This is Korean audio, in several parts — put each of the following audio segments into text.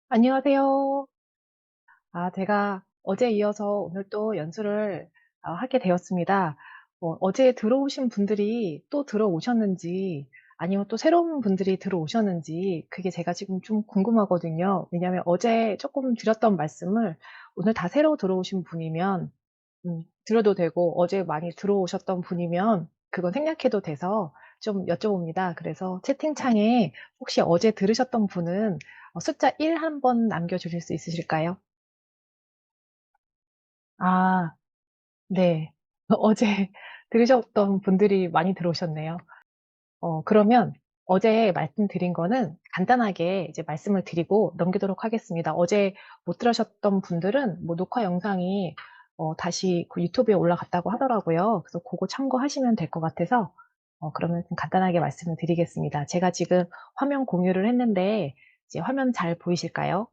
안녕하세요. 제가 어제 이어서 오늘 또 연수를 하게 되었습니다. 어제 들어오신 분들이 또 들어오셨는지 아니면 또 새로운 분들이 들어오셨는지 그게 제가 지금 좀 궁금하거든요. 왜냐하면 어제 조금 드렸던 말씀을 오늘 다 새로 들어오신 분이면 들어도 되고 어제 많이 들어오셨던 분이면 그건 생략해도 돼서 좀 여쭤봅니다. 그래서 채팅창에 혹시 어제 들으셨던 분은 숫자 1 한번 남겨주실 수 있으실까요? 아, 네. 어제 들으셨던 분들이 많이 들어오셨네요. 그러면 어제 말씀드린 거는 간단하게 이제 말씀을 드리고 넘기도록 하겠습니다. 어제 못 들으셨던 분들은 뭐 녹화 영상이 다시 그 유튜브에 올라갔다고 하더라고요. 그래서 그거 참고하시면 될 것 같아서 그러면 좀 간단하게 말씀을 드리겠습니다. 제가 지금 화면 공유를 했는데 이제 화면 잘 보이실까요?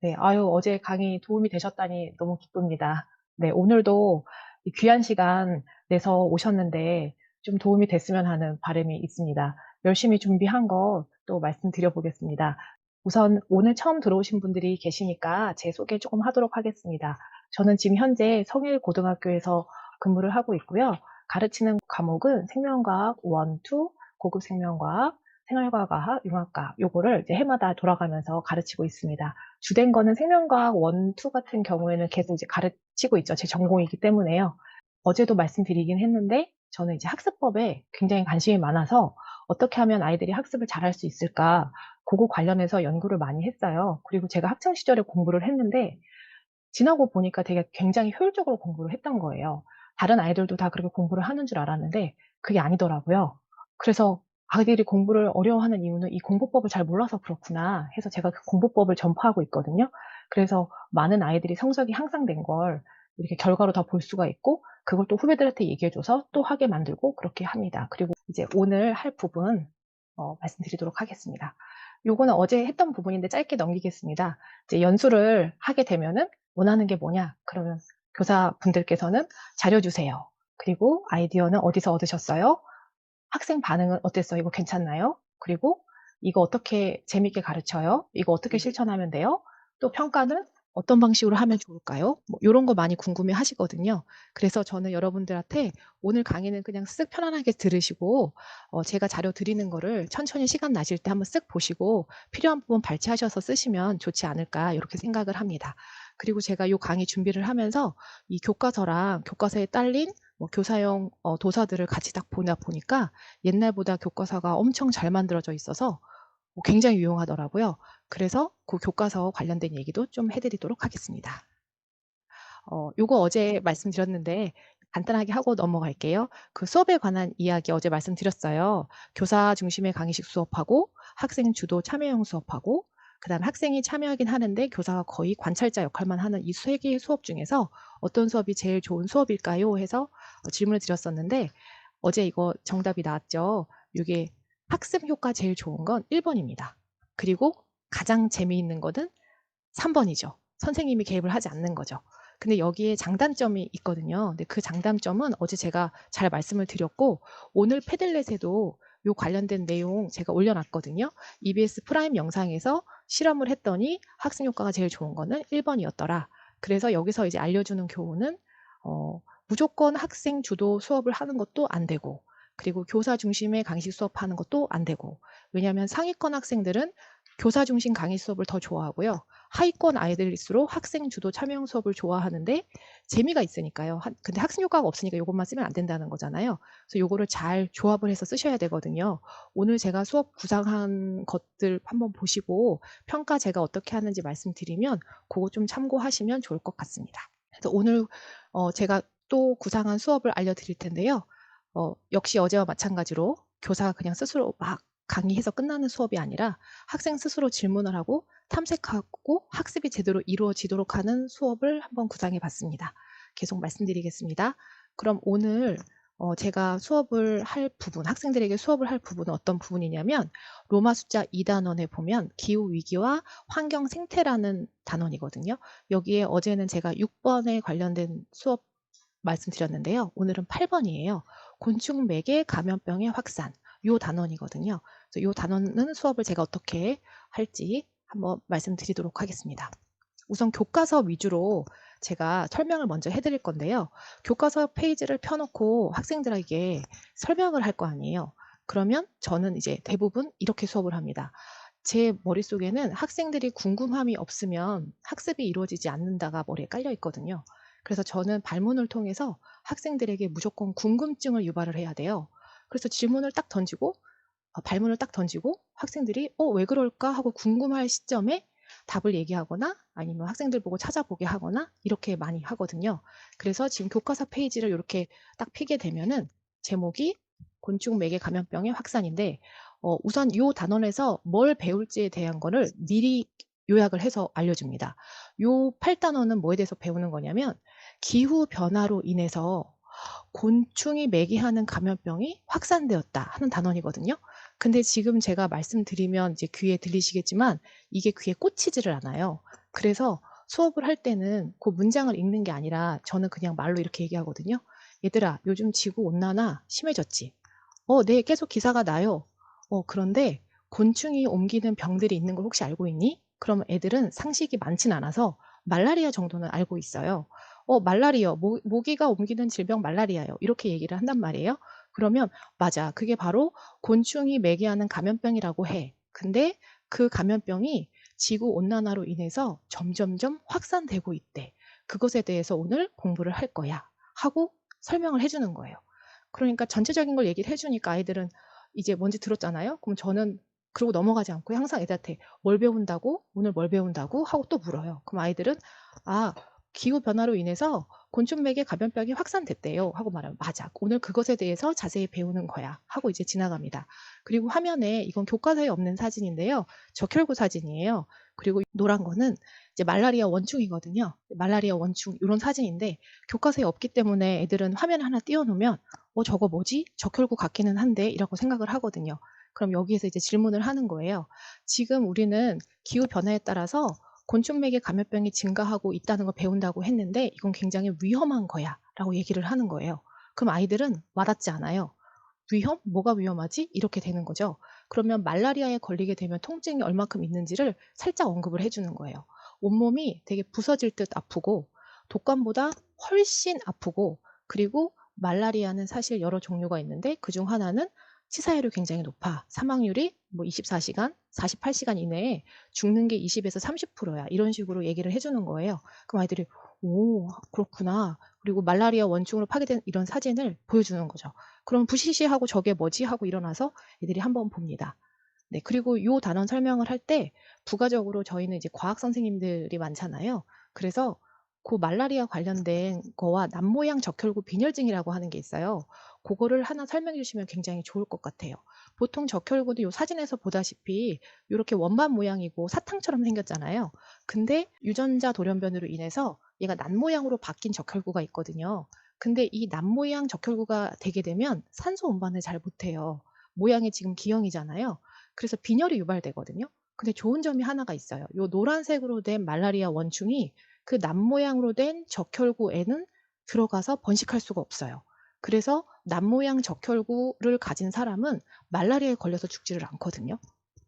네. 아유, 어제 강의 도움이 되셨다니 너무 기쁩니다. 네. 오늘도 이 귀한 시간 내서 오셨는데 좀 도움이 됐으면 하는 바람이 있습니다. 열심히 준비한 거 또 말씀드려 보겠습니다. 우선 오늘 처음 들어오신 분들이 계시니까 제 소개 조금 하도록 하겠습니다. 저는 지금 현재 성일고등학교에서 근무를 하고 있고요. 가르치는 과목은 생명과학 1, 2, 고급 생명과학, 생활과학, 융합과학 요거를 이제 해마다 돌아가면서 가르치고 있습니다. 주된 거는 생명과학 1, 2 같은 경우에는 계속 이제 가르치고 있죠. 제 전공이기 때문에요. 어제도 말씀드리긴 했는데 저는 이제 학습법에 굉장히 관심이 많아서 어떻게 하면 아이들이 학습을 잘할 수 있을까 그거 관련해서 연구를 많이 했어요. 그리고 제가 학창 시절에 공부를 했는데 지나고 보니까 되게 굉장히 효율적으로 공부를 했던 거예요. 다른 아이들도 다 그렇게 공부를 하는 줄 알았는데 그게 아니더라고요. 그래서 아이들이 공부를 어려워하는 이유는 '이 공부법을 잘 몰라서 그렇구나.' 해서 제가 그 공부법을 전파하고 있거든요. 그래서 많은 아이들이 성적이 향상된 걸 이렇게 결과로 다 볼 수가 있고 그걸 또 후배들한테 얘기해 줘서 또 하게 만들고 그렇게 합니다. 그리고 이제 오늘 할 부분 말씀드리도록 하겠습니다. 요거는 어제 했던 부분인데 짧게 넘기겠습니다. 이제 연수를 하게 되면은 원하는 게 뭐냐? 그러면 교사분들께서는 자료 주세요. 그리고 아이디어는 어디서 얻으셨어요? 학생 반응은 어땠어요? 이거 괜찮나요? 그리고 이거 어떻게 재밌게 가르쳐요? 이거 어떻게 실천하면 돼요? 또 평가는 어떤 방식으로 하면 좋을까요? 뭐 요런 거 많이 궁금해 하시거든요. 그래서 저는 여러분들한테 오늘 강의는 그냥 쓱 편안하게 들으시고 제가 자료 드리는 거를 천천히 시간 나실 때 한번 쓱 보시고 필요한 부분 발췌하셔서 쓰시면 좋지 않을까 요렇게 생각을 합니다. 그리고 제가 요 강의 준비를 하면서 이 교과서랑 교과서에 딸린 뭐 교사용 도서들을 같이 딱 보다 보니까 옛날보다 교과서가 엄청 잘 만들어져 있어서 굉장히 유용하더라고요. 그래서 그 교과서 관련된 얘기도 좀 해 드리도록 하겠습니다. 요거 어제 말씀드렸는데 간단하게 하고 넘어갈게요. 그 수업에 관한 이야기 어제 말씀드렸어요. 교사 중심의 강의식 수업하고 학생 주도 참여형 수업하고 그다음에 학생이 참여하긴 하는데 교사가 거의 관찰자 역할만 하는 이 세 개의 수업 중에서 "어떤 수업이 제일 좋은 수업일까요?" 해서 질문을 드렸었는데 어제 이거 정답이 나왔죠. 요게 학습 효과 제일 좋은 건 1 번입니다. 그리고 가장 재미있는 거는 3 번이죠. 선생님이 개입을 하지 않는 거죠. 근데 여기에 장단점이 있거든요. 근데 그 장단점은 어제 제가 잘 말씀을 드렸고 오늘 패들렛에도 요 관련된 내용 제가 올려 놨거든요. EBS 프라임 영상에서 실험을 했더니 학습 효과가 제일 좋은 거는 1 번이었더라. 그래서 여기서 이제 알려주는 교훈은 무조건 학생 주도 수업을 하는 것도 안 되고 그리고 교사 중심의 강의식 수업하는 것도 안 되고 왜냐하면 상위권 학생들은 교사 중심 강의 수업을 더 좋아하고요. 하위권 아이들일수록 학생 주도 참여형 수업을 좋아하는데 재미가 있으니까요. 근데 학습 효과가 없으니까 요것만 쓰면 안 된다는 거잖아요. 그래서 요거를 잘 조합을 해서 쓰셔야 되거든요. 오늘 제가 수업 구상한 것들 한번 보시고 평가 제가 어떻게 하는지 말씀드리면 고거 좀 참고하시면 좋을 것 같습니다. 그래서 오늘 제가 또 구상한 수업을 알려드릴 텐데요. 역시 어제와 마찬가지로 교사가 그냥 스스로 막 강의해서 끝나는 수업이 아니라 학생 스스로 질문을 하고 탐색하고 학습이 제대로 이루어지도록 하는 수업을 한번 구상해 봤습니다. 계속 말씀드리겠습니다. 그럼 오늘 제가 수업을 할 부분, 학생들에게 수업을 할 부분은 어떤 부분이냐면 로마 숫자 2단원에 보면 기후 위기와 환경 생태라는 단원이거든요. 여기에 어제는 제가 6번에 관련된 수업 말씀드렸는데요. 오늘은 8번이에요. 곤충 매개 감염병의 확산 요 단원이거든요. 그래서 요 단원은 수업을 제가 어떻게 할지 한번 말씀드리도록 하겠습니다. 우선 교과서 위주로 제가 설명을 먼저 해 드릴 건데요. 교과서 페이지를 펴 놓고 학생들에게 설명을 할 거 아니에요. 그러면 저는 이제 대부분 이렇게 수업을 합니다. 제 머릿속에는 학생들이 궁금함이 없으면 학습이 이루어지지 않는다가 머리에 깔려 있거든요. 그래서 저는 발문을 통해서 학생들에게 무조건 궁금증을 유발을 해야 돼요. 그래서 질문을 딱 던지고 발문을 딱 던지고 학생들이 왜 그럴까?' 하고 궁금할 시점에 답을 얘기하거나 아니면 학생들 보고 찾아보게 하거나 이렇게 많이 하거든요. 그래서 지금 교과서 페이지를 요렇게 딱 펴게 되면은 제목이 곤충 매개 감염병의 확산인데 우선 요 단원에서 뭘 배울지에 대한 거를 미리 요약을 해서 알려줍니다. 요 8단원은 뭐에 대해서 배우는 거냐면 기후 변화로 인해서 곤충이 매개하는 감염병이 확산되었다 하는 단원이거든요. 근데 지금 제가 말씀드리면 이제 귀에 들리시겠지만 이게 귀에 꽂히지를 않아요. 그래서 수업을 할 때는 그 문장을 읽는 게 아니라 저는 그냥 말로 이렇게 얘기하거든요. "얘들아, 요즘 지구 온난화 심해졌지?" 네. 계속 기사가 나요." 그런데 곤충이 옮기는 병들이 있는 걸 혹시 알고 있니?" 그러면 애들은 상식이 많진 않아서 말라리아 정도는 알고 있어요. 말라리아 모기가 옮기는 질병 말라리아요." 이렇게 얘기를 한단 말이에요. 그러면 "맞아. 그게 바로 곤충이 매개하는 감염병이라고 해. 근데 그 감염병이 지구 온난화로 인해서 점점점 확산되고 있대. 그것에 대해서 오늘 공부를 할 거야." 하고 설명을 해 주는 거예요. 그러니까 전체적인 걸 얘기를 해 주니까 아이들은 이제 뭔지 들었잖아요. 그럼 저는 그러고 넘어가지 않고요. 항상 애들한테 "뭘 배운다고? 오늘 뭘 배운다고?" 하고 또 물어요. 그럼 아이들은 "아 기후 변화로 인해서 곤충맥의 감염병이 확산됐대요." 하고 말하면 "맞아. 오늘 그것에 대해서 자세히 배우는 거야." 하고 이제 지나갑니다. 그리고 화면에 이건 교과서에 없는 사진인데요. 적혈구 사진이에요. 그리고 노란 거는 이제 말라리아 원충이거든요. 말라리아 원충 요런 사진인데 교과서에 없기 때문에 애들은 화면을 하나 띄워 놓으면 저거 뭐지? 적혈구 같기는 한데 이라고 생각을 하거든요. 그럼 여기에서 이제 질문을 하는 거예요. 지금 우리는 기후 변화에 따라서 곤충맥의 감염병이 증가하고 있다는 걸 배운다고 했는데 이건 굉장히 위험한 거야라고 얘기를 하는 거예요. 그럼 아이들은 와닿지 않아요. 위험? 뭐가 위험하지? 이렇게 되는 거죠. 그러면 말라리아에 걸리게 되면 통증이 얼마큼 있는지를 살짝 언급을 해 주는 거예요. 온몸이 되게 부서질 듯 아프고 독감보다 훨씬 아프고 그리고 말라리아는 사실 여러 종류가 있는데 그중 하나는 치사율이 굉장히 높아. 사망률이 뭐 24시간, 48시간 이내에 죽는 게 20에서 30%야. 이런 식으로 얘기를 해 주는 거예요. 그럼 아이들이 "오 그렇구나." 그리고 말라리아 원충으로 파괴된 이런 사진을 보여주는 거죠. 그럼 부시시하고 '저게 뭐지?' 하고 일어나서 애들이 한번 봅니다. 네. 그리고 요 단원 설명을 할 때 부가적으로 저희는 이제 과학 선생님들이 많잖아요. 그래서 그 말라리아 관련된 거와 남모양 적혈구 빈혈증이라고 하는 게 있어요. 고거를 하나 설명해 주시면 굉장히 좋을 것 같아요. 보통 적혈구도 요 사진에서 보다시피 요렇게 원반 모양이고 사탕처럼 생겼잖아요. 근데 유전자 돌연변이로 인해서 얘가 낫모양으로 바뀐 적혈구가 있거든요. 근데 이 낫모양 적혈구가 되게 되면 산소 운반을 잘 못해요. 모양이 지금 기형이잖아요. 그래서 빈혈이 유발되거든요. 근데 좋은 점이 하나가 있어요. 요 노란색으로 된 말라리아 원충이 그 낫 모양으로 된 적혈구에는 들어가서 번식할 수가 없어요. 그래서 낫 모양 적혈구를 가진 사람은 말라리아에 걸려서 죽지를 않거든요.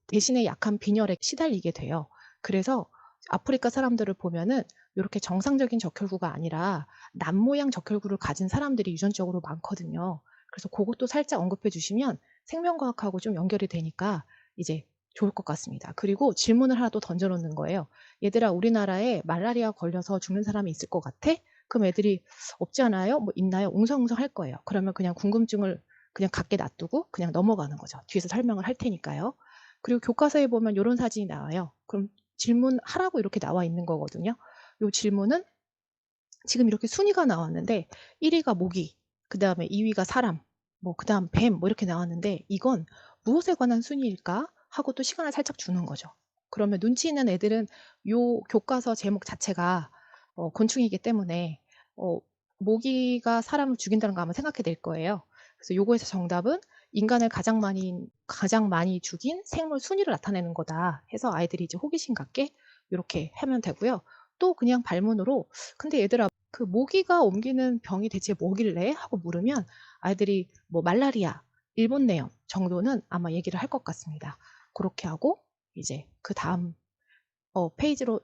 대신에 약한 빈혈에 시달리게 돼요. 그래서 아프리카 사람들을 보면은 요렇게 정상적인 적혈구가 아니라 낫 모양 적혈구를 가진 사람들이 유전적으로 많거든요. 그래서 고것도 살짝 언급해 주시면 생명과학하고 좀 연결이 되니까 이제 좋을 것 같습니다. 그리고 질문을 하나 또 던져 놓는 거예요. "얘들아 우리나라에 말라리아 걸려서 죽는 사람이 있을 것 같아?" 그럼 애들이 "없지 않아요?" 뭐 "있나요?" 웅성웅성 할 거예요. 그러면 그냥 궁금증을 그냥 갖게 놔두고 그냥 넘어가는 거죠. 뒤에서 설명을 할 테니까요. 그리고 교과서에 보면 요런 사진이 나와요. 그럼 질문하라고 이렇게 나와 있는 거거든요. 요 질문은 지금 이렇게 순위가 나왔는데 1 위가 모기, 그다음에 2 위가 사람, 뭐 그다음 뱀 뭐 이렇게 나왔는데 '이건 무엇에 관한 순위일까?' 하고 또 시간을 살짝 주는 거죠. 그러면 눈치 있는 애들은 요 교과서 제목 자체가 곤충이기 때문에 어 모기가 사람을 죽인다는 거 아마 생각해 낼 거예요. 그래서 요거에서 정답은 '인간을 가장 많이 죽인 생물 순위를 나타내는 거다.' 해서 아이들이 이제 호기심 갖게 요렇게 하면 되고요. 또 그냥 발문으로 "근데 얘들아 그 모기가 옮기는 병이 대체 뭐길래?" 하고 물으면 아이들이 뭐 말라리아, 일본내염 정도는 아마 얘기를 할 것 같습니다. 고렇게 하고 이제 그다음 페이지로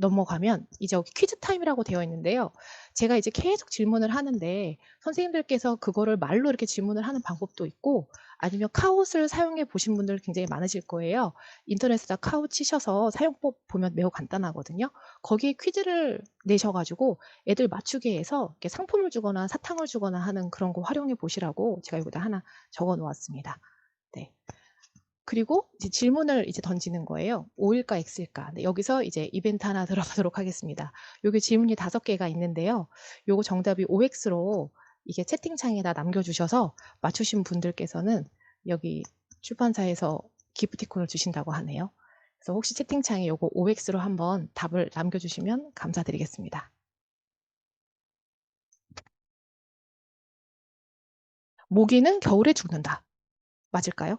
넘어가면 이제 여기 퀴즈 타임이라고 되어 있는데요. 제가 이제 계속 질문을 하는데 선생님들께서 그거를 말로 이렇게 질문을 하는 방법도 있고 아니면 카웃을 사용해 보신 분들 굉장히 많으실 거예요. 인터넷에다 카웃 치셔서 사용법 보면 매우 간단하거든요. 거기에 퀴즈를 내셔 가지고 애들 맞추게 해서 이렇게 상품을 주거나 사탕을 주거나 하는 그런 거 활용해 보시라고 제가 여기다 하나 적어 놓았습니다. 네. 그리고 이제 질문을 이제 던지는 거예요. O일까 X일까? 근데 여기서 이제 이벤트 하나 들어가도록 하겠습니다. 여기 질문이 5개가 있는데요. 요거 정답이 OX로 이게 채팅창에다 남겨주셔서 맞추신 분들께서는 여기 출판사에서 기프티콘을 주신다고 하네요. 그래서 혹시 채팅창에 요거 OX로 한번 답을 남겨주시면 감사드리겠습니다. 모기는 겨울에 죽는다. 맞을까요?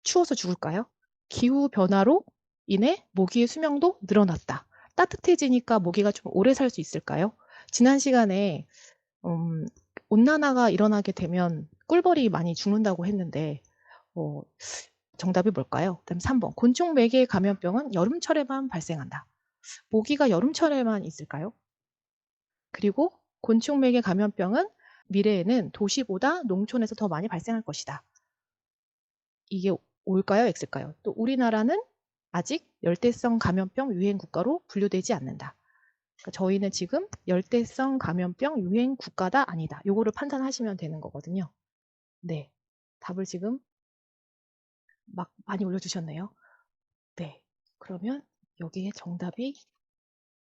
추워서 죽을까요? 기후 변화로 인해 모기의 수명도 늘어났다. 따뜻해지니까 모기가 좀 오래 살 수 있을까요? 지난 시간에 온난화가 일어나게 되면 꿀벌이 많이 죽는다고 했는데 정답이 뭘까요? 그다음 3번. 곤충 매개 감염병은 여름철에만 발생한다. 모기가 여름철에만 있을까요? 그리고 곤충 매개 감염병은 미래에는 도시보다 농촌에서 더 많이 발생할 것이다. 이게 O일까요? X일까요? 또 우리나라는 아직 열대성 감염병 유행 국가로 분류되지 않는다. 그러니까 저희는 지금 열대성 감염병 유행 국가다 아니다. 요거를 판단하시면 되는 거거든요. 네. 답을 지금 막 많이 올려주셨네요. 네. 그러면 여기에 정답이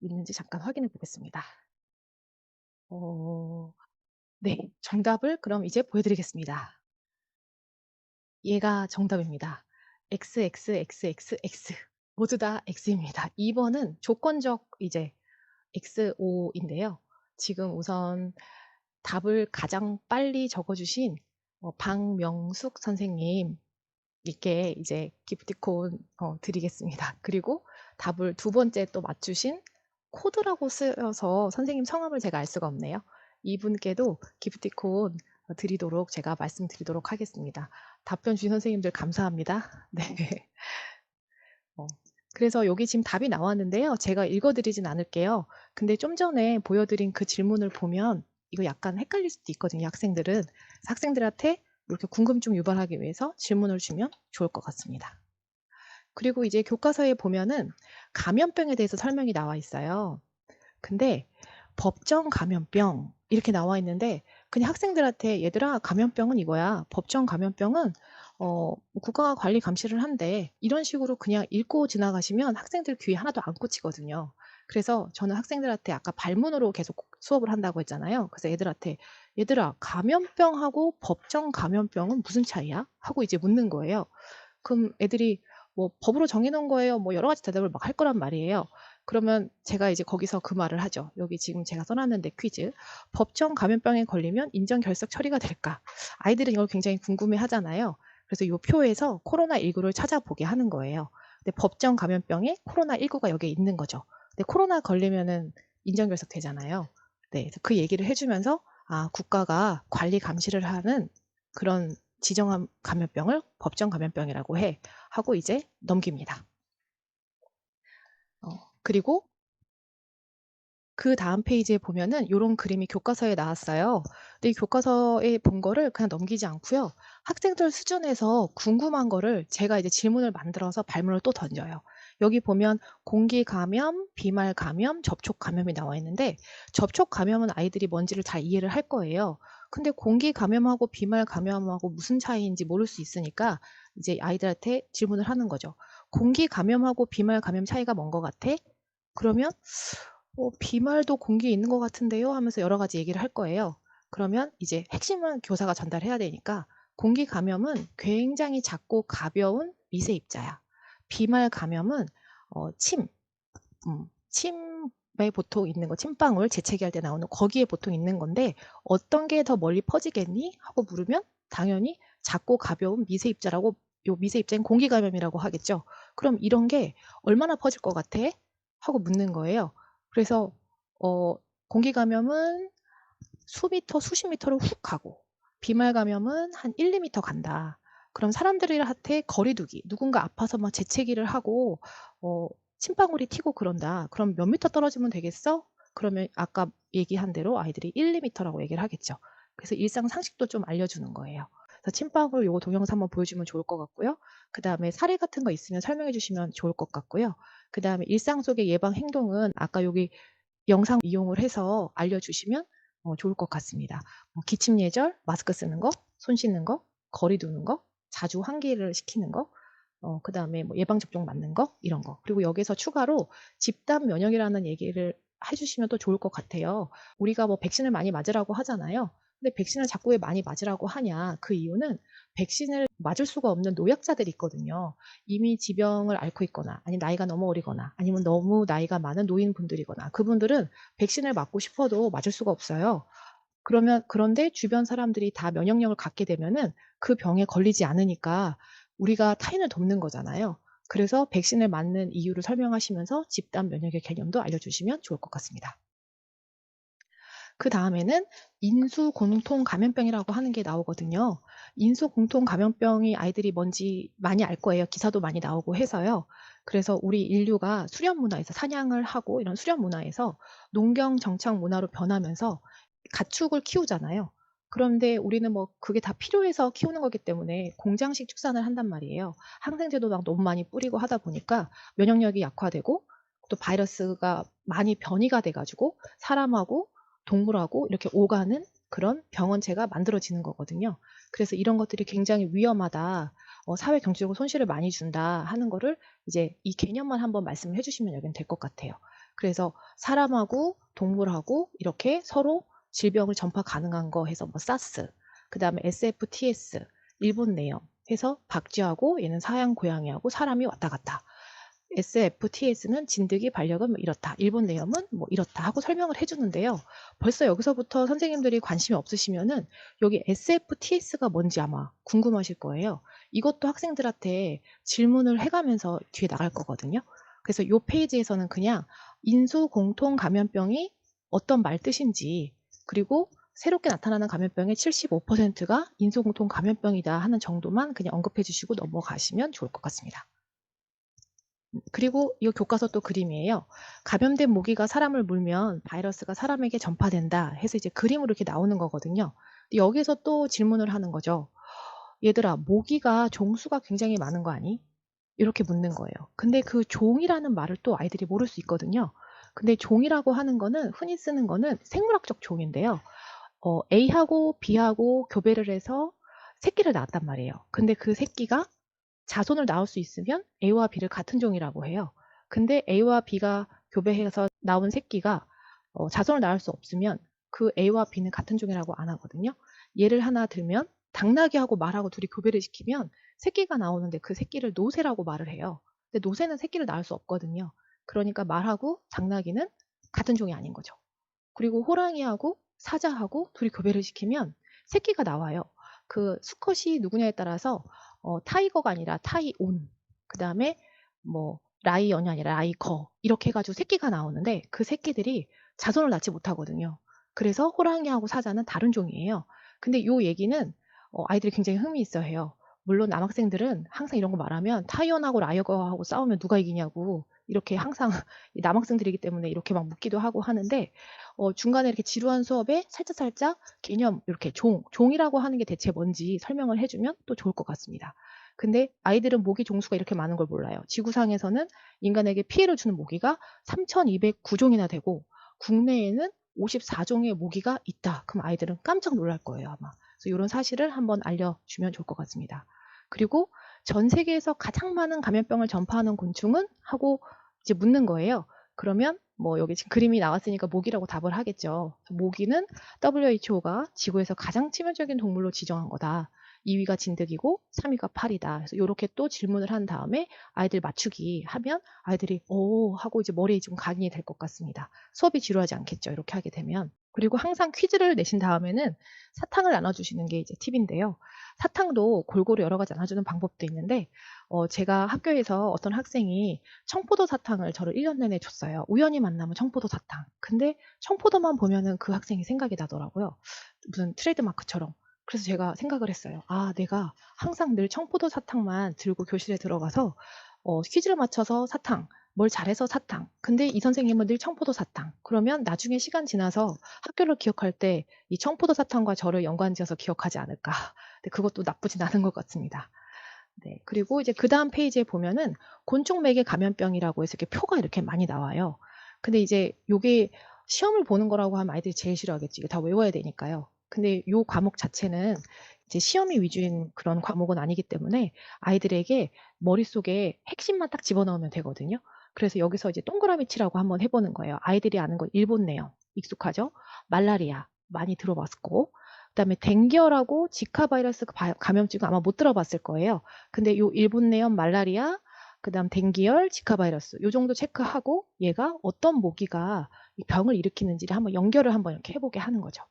있는지 잠깐 확인해 보겠습니다. 네. 정답을 그럼 이제 보여드리겠습니다. 얘가 정답입니다. XXXXX. 모두 다 X입니다. 2번은 조건적 이제 XO인데요. 지금 우선 답을 가장 빨리 적어주신 박명숙 선생님 께 이제 기프티콘 드리겠습니다. 그리고 답을 2번째 또 맞추신 코드라고 쓰여서 선생님 성함을 제가 알 수가 없네요. 이분께도 기프티콘 드리도록 제가 말씀드리도록 하겠습니다. 답변 주신 선생님들 감사합니다. 네. 그래서 여기 지금 답이 나왔는데요. 제가 읽어드리진 않을게요. 근데 좀 전에 보여드린 그 질문을 보면 이거 약간 헷갈릴 수도 있거든요. 학생들은. 학생들한테 이렇게 궁금증 유발하기 위해서 질문을 주면 좋을 것 같습니다. 그리고 이제 교과서에 보면은 감염병에 대해서 설명이 나와 있어요. 근데 법정 감염병 이렇게 나와 있는데 그냥 학생들한테 얘들아 감염병은 이거야. 법정 감염병은 국가가 관리 감시를 한대. 이런 식으로 그냥 읽고 지나가시면 학생들 귀에 하나도 안 꽂히거든요. 그래서 저는 학생들한테 아까 발문으로 계속 수업을 한다고 했잖아요. 그래서 애들한테 얘들아 감염병하고 법정 감염병은 무슨 차이야? 하고 이제 묻는 거예요. 그럼 애들이 뭐 법으로 정해놓은 거예요. 뭐 여러 가지 대답을 막 할 거란 말이에요. 그러면 제가 이제 거기서 그 말을 하죠. 여기 지금 제가 써놨는데 퀴즈. 법정 감염병에 걸리면 인정 결석 처리가 될까? 아이들은 이걸 굉장히 궁금해 하잖아요. 그래서 이 표에서 코로나19를 찾아보게 하는 거예요. 근데 법정 감염병에 코로나19가 여기에 있는 거죠. 근데 코로나 걸리면은 인정 결석 되잖아요. 네, 그래서 그 얘기를 해주면서 아, 국가가 관리 감시를 하는 그런 지정한 감염병을 법정 감염병이라고 해 하고 이제 넘깁니다. 그리고 그 다음 페이지에 보면은 요런 그림이 교과서에 나왔어요. 근데 이 교과서에 본 거를 그냥 넘기지 않고요. 학생들 수준에서 궁금한 거를 제가 이제 질문을 만들어서 발문을 또 던져요. 여기 보면 공기 감염, 비말 감염, 접촉 감염이 나와 있는데 접촉 감염은 아이들이 뭔지를 잘 이해를 할 거예요. 근데 공기 감염하고 비말 감염하고 무슨 차이인지 모를 수 있으니까 이제 아이들한테 질문을 하는 거죠. 공기 감염하고 비말 감염 차이가 뭔 것 같아? 그러면 비말도 공기에 있는 것 같은데요? 하면서 여러 가지 얘기를 할 거예요. 그러면 이제 핵심은 교사가 전달해야 되니까 공기 감염은 굉장히 작고 가벼운 미세 입자야. 비말 감염은 침에 보통 있는 거, 침방울 재채기할 때 나오는 거기에 보통 있는 건데 어떤 게 더 멀리 퍼지겠니? 하고 물으면 당연히 작고 가벼운 미세 입자라고 요 미세 입자인 공기 감염이라고 하겠죠. 그럼 이런 게 얼마나 퍼질 것 같아? 하고 묻는 거예요. 그래서 공기 감염은 수미터, 수십 미터를 훅 가고 비말 감염은 한 1, 2미터 간다. 그럼 사람들한테 거리 두기, 누군가 아파서 막 재채기를 하고 침방울이 튀고 그런다. 그럼 몇 미터 떨어지면 되겠어? 그러면 아까 얘기한 대로 아이들이 1, 2미터라고 얘기를 하겠죠. 그래서 일상 상식도 좀 알려주는 거예요. 그래서 침방울 요거 동영상 한번 보여주면 좋을 것 같고요. 그다음에 사례 같은 거 있으면 설명해 주시면 좋을 것 같고요. 그다음에 일상 속의 예방 행동은 아까 여기 영상 이용을 해서 알려주시면 좋을 것 같습니다. 뭐 기침 예절, 마스크 쓰는 거, 손 씻는 거, 거리 두는 거, 자주 환기를 시키는 거, 그다음에 뭐 예방 접종 맞는 거 이런 거. 그리고 여기서 추가로 집단 면역이라는 얘기를 해 주시면 또 좋을 것 같아요. 우리가 뭐 백신을 많이 맞으라고 하잖아요. 근데 백신을 자꾸 왜 많이 맞으라고 하냐? 그 이유는 백신을 맞을 수가 없는 노약자들이 있거든요. 이미 지병을 앓고 있거나 아니면 나이가 너무 어리거나 아니면 너무 나이가 많은 노인분들이거나 그분들은 백신을 맞고 싶어도 맞을 수가 없어요. 그런데 주변 사람들이 다 면역력을 갖게 되면은 그 병에 걸리지 않으니까 우리가 타인을 돕는 거잖아요. 그래서 백신을 맞는 이유를 설명하시면서 집단 면역의 개념도 알려주시면 좋을 것 같습니다. 그다음에는 인수공통 감염병이라고 하는 게 나오거든요. 인수공통 감염병이 아이들이 뭔지 많이 알 거예요. 기사도 많이 나오고 해서요. 그래서 우리 인류가 수렵 문화에서 사냥을 하고 이런 수렵 문화에서 농경 정착 문화로 변하면서 가축을 키우잖아요. 그런데 우리는 뭐 그게 다 필요해서 키우는 거기 때문에 공장식 축산을 한단 말이에요. 항생제도 막 너무 많이 뿌리고 하다 보니까 면역력이 약화되고 또 바이러스가 많이 변이가 돼 가지고 사람하고 동물하고 이렇게 오가는 그런 병원체가 만들어지는 거거든요. 그래서 이런 것들이 굉장히 위험하다. 사회 경제적으로 손실을 많이 준다 하는 거를 이제 이 개념만 한번 말씀을 해 주시면 여기는 될 것 같아요. 그래서 사람하고 동물하고 이렇게 서로 질병을 전파 가능한 거 해서 뭐 사스, 그다음에 SFTS, 일본 내염 해서 박쥐하고 얘는 사양 고양이하고 사람이 왔다 갔다. SFTS는 진드기, 반려견 뭐 이렇다. 일본 내염은 뭐 이렇다 하고 설명을 해 주는데요. 벌써 여기서부터 선생님들이 관심이 없으시면은 여기 SFTS가 뭔지 아마 궁금하실 거예요. 이것도 학생들한테 질문을 해 가면서 뒤에 나갈 거거든요. 그래서 요 페이지에서는 그냥 인수공통 감염병이 어떤 말뜻인지 그리고 새롭게 나타나는 감염병의 75%가 인수공통 감염병이다 하는 정도만 그냥 언급해 주시고 넘어가시면 좋을 것 같습니다. 그리고 이 교과서 또 그림이에요. 감염된 모기가 사람을 물면 바이러스가 사람에게 전파된다 해서 이제 그림으로 이렇게 나오는 거거든요. 근데 여기서 또 질문을 하는 거죠. 얘들아, 모기가 종수가 굉장히 많은 거 아니? 이렇게 묻는 거예요. 근데 그 종이라는 말을 또 아이들이 모를 수 있거든요. 근데 종이라고 하는 거는 흔히 쓰는 거는 생물학적 종인데요. A하고 B하고 교배를 해서 새끼를 낳았단 말이에요. 근데 그 새끼가 자손을 낳을 수 있으면 A와 B를 같은 종이라고 해요. 근데 A와 B가 교배해서 나온 새끼가 자손을 낳을 수 없으면 그 A와 B는 같은 종이라고 안 하거든요. 예를 하나 들면 당나귀하고 말하고 둘이 교배를 시키면 새끼가 나오는데 그 새끼를 노새라고 말을 해요. 근데 노새는 새끼를 낳을 수 없거든요. 그러니까 말하고 당나귀는 같은 종이 아닌 거죠. 그리고 호랑이하고 사자하고 둘이 교배를 시키면 새끼가 나와요. 그 수컷이 누구냐에 따라서 타이거가 아니라 타이온, 그다음에 뭐 라이언이 아니라 라이거 이렇게 해 가지고 새끼가 나오는데 그 새끼들이 자손을 낳지 못하거든요. 그래서 호랑이하고 사자는 다른 종이에요. 근데 요 얘기는 아이들이 굉장히 흥미있어 해요. 물론 남학생들은 항상 이런 거 말하면 타이언하고 라이거하고 싸우면 누가 이기냐고 이렇게 항상 남학생들이기 때문에 이렇게 막 묻기도 하고 하는데 중간에 이렇게 지루한 수업에 살짝살짝 개념 이렇게 종이라고 하는 게 대체 뭔지 설명을 해 주면 또 좋을 것 같습니다. 근데 아이들은 모기 종수가 이렇게 많은 걸 몰라요. 지구상에서는 인간에게 피해를 주는 모기가 3,209종이나 되고 국내에는 54종의 모기가 있다. 그럼 아이들은 깜짝 놀랄 거예요, 아마. 그래서 요런 사실을 한번 알려주면 좋을 것 같습니다. 그리고 전 세계에서 가장 많은 감염병을 전파하는 곤충은? 하고 이제 묻는 거예요. 그러면 뭐 여기 지금 그림이 나왔으니까 모기라고 답을 하겠죠. 모기는 WHO가 지구에서 가장 치명적인 동물로 지정한 거다. 2위가 진드기고 3위가 파리다. 그래서 요렇게 또 질문을 한 다음에 아이들 맞추기 하면 아이들이 오 하고 이제 머리에 좀 각인이 될 것 같습니다. 수업이 지루하지 않겠죠. 이렇게 하게 되면. 그리고 항상 퀴즈를 내신 다음에는 사탕을 나눠주시는 게 이제 팁인데요. 사탕도 골고루 여러 가지 나눠주는 방법도 있는데 제가 학교에서 어떤 학생이 청포도 사탕을 저를 1년 내내 줬어요. 우연히 만나면 청포도 사탕. 근데 청포도만 보면은 그 학생이 생각이 나더라고요. 무슨 트레이드마크처럼. 그래서 제가 생각을 했어요. 아, 내가 항상 늘 청포도 사탕만 들고 교실에 들어가서 퀴즈를 맞춰서 사탕, 뭘 잘해서 사탕. 근데 이 선생님은 늘 청포도 사탕. 그러면 나중에 시간 지나서 학교를 기억할 때 이 청포도 사탕과 저를 연관지어서 기억하지 않을까. 근데 그것도 나쁘진 않은 것 같습니다. 네. 그리고 이제 그다음 페이지에 보면은 곤충매개 감염병이라고 해서 이렇게 표가 이렇게 많이 나와요. 근데 이제 요게 시험을 보는 거라고 하면 아이들이 제일 싫어하겠지. 이거 다 외워야 되니까요. 근데 요 과목 자체는 이제 시험이 위주인 그런 과목은 아니기 때문에 아이들에게 머릿속에 핵심만 딱 집어넣으면 되거든요. 그래서 여기서 이제 동그라미 치라고 한번 해 보는 거예요. 아이들이 아는 거 일본 내용 익숙하죠? 말라리아 많이 들어봤고, 그다음에 댕기열하고 지카 바이러스 감염증은 아마 못 들어봤을 거예요. 근데 요 일본 내염, 말라리아, 그다음 댕기열, 지카 바이러스 요 정도 체크하고 얘가 어떤 모기가 이 병을 일으키는지를 한번 연결을 한번 이렇게 해보게 하는 거죠.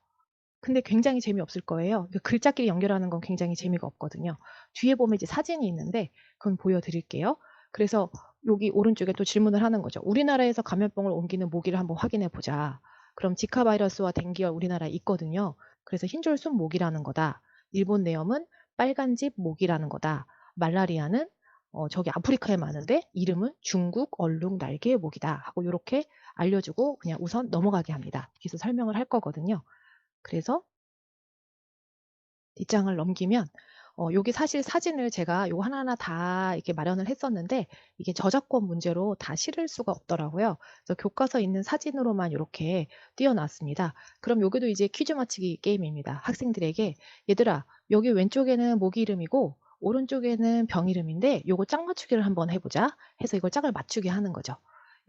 근데 굉장히 재미없을 거예요. 그 글자끼리 연결하는 건 굉장히 재미가 없거든요. 뒤에 보면 이제 사진이 있는데 그건 보여드릴게요. 그래서 여기 오른쪽에 또 질문을 하는 거죠. 우리나라에서 감염병을 옮기는 모기를 한번 확인해 보자. 그럼 지카 바이러스와 댕기열 우리나라에 있거든요. 그래서 흰줄순 모기라는 거다. 일본 내염은 빨간집 모기라는 거다. 말라리아는 저기 아프리카에 많은데 이름은 중국 얼룩 날개 모기다 하고 이렇게 알려주고 그냥 우선 넘어가게 합니다. 여기서 설명을 할 거거든요. 그래서 뒷장을 넘기면 요게 사실 사진을 제가 요거 하나하나 다 이렇게 마련을 했었는데 이게 저작권 문제로 다 실을 수가 없더라고요. 그래서 교과서에 있는 사진으로만 요렇게 띄워 놨습니다. 그럼 여기도 이제 퀴즈 맞히기 게임입니다. 학생들에게 "얘들아 여기 왼쪽에는 모기 이름이고 오른쪽에는 병 이름인데 요거 짝 맞추기를 한번 해 보자." 해서 이걸 짝을 맞추게 하는 거죠.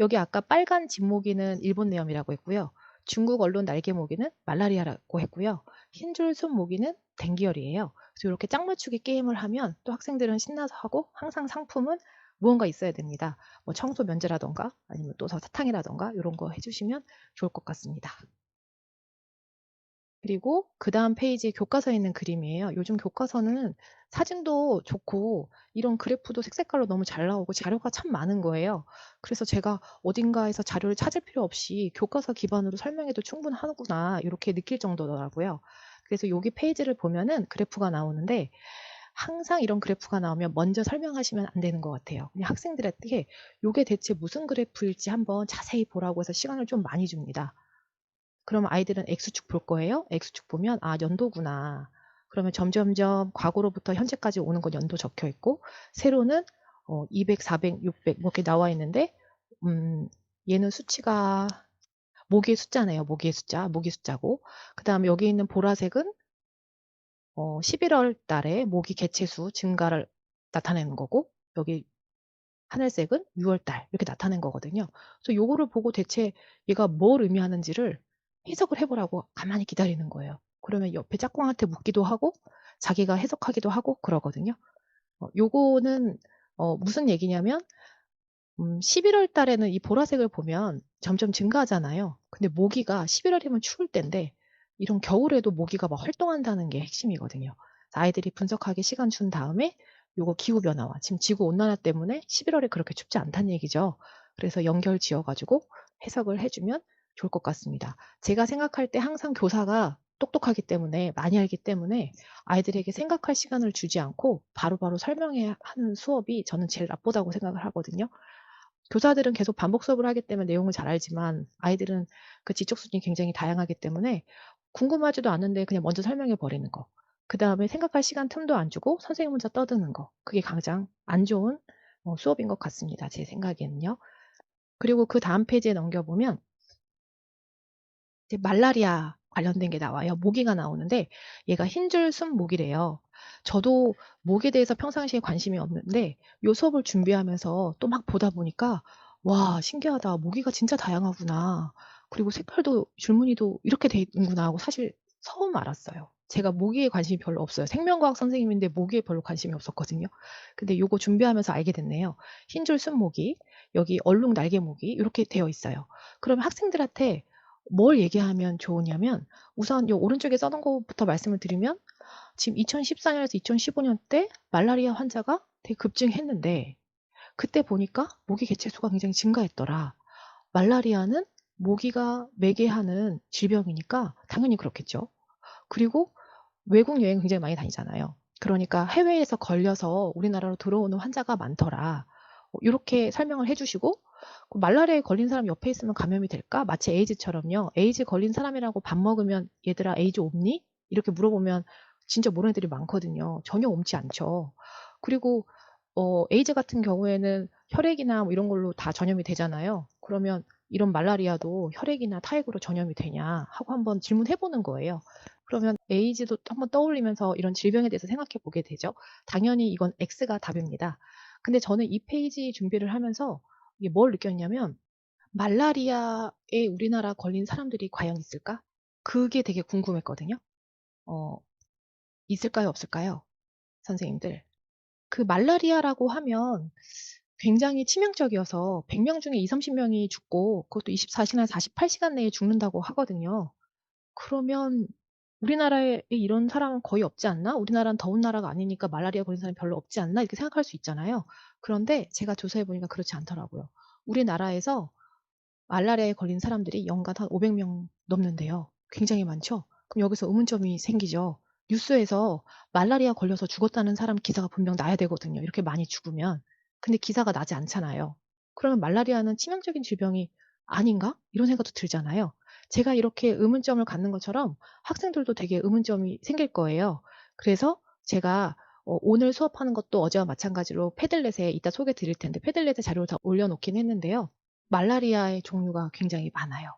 여기 아까 빨간 집모기는 일본 내염이라고 했고요. 중국 언론 날개모기는 말라리아라고 했고요. 흰줄순 모기는 댕기열이에요. 그래서 이렇게 짝 맞추기 게임을 하면 또 학생들은 신나서 하고 항상 상품은 무언가 있어야 됩니다. 뭐 청소 면제라던가 아니면 또 사탕이라던가 이런 거 해주시면 좋을 것 같습니다. 그리고 그다음 페이지에 교과서에 있는 그림이에요. 요즘 교과서는 사진도 좋고 이런 그래프도 색색깔로 너무 잘 나오고 자료가 참 많은 거예요. 그래서 제가 어딘가에서 자료를 찾을 필요 없이 교과서 기반으로 설명해도 충분하구나 이렇게 느낄 정도더라고요. 그래서 여기 페이지를 보면은 그래프가 나오는데 항상 이런 그래프가 나오면 먼저 설명하시면 안 되는 것 같아요. 그냥 학생들에게 요게 대체 무슨 그래프일지 한번 자세히 보라고 해서 시간을 좀 많이 줍니다. 그럼 아이들은 X축 볼 거예요. X축 보면 '아 연도구나.' 그러면 점점점 과거로부터 현재까지 오는 건 연도 적혀 있고 세로는 200, 400, 600 뭐 이렇게 나와 있는데 얘는 수치가 모기의 숫자네요. 모기의 숫자, 모기 숫자고 그다음에 여기 있는 보라색은 11월 달에 모기 개체수 증가를 나타내는 거고 여기 하늘색은 6월 달 이렇게 나타낸 거거든요. 그래서 요거를 보고 대체 얘가 뭘 의미하는지를 해석을 해 보라고 가만히 기다리는 거예요. 그러면 옆에 짝꿍한테 묻기도 하고 자기가 해석하기도 하고 그러거든요. 요거는 무슨 얘기냐면 11월 달에는 이 보라색을 보면 점점 증가하잖아요. 근데 모기가 11월이면 추울 때인데 이런 겨울에도 모기가 막 활동한다는 게 핵심이거든요. 그래서 아이들이 분석하기 시간 준 다음에 요거 기후 변화와 지금 지구 온난화 때문에 11월에 그렇게 춥지 않다는 얘기죠. 그래서 연결 지어 가지고 해석을 해 주면 좋을 것 같습니다. 제가 생각할 때 항상 교사가 똑똑하기 때문에 많이 알기 때문에 아이들에게 생각할 시간을 주지 않고 바로바로 설명해야 하는 수업이 저는 제일 나쁘다고 생각을 하거든요. 교사들은 계속 반복 수업을 하기 때문에 내용을 잘 알지만 아이들은 그 지적 수준이 굉장히 다양하기 때문에 궁금하지도 않은데 그냥 먼저 설명해 버리는 거. 그다음에 생각할 시간 틈도 안 주고 선생님 혼자 떠드는 거. 그게 가장 안 좋은 수업인 것 같습니다. 제 생각에는요. 그리고 그다음 페이지에 넘겨 보면 이제 말라리아 관련된 게 나와요. 모기가 나오는데 얘가 흰줄순 모기래요. 저도 모기에 대해서 평상시에 관심이 없는데 요 수업을 준비하면서 또 막 보다 보니까 '와 신기하다. 모기가 진짜 다양하구나. 그리고 색깔도 줄무늬도 이렇게 돼 있는구나.' 하고 사실 처음 알았어요. 제가 모기에 관심이 별로 없어요. 생명과학 선생님인데 모기에 별로 관심이 없었거든요. 근데 요거 준비하면서 알게 됐네요. 흰줄순 모기, 여기 얼룩 날개 모기 이렇게 되어 있어요. 그러면 학생들한테 뭘 얘기하면 좋으냐면 우선 요 오른쪽에 써놓은 것부터 말씀을 드리면 지금 2014 년에서 2015년 때 말라리아 환자가 되게 급증했는데 그때 보니까 모기 개체수가 굉장히 증가했더라. 말라리아는 모기가 매개하는 질병이니까 당연히 그렇겠죠. 그리고 외국 여행 굉장히 많이 다니잖아요. 그러니까 해외에서 걸려서 우리나라로 들어오는 환자가 많더라. 요렇게 설명을 해 주시고 그 말라리아에 걸린 사람 옆에 있으면 감염이 될까? 마치 에이즈처럼요. 에이즈 걸린 사람이라고 밥 먹으면 얘들아 에이즈 옮니? 이렇게 물어보면 진짜 모르는 애들이 많거든요. 전혀 옮지 않죠. 그리고 에이즈 같은 경우에는 혈액이나 뭐 이런 걸로 다 전염이 되잖아요. 그러면 이런 말라리아도 혈액이나 타액으로 전염이 되냐 하고 한번 질문해 보는 거예요. 그러면 에이즈도 한번 떠올리면서 이런 질병에 대해서 생각해 보게 되죠. 당연히 이건 X가 답입니다. 근데 저는 이 페이지 준비를 하면서 이게 뭘 느꼈냐면 말라리아에 우리나라 걸린 사람들이 과연 있을까? 그게 되게 궁금했거든요. 어, 있을까요, 없을까요? 선생님들. 그 말라리아라고 하면 굉장히 치명적이어서 100명 중에 2-30명이 죽고 그것도 24시간, 48시간 내에 죽는다고 하거든요. 그러면 우리나라에 이런 사람은 거의 없지 않나? 우리나라는 더운 나라가 아니니까 말라리아 걸린 사람이 별로 없지 않나? 이렇게 생각할 수 있잖아요. 그런데 제가 조사해 보니까 그렇지 않더라고요. 우리나라에서 말라리아에 걸린 사람들이 연간 한 500명 넘는데요. 굉장히 많죠? 그럼 여기서 의문점이 생기죠. 뉴스에서 말라리아 걸려서 죽었다는 사람 기사가 분명 나야 되거든요. 이렇게 많이 죽으면. 근데 기사가 나지 않잖아요. 그러면 말라리아는 치명적인 질병이 아닌가? 이런 생각도 들잖아요. 제가 이렇게 의문점을 갖는 것처럼 학생들도 되게 의문점이 생길 거예요. 그래서 제가 오늘 수업하는 것도 어제와 마찬가지로 패들렛에 이따 소개 드릴 텐데 패들렛에 자료를 다 올려놓긴 했는데요. 말라리아의 종류가 굉장히 많아요.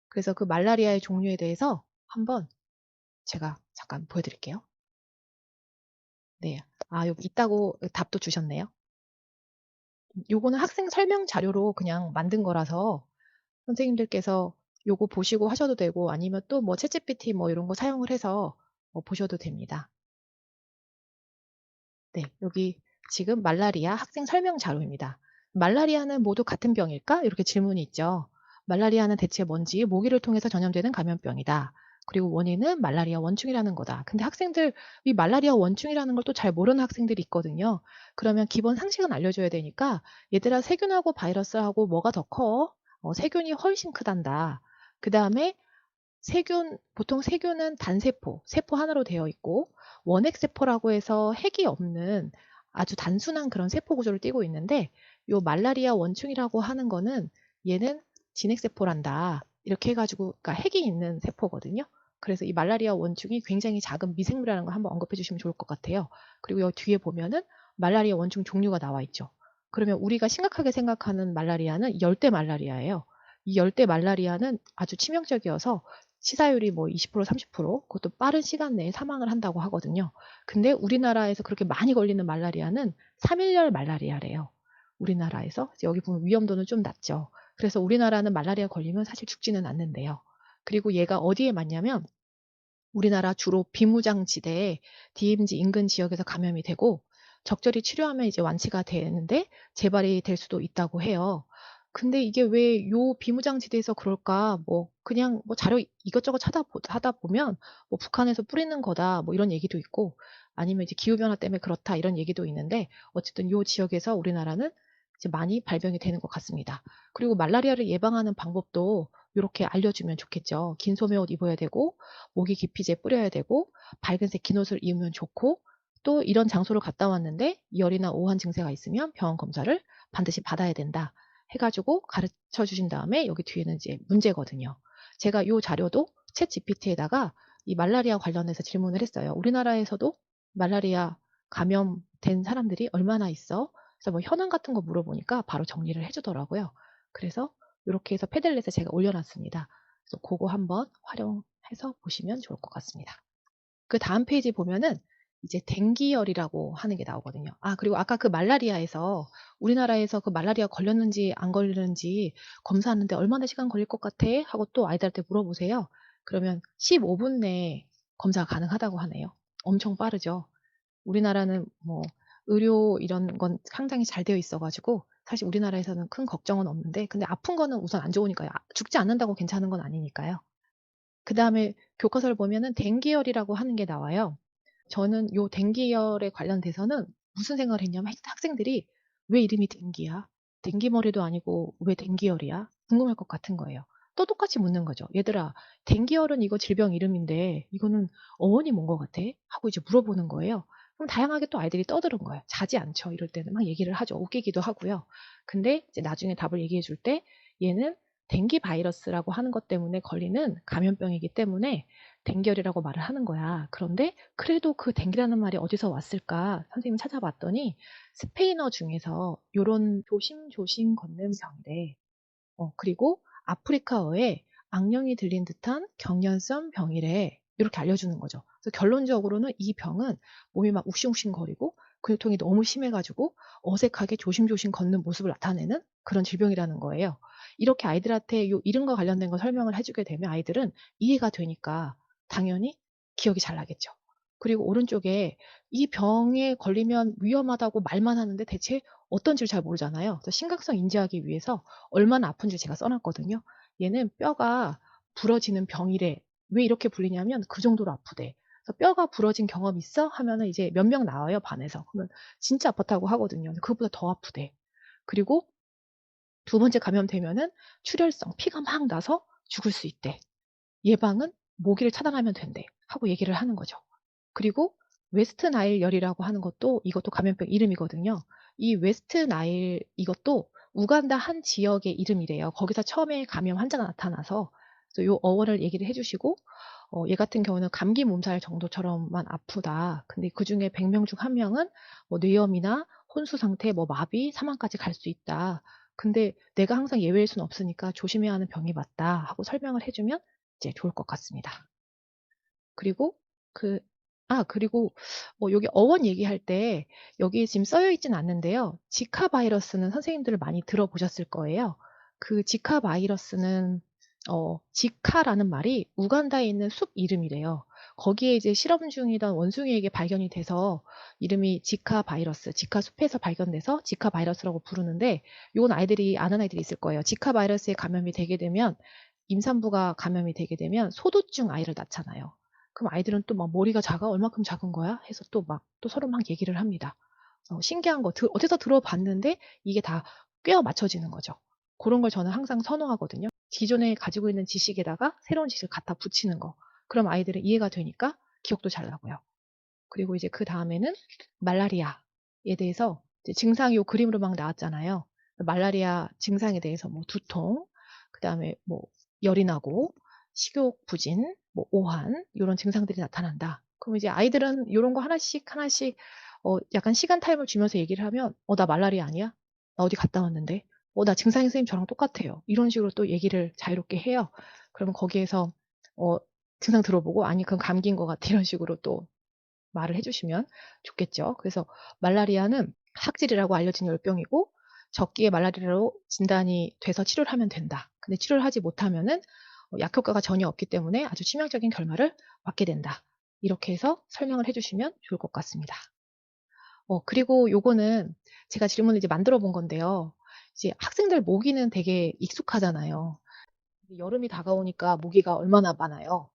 그래서 그 말라리아의 종류에 대해서 한번 제가 잠깐 보여드릴게요. 네. 아, 여기 있다고 답도 주셨네요. 요거는 학생 설명 자료로 그냥 만든 거라서 선생님들께서 요거 보시고 하셔도 되고 아니면 또 뭐 챗GPT 뭐 이런 거 사용을 해서 보셔도 됩니다. 네, 여기 지금 말라리아 학생 설명 자료입니다. 말라리아는 모두 같은 병일까? 이렇게 질문이 있죠. 말라리아는 대체 뭔지 모기를 통해서 전염되는 감염병이다. 그리고 원인은 말라리아 원충이라는 거다. 근데 학생들 이 말라리아 원충이라는 걸 또 잘 모르는 학생들이 있거든요. 그러면 기본 상식은 알려줘야 되니까 얘들아 세균하고 바이러스하고 뭐가 더 커? 세균이 훨씬 크단다. 그 다음에 세균, 보통 세균은 단세포, 세포 하나로 되어 있고 원핵세포라고 해서 핵이 없는 아주 단순한 그런 세포 구조를 띠고 있는데 요 말라리아 원충이라고 하는 거는 얘는 진핵세포란다. 이렇게 해가지고 그러니까 핵이 있는 세포거든요. 그래서 이 말라리아 원충이 굉장히 작은 미생물이라는 걸 한번 언급해 주시면 좋을 것 같아요. 그리고 여기 뒤에 보면은 말라리아 원충 종류가 나와 있죠. 그러면 우리가 심각하게 생각하는 말라리아는 열대 말라리아예요. 이 열대 말라리아는 아주 치명적이어서 치사율이 뭐 20%, 30% 그것도 빠른 시간 내에 사망을 한다고 하거든요. 근데 우리나라에서 그렇게 많이 걸리는 말라리아는 3일열 말라리아래요. 우리나라에서 여기 보면 위험도는 좀 낮죠. 그래서 우리나라는 말라리아 걸리면 사실 죽지는 않는데요. 그리고 얘가 어디에 맞냐면 우리나라 주로 비무장지대, DMZ 인근 지역에서 감염이 되고 적절히 치료하면 이제 완치가 되는데 재발이 될 수도 있다고 해요. 근데 이게 왜 요 비무장지대에서 그럴까? 뭐 그냥 뭐 자료 이것저것 하다 보면 뭐 북한에서 뿌리는 거다 뭐 이런 얘기도 있고 아니면 이제 기후변화 때문에 그렇다 이런 얘기도 있는데 어쨌든 요 지역에서 우리나라는 이제 많이 발병이 되는 것 같습니다. 그리고 말라리아를 예방하는 방법도 이렇게 알려주면 좋겠죠. 긴 소매 옷 입어야 되고 모기 기피제 뿌려야 되고 밝은색 긴 옷을 입으면 좋고 또 이런 장소를 갔다 왔는데 열이나 오한 증세가 있으면 병원 검사를 반드시 받아야 된다 해가지고 가르쳐 주신 다음에 여기 뒤에는 이제 문제거든요. 제가 이 자료도 챗 GPT에다가 이 말라리아 관련해서 질문을 했어요. 우리나라에서도 말라리아 감염된 사람들이 얼마나 있어? 그래서 뭐 현황 같은 거 물어보니까 바로 정리를 해주더라고요. 그래서 이렇게 해서 패들렛에 제가 올려놨습니다. 그래서 그거 한번 활용해서 보시면 좋을 것 같습니다. 그 다음 페이지 보면은 이제 댕기열이라고 하는 게 나오거든요. 아, 그리고 아까 그 말라리아에서 우리나라에서 그 말라리아 걸렸는지 안 걸렸는지 검사하는데 얼마나 시간 걸릴 것 같아? 하고 또 아이들한테 물어보세요. 그러면 15분 내에 검사가 가능하다고 하네요. 엄청 빠르죠. 우리나라는 뭐 의료 이런 건 상당히 잘 되어 있어가지고 사실 우리나라에서는 큰 걱정은 없는데 근데 아픈 거는 우선 안 좋으니까요. 죽지 않는다고 괜찮은 건 아니니까요. 그 다음에 교과서를 보면은 댕기열이라고 하는 게 나와요. 저는 요 댕기열에 관련돼서는 무슨 생각을 했냐면 학생들이 왜 이름이 댕기야? 댕기머리도 아니고 왜 댕기열이야? 궁금할 것 같은 거예요. 또 똑같이 묻는 거죠. 얘들아, 댕기열은 이거 질병 이름인데 이거는 어원이 뭔 것 같아? 하고 이제 물어보는 거예요. 그럼 다양하게 또 아이들이 떠드는 거예요. 자지 않죠. 이럴 때는 막 얘기를 하죠. 웃기기도 하고요. 근데 이제 나중에 답을 얘기해 줄 때 얘는 댕기 바이러스라고 하는 것 때문에 걸리는 감염병이기 때문에 댕결이라고 말을 하는 거야. 그런데 그래도 그 댕기라는 말이 어디서 왔을까? 선생님이 찾아봤더니 스페인어 중에서 요런 조심조심 걷는 병이래. 그리고 아프리카어에 악령이 들린 듯한 경련성 병이래. 이렇게 알려주는 거죠. 그래서 결론적으로는 이 병은 몸이 막 욱신욱신거리고 근육통이 너무 심해가지고 어색하게 조심조심 걷는 모습을 나타내는 그런 질병이라는 거예요. 이렇게 아이들한테 요 이름과 관련된 걸 설명을 해주게 되면 아이들은 이해가 되니까 당연히 기억이 잘 나겠죠. 그리고 오른쪽에 이 병에 걸리면 위험하다고 말만 하는데 대체 어떤지를 잘 모르잖아요. 그래서 심각성 인지하기 위해서 얼마나 아픈지 제가 써 놨거든요. 얘는 뼈가 부러지는 병이래. 왜 이렇게 불리냐면 그 정도로 아프대. 그래서 "뼈가 부러진 경험 있어?" 하면은 이제 몇 명 나와요, 반에서. 그러면 진짜 아팠다고 하거든요. 근데 그것보다 더 아프대. 그리고 두 번째 감염되면은 출혈성, 피가 막 나서 죽을 수 있대. "예방은 모기를 차단하면 된대." 하고 얘기를 하는 거죠. 그리고 웨스트 나일 열이라고 하는 것도 이것도 감염병 이름이거든요. 이 웨스트 나일 이것도 우간다 한 지역의 이름이래요. 거기서 처음에 감염 환자가 나타나서 그래서 요 어원을 얘기를 해 주시고 얘 같은 경우는 감기 몸살 정도처럼만 아프다. 근데 그중에 100명 중 1 명은 뭐 뇌염이나 혼수 상태, 뭐 마비, 사망까지 갈 수 있다. 근데 "내가 항상 예외일 수는 없으니까 조심해야 하는 병이 맞다." 하고 설명을 해 주면 이제 좋을 것 같습니다. 그리고 그 그리고 여기 어원 얘기할 때 여기 지금 써여 있진 않는데요. 지카 바이러스는 선생님들 많이 들어보셨을 거예요. 그 지카 바이러스는 지카라는 말이 우간다에 있는 숲 이름이래요. 거기에 이제 실험 중이던 원숭이에게 발견이 돼서 이름이 지카 바이러스, 지카 숲에서 발견돼서 지카 바이러스라고 부르는데 요건 아이들이 아는 아이들이 있을 거예요. 지카 바이러스에 감염이 되게 되면 임산부가 감염이 되게 되면 소두증 아이를 낳잖아요. 그럼 아이들은 또 막 "머리가 작아? 얼마큼 작은 거야?" 해서 또 서로 막 얘기를 합니다. 신기한 거 어디서 들어봤는데 이게 다 꿰어 맞춰지는 거죠. 고런 걸 저는 항상 선호하거든요. 기존에 가지고 있는 지식에다가 새로운 지식을 갖다 붙이는 거. 그럼 아이들은 이해가 되니까 기억도 잘 나고요. 그리고 이제 그다음에는 말라리아에 대해서 이제 증상이 요 그림으로 막 나왔잖아요. 말라리아 증상에 대해서 뭐 두통, 그다음에 뭐 열이 나고 식욕 부진, 뭐 오한 요런 증상들이 나타난다. 그럼 이제 아이들은 요런 거 하나씩 하나씩 약간 시간 타임을 주면서 얘기를 하면 나 말라리아 아니야? 나 어디 갔다 왔는데. 나 증상이 선생님 저랑 똑같아요." 이런 식으로 또 얘기를 자유롭게 해요. 그러면 거기에서 어 증상 들어보고 "아니 그건 감기인 것 같아." 이런 식으로 또 말을 해 주시면 좋겠죠. 그래서 말라리아는 학질이라고 알려진 열병이고 적기에 말라리아로 진단이 돼서 치료를 하면 된다. 근데 치료를 하지 못하면은 약 효과가 전혀 없기 때문에 아주 치명적인 결말을 맞게 된다. 이렇게 해서 설명을 해 주시면 좋을 것 같습니다. 그리고 요거는 제가 질문을 이제 만들어 본 건데요. 이제 학생들 모기는 되게 익숙하잖아요. 여름이 다가오니까 모기가 얼마나 많아요.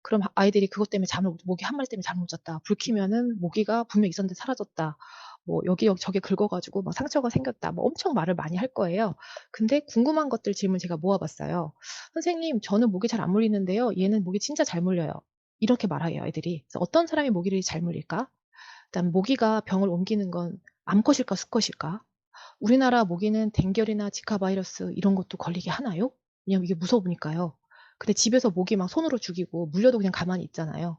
그럼 아이들이 그것 때문에 모기 한 마리 때문에 잠을 못 잤다. 불 켜면은 모기가 분명히 있었는데 사라졌다. 뭐 여기저기 긁어 가지고 막 상처가 생겼다. 뭐 엄청 말을 많이 할 거예요. 근데 궁금한 것들 질문 제가 모아 봤어요. "선생님 저는 모기 잘 안 물리는데요. 얘는 모기 진짜 잘 물려요." 이렇게 말해요 애들이. 그래서 어떤 사람이 모기를 잘 물릴까? 그다음에 모기가 병을 옮기는 건 암컷일까 수컷일까? 우리나라 모기는 댕결이나 지카 바이러스 이런 것도 걸리게 하나요? 왜냐면 이게 무서우니까요. 근데 집에서 모기 막 손으로 죽이고 물려도 그냥 가만히 있잖아요.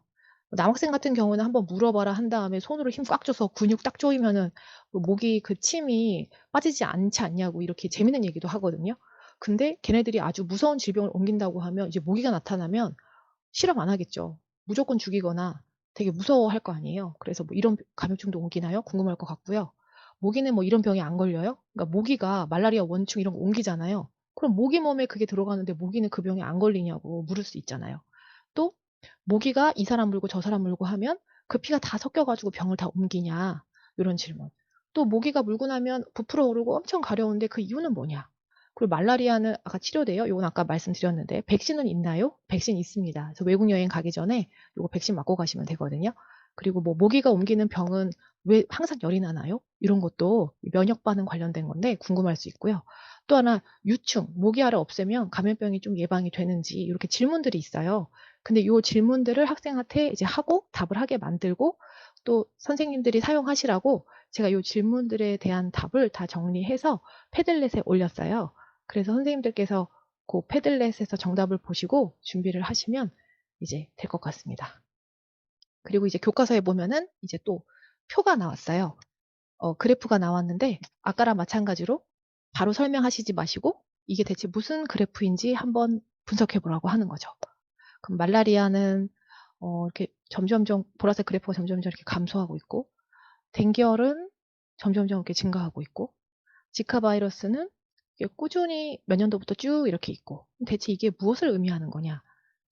남학생 같은 경우는 "한번 물어봐라." 한 다음에 손으로 힘 꽉 줘서 근육 딱 조이면은 모기 그 침이 빠지지 않지 않냐고 이렇게 재밌는 얘기도 하거든요. 근데 걔네들이 아주 무서운 질병을 옮긴다고 하면 이제 모기가 나타나면 실험 안 하겠죠. 무조건 죽이거나 되게 무서워할 거 아니에요. 그래서 뭐 "이런 감염증도 옮기나요?" 궁금할 것 같고요. 모기는 뭐 "이런 병이 안 걸려요?" 그러니까 모기가 말라리아 원충 이런 거 옮기잖아요. 그럼 모기 몸에 그게 들어가는데 모기는 그 병에 안 걸리냐고 물을 수 있잖아요. 또 모기가 이 사람 물고 저 사람 물고 하면 그 피가 다 섞여 가지고 병을 다 옮기냐 요런 질문. 또 모기가 물고 나면 부풀어 오르고 엄청 가려운데 그 이유는 뭐냐. 그리고 말라리아는 아까 치료돼요? 요건 아까 말씀드렸는데 백신은 있나요? 백신 있습니다. 그래서 외국 여행 가기 전에 요거 백신 맞고 가시면 되거든요. 그리고 뭐 모기가 옮기는 병은 왜 항상 열이 나나요? 이런 것도 면역 반응 관련된 건데 궁금할 수 있고요. 또 하나 유충, 모기알을 없애면 감염병이 좀 예방이 되는지 이렇게 질문들이 있어요. 근데 요 질문들을 학생한테 이제 하고 답을 하게 만들고 또 선생님들이 사용하시라고 제가 요 질문들에 대한 답을 다 정리해서 패들렛에 올렸어요. 그래서 선생님들께서 그 패들렛에서 정답을 보시고 준비를 하시면 이제 될 것 같습니다. 그리고 이제 교과서에 보면은 이제 또 표가 나왔어요. 그래프가 나왔는데 아까랑 마찬가지로 바로 설명하시지 마시고 이게 대체 무슨 그래프인지 한번 분석해 보라고 하는 거죠. 그럼 말라리아는 이렇게 점점점 보라색 그래프가 점점점 이렇게 감소하고 있고 댕기열은 점점점 이렇게 증가하고 있고 지카 바이러스는 꾸준히 몇 년도부터 쭉 이렇게 있고 대체 이게 무엇을 의미하는 거냐?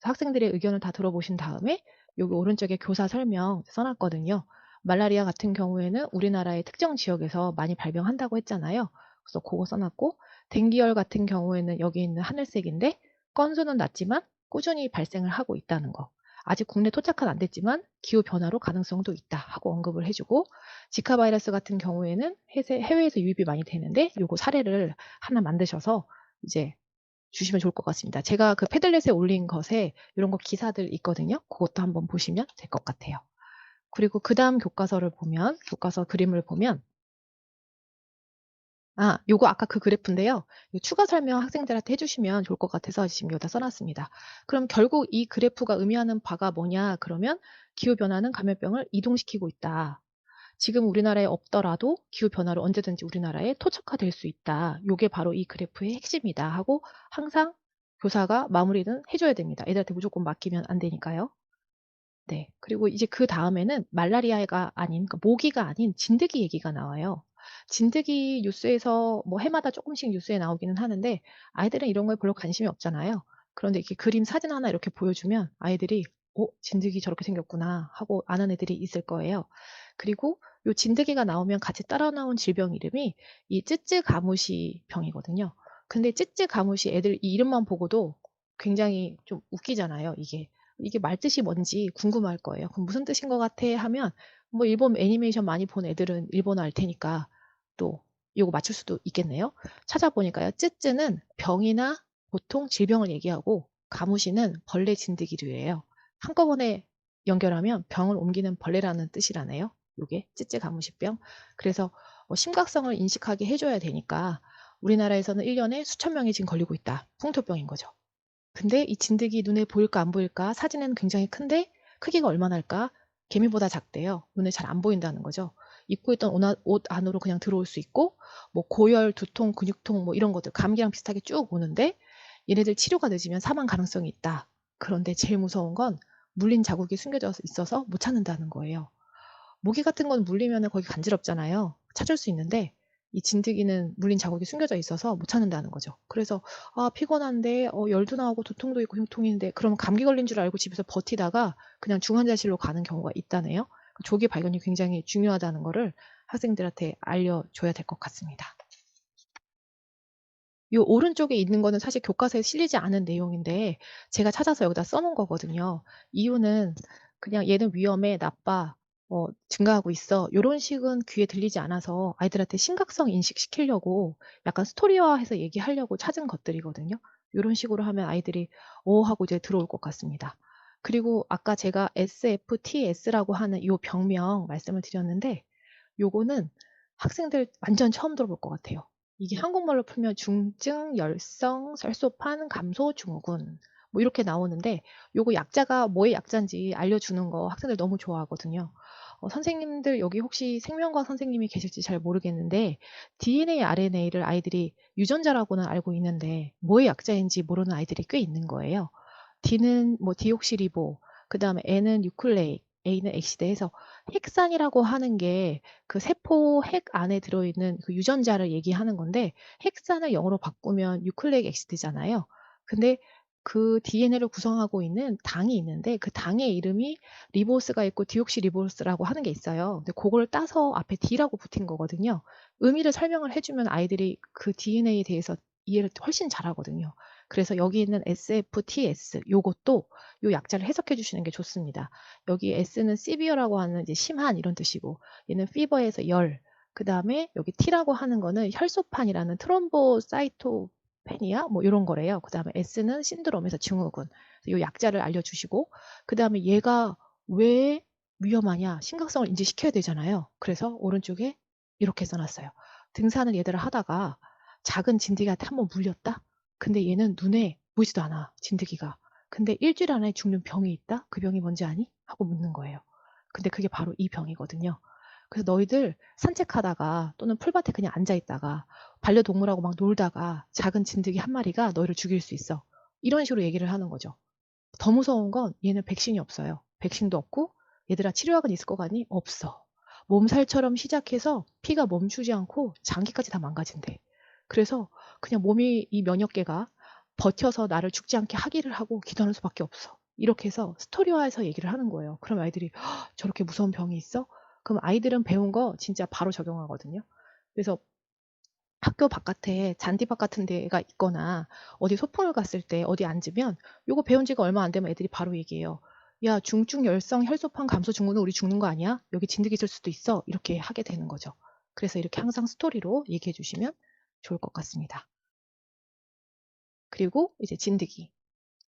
학생들의 의견을 다 들어보신 다음에 여기 오른쪽에 교사 설명 써놨거든요. 말라리아 같은 경우에는 우리나라의 특정 지역에서 많이 발병한다고 했잖아요. 그래서 그거 써놨고 댕기열 같은 경우에는 여기 있는 하늘색인데 건수는 낮지만 꾸준히 발생을 하고 있다는 거. 아직 국내 토착은 안 됐지만 기후 변화로 가능성도 있다 하고 언급을 해주고 지카 바이러스 같은 경우에는 해외에서 유입이 많이 되는데 요거 사례를 하나 만드셔서 이제 주시면 좋을 것 같습니다. 제가 그 패들렛에 올린 것에 이런 거 기사들 있거든요. 그것도 한번 보시면 될 것 같아요. 그리고 그 다음 교과서를 보면 교과서 그림을 보면 요거 아까 그 그래프인데요. 추가 설명 학생들한테 해주시면 좋을 것 같아서 지금 여기다 써놨습니다. 그럼 결국 이 그래프가 의미하는 바가 뭐냐? 그러면 기후변화는 감염병을 이동시키고 있다. 지금 우리나라에 없더라도 기후변화로 언제든지 우리나라에 토착화될 수 있다. 요게 바로 이 그래프의 핵심이다 하고 항상 교사가 마무리는 해줘야 됩니다. 애들한테 무조건 맡기면 안 되니까요. 네. 그리고 이제 그 다음에는 말라리아가 아닌, 그러니까 모기가 아닌 진드기 얘기가 나와요. 진드기 뉴스에서 뭐 해마다 조금씩 뉴스에 나오기는 하는데 아이들은 이런 거에 별로 관심이 없잖아요. 그런데 이렇게 그림 사진 하나 이렇게 보여주면 아이들이 진드기 저렇게 생겼구나 하고 아는 애들이 있을 거예요. 그리고 요 진드기가 나오면 같이 따라 나온 질병 이름이 이 쯔쯔 가무시 병이거든요. 근데 쯔쯔 가무시 애들 이 이름만 보고도 굉장히 좀 웃기잖아요, 이게. 이게 말뜻이 뭔지 궁금할 거예요. 그럼 무슨 뜻인 것 같아? 하면 뭐 일본 애니메이션 많이 본 애들은 일본어 알 테니까 또 이거 맞출 수도 있겠네요. 찾아보니까요. 쯔쯔는 병이나 보통 질병을 얘기하고 가무시는 벌레 진드기류예요. 한꺼번에 연결하면 병을 옮기는 벌레라는 뜻이라네요. 요게 쯔쯔 가무시병. 그래서 심각성을 인식하게 해줘야 되니까 우리나라에서는 1년에 수천 명이 지금 걸리고 있다. 풍토병인 거죠. 근데 이 진드기 눈에 보일까 안 보일까? 사진에는 굉장히 큰데 크기가 얼마나 할까? 개미보다 작대요. 눈에 잘 안 보인다는 거죠. 입고 있던 옷 안으로 그냥 들어올 수 있고 뭐 고열, 두통, 근육통 뭐 이런 것들 감기랑 비슷하게 쭉 오는데 얘네들 치료가 늦으면 사망 가능성이 있다. 그런데 제일 무서운 건 물린 자국이 숨겨져 있어서 못 찾는다는 거예요. 모기 같은 건 물리면 거기 간지럽잖아요. 찾을 수 있는데 이 진드기는 물린 자국이 숨겨져 있어서 못 찾는다는 거죠. 그래서 피곤한데 열도 나오고 두통도 있고 흉통인데 그러면 감기 걸린 줄 알고 집에서 버티다가 그냥 중환자실로 가는 경우가 있다네요. 조기 발견이 굉장히 중요하다는 거를 학생들한테 알려줘야 될 것 같습니다. 이 오른쪽에 있는 거는 사실 교과서에 실리지 않은 내용인데 제가 찾아서 여기다 써놓은 거거든요. 이유는 그냥 얘는 위험해, 나빠, 증가하고 있어. 요런 식은 귀에 들리지 않아서 아이들한테 심각성 인식시키려고 약간 스토리화해서 얘기하려고 찾은 것들이거든요. 요런 식으로 하면 아이들이 하고 이제 들어올 것 같습니다. 그리고 아까 제가 SFTS라고 하는 요 병명 말씀을 드렸는데 요거는 학생들 완전 처음 들어볼 것 같아요. 이게 한국말로 풀면 중증 열성 혈소판 감소 증후군 뭐 이렇게 나오는데 요거 약자가 뭐의 약자인지 알려주는 거 학생들 너무 좋아하거든요. 선생님들 여기 혹시 생명과학 선생님이 계실지 잘 모르겠는데 DNA, RNA를 아이들이 유전자라고는 알고 있는데 뭐의 약자인지 모르는 아이들이 꽤 있는 거예요. D는 뭐 디옥시리보, 그 다음에 N은 뉴클레익, A는 엑시드 해서 핵산이라고 하는 게 그 세포 핵 안에 들어있는 그 유전자를 얘기하는 건데 핵산을 영어로 바꾸면 뉴클레익 엑시드잖아요. 근데 그 DNA를 구성하고 있는 당이 있는데 그 당의 이름이 리보스가 있고 디옥시리보스라고 하는 게 있어요. 근데 그걸 따서 앞에 D라고 붙인 거거든요. 의미를 설명을 해주면 아이들이 그 DNA에 대해서 이해를 훨씬 잘하거든요. 그래서 여기 있는 SFTS 요것도 요 약자를 해석해 주시는 게 좋습니다. 여기 S는 severe라고 하는 이제 심한 이런 뜻이고 얘는 fever에서 열. 그다음에 여기 T라고 하는 거는 혈소판이라는 트롬보사이토 페니아 뭐 요런 거래요. 그다음에 S는 신드롬에서 증후군. 요 약자를 알려주시고 그다음에 얘가 왜 위험하냐 심각성을 인지시켜야 되잖아요. 그래서 오른쪽에 이렇게 써 놨어요. 등산을 얘들아 하다가 작은 진드기한테 한번 물렸다? 근데 얘는 눈에 보이지도 않아 진드기가. 근데 1주일 안에 죽는 병이 있다? 그 병이 뭔지 아니? 하고 묻는 거예요. 근데 그게 바로 이 병이거든요. 그래서 너희들 산책하다가 또는 풀밭에 그냥 앉아 있다가 반려동물하고 막 놀다가 작은 진드기 한 마리가 너희를 죽일 수 있어. 이런 식으로 얘기를 하는 거죠. 더 무서운 건 얘는 백신이 없어요. 백신도 없고 얘들아 치료약은 있을 거 같니? 없어. 몸살처럼 시작해서 피가 멈추지 않고 장기까지 다 망가진대. 그래서 그냥 몸이 이 면역계가 버텨서 나를 죽지 않게 하기를 하고 기도하는 수밖에 없어. 이렇게 해서 스토리화해서 얘기를 하는 거예요. 그럼 아이들이 저렇게 무서운 병이 있어? 그럼 아이들은 배운 거 진짜 바로 적용하거든요. 그래서 학교 바깥에 잔디밭 같은 데가 있거나 어디 소풍을 갔을 때 어디 앉으면 요거 배운 지가 얼마 안 되면 애들이 바로 얘기해요. 야, 중증 열성 혈소판 감소 증후는 우리 죽는 거 아니야? 여기 진드기 있을 수도 있어. 이렇게 하게 되는 거죠. 그래서 이렇게 항상 스토리로 얘기해 주시면 좋을 것 같습니다. 그리고 이제 진드기.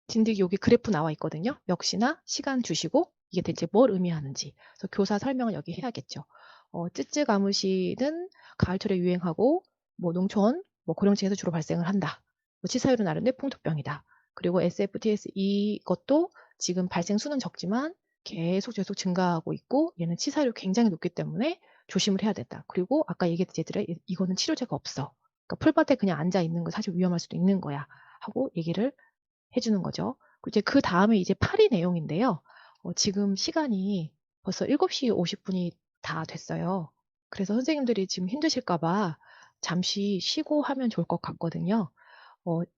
진드기 여기 그래프 나와 있거든요. 역시나 시간 주시고 이게 대체 뭘 의미하는지. 그래서 교사 설명을 여기 해야겠죠. 쯔쯔가무시는 가을철에 유행하고 뭐 농촌, 뭐 고령층에서 주로 발생을 한다. 뭐 치사율은 나른데 풍토병이다. 그리고 SFTS 이것도 지금 발생 수는 적지만 계속 증가하고 있고 얘는 치사율이 굉장히 높기 때문에 조심을 해야 된다. 그리고 아까 얘기했듯이 얘들아 이거는 치료제가 없어. 그러니까 풀밭에 그냥 앉아 있는 거 사실 위험할 수도 있는 거야. 하고 얘기를 해주는 거죠. 이제 그 다음에 이제 파리 내용인데요. 지금 시간이 벌써 7시 50분이 다 됐어요. 그래서 선생님들이 지금 힘드실까봐 잠시 쉬고 하면 좋을 것 같거든요.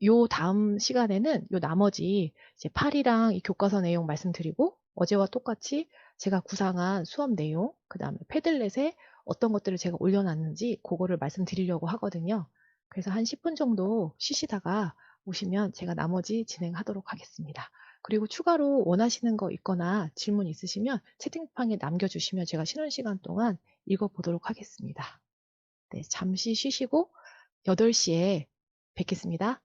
요 다음 시간에는 요 나머지 이제 파리랑 이 교과서 내용 말씀드리고 어제와 똑같이 제가 구상한 수업 내용, 그 다음에 패들렛에 어떤 것들을 제가 올려놨는지 그거를 말씀드리려고 하거든요. 그래서 한 10분 정도 쉬시다가 오시면 제가 나머지 진행하도록 하겠습니다. 그리고 추가로 원하시는 거 있거나 질문 있으시면 채팅방에 남겨주시면 제가 쉬는 시간 동안 읽어보도록 하겠습니다. 네, 잠시 쉬시고 8시에 뵙겠습니다.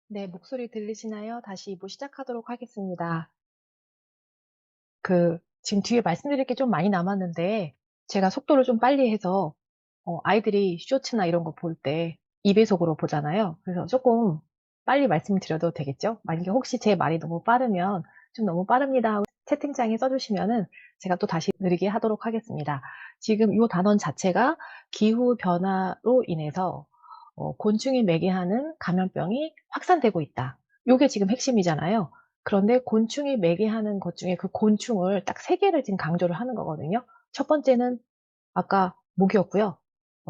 네, 목소리 들리시나요? 다시 2부 시작하도록 하겠습니다. 지금 뒤에 말씀드릴 게 좀 많이 남았는데, 제가 속도를 좀 빨리 해서, 아이들이 쇼츠나 이런 거 볼 때 2배속으로 보잖아요. 그래서 조금 빨리 말씀드려도 되겠죠? 만약에 혹시 제 말이 너무 빠르면, 좀 너무 빠릅니다 하고 채팅창에 써주시면은 제가 또 다시 느리게 하도록 하겠습니다. 지금 이 단원 자체가 기후 변화로 인해서 곤충이 매개하는 감염병이 확산되고 있다. 요게 지금 핵심이잖아요. 그런데 곤충이 매개하는 것 중에 그 곤충을 딱 3개를 지금 강조를 하는 거거든요. 첫 번째는 아까 모기였고요.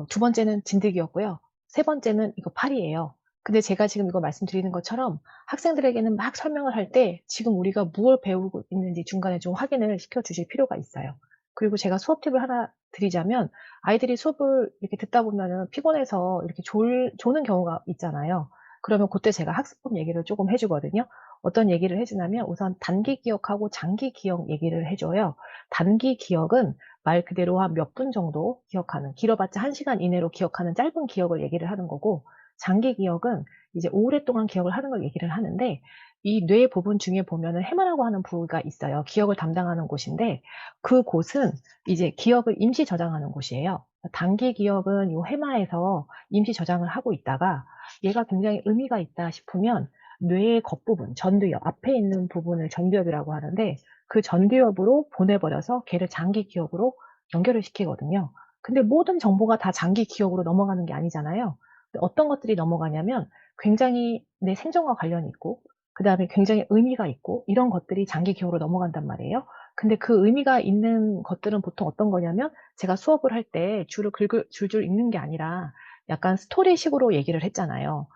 두 번째는 진드기였고요. 세 번째는 이거 파리예요. 근데 제가 지금 이거 말씀드리는 것처럼 학생들에게는 막 설명을 할 때 지금 우리가 무엇을 배우고 있는지 중간에 좀 확인을 시켜 주실 필요가 있어요. 그리고 제가 수업 팁을 하나 드리자면 아이들이 수업을 이렇게 듣다 보면은 피곤해서 이렇게 조는 경우가 있잖아요. 그러면 그때 제가 학습법 얘기를 조금 해주거든요. 어떤 얘기를 해주냐면 우선 단기 기억하고 장기 기억 얘기를 해줘요. 단기 기억은 말 그대로 한 몇 분 정도 기억하는, 길어봤자 1시간 이내로 기억하는 짧은 기억을 얘기를 하는 거고, 장기 기억은 이제 오랫동안 기억을 하는 걸 얘기를 하는데, 이 뇌 부분 중에 보면은 해마라고 하는 부위가 있어요. 기억을 담당하는 곳인데, 그 곳은 이제 기억을 임시 저장하는 곳이에요. 단기 기억은 이 해마에서 임시 저장을 하고 있다가, 얘가 굉장히 의미가 있다 싶으면, 뇌의 겉부분, 전두엽, 앞에 있는 부분을 전두엽이라고 하는데, 그 전두엽으로 보내버려서 걔를 장기 기억으로 연결을 시키거든요. 근데 모든 정보가 다 장기 기억으로 넘어가는 게 아니잖아요. 어떤 것들이 넘어가냐면 굉장히 내 생존과 관련이 있고, 그 다음에 굉장히 의미가 있고, 이런 것들이 장기 기억으로 넘어간단 말이에요. 근데 그 의미가 있는 것들은 보통 어떤 거냐면, 제가 수업을 할 때 줄줄 읽는 게 아니라 약간 스토리식으로 얘기를 했잖아요.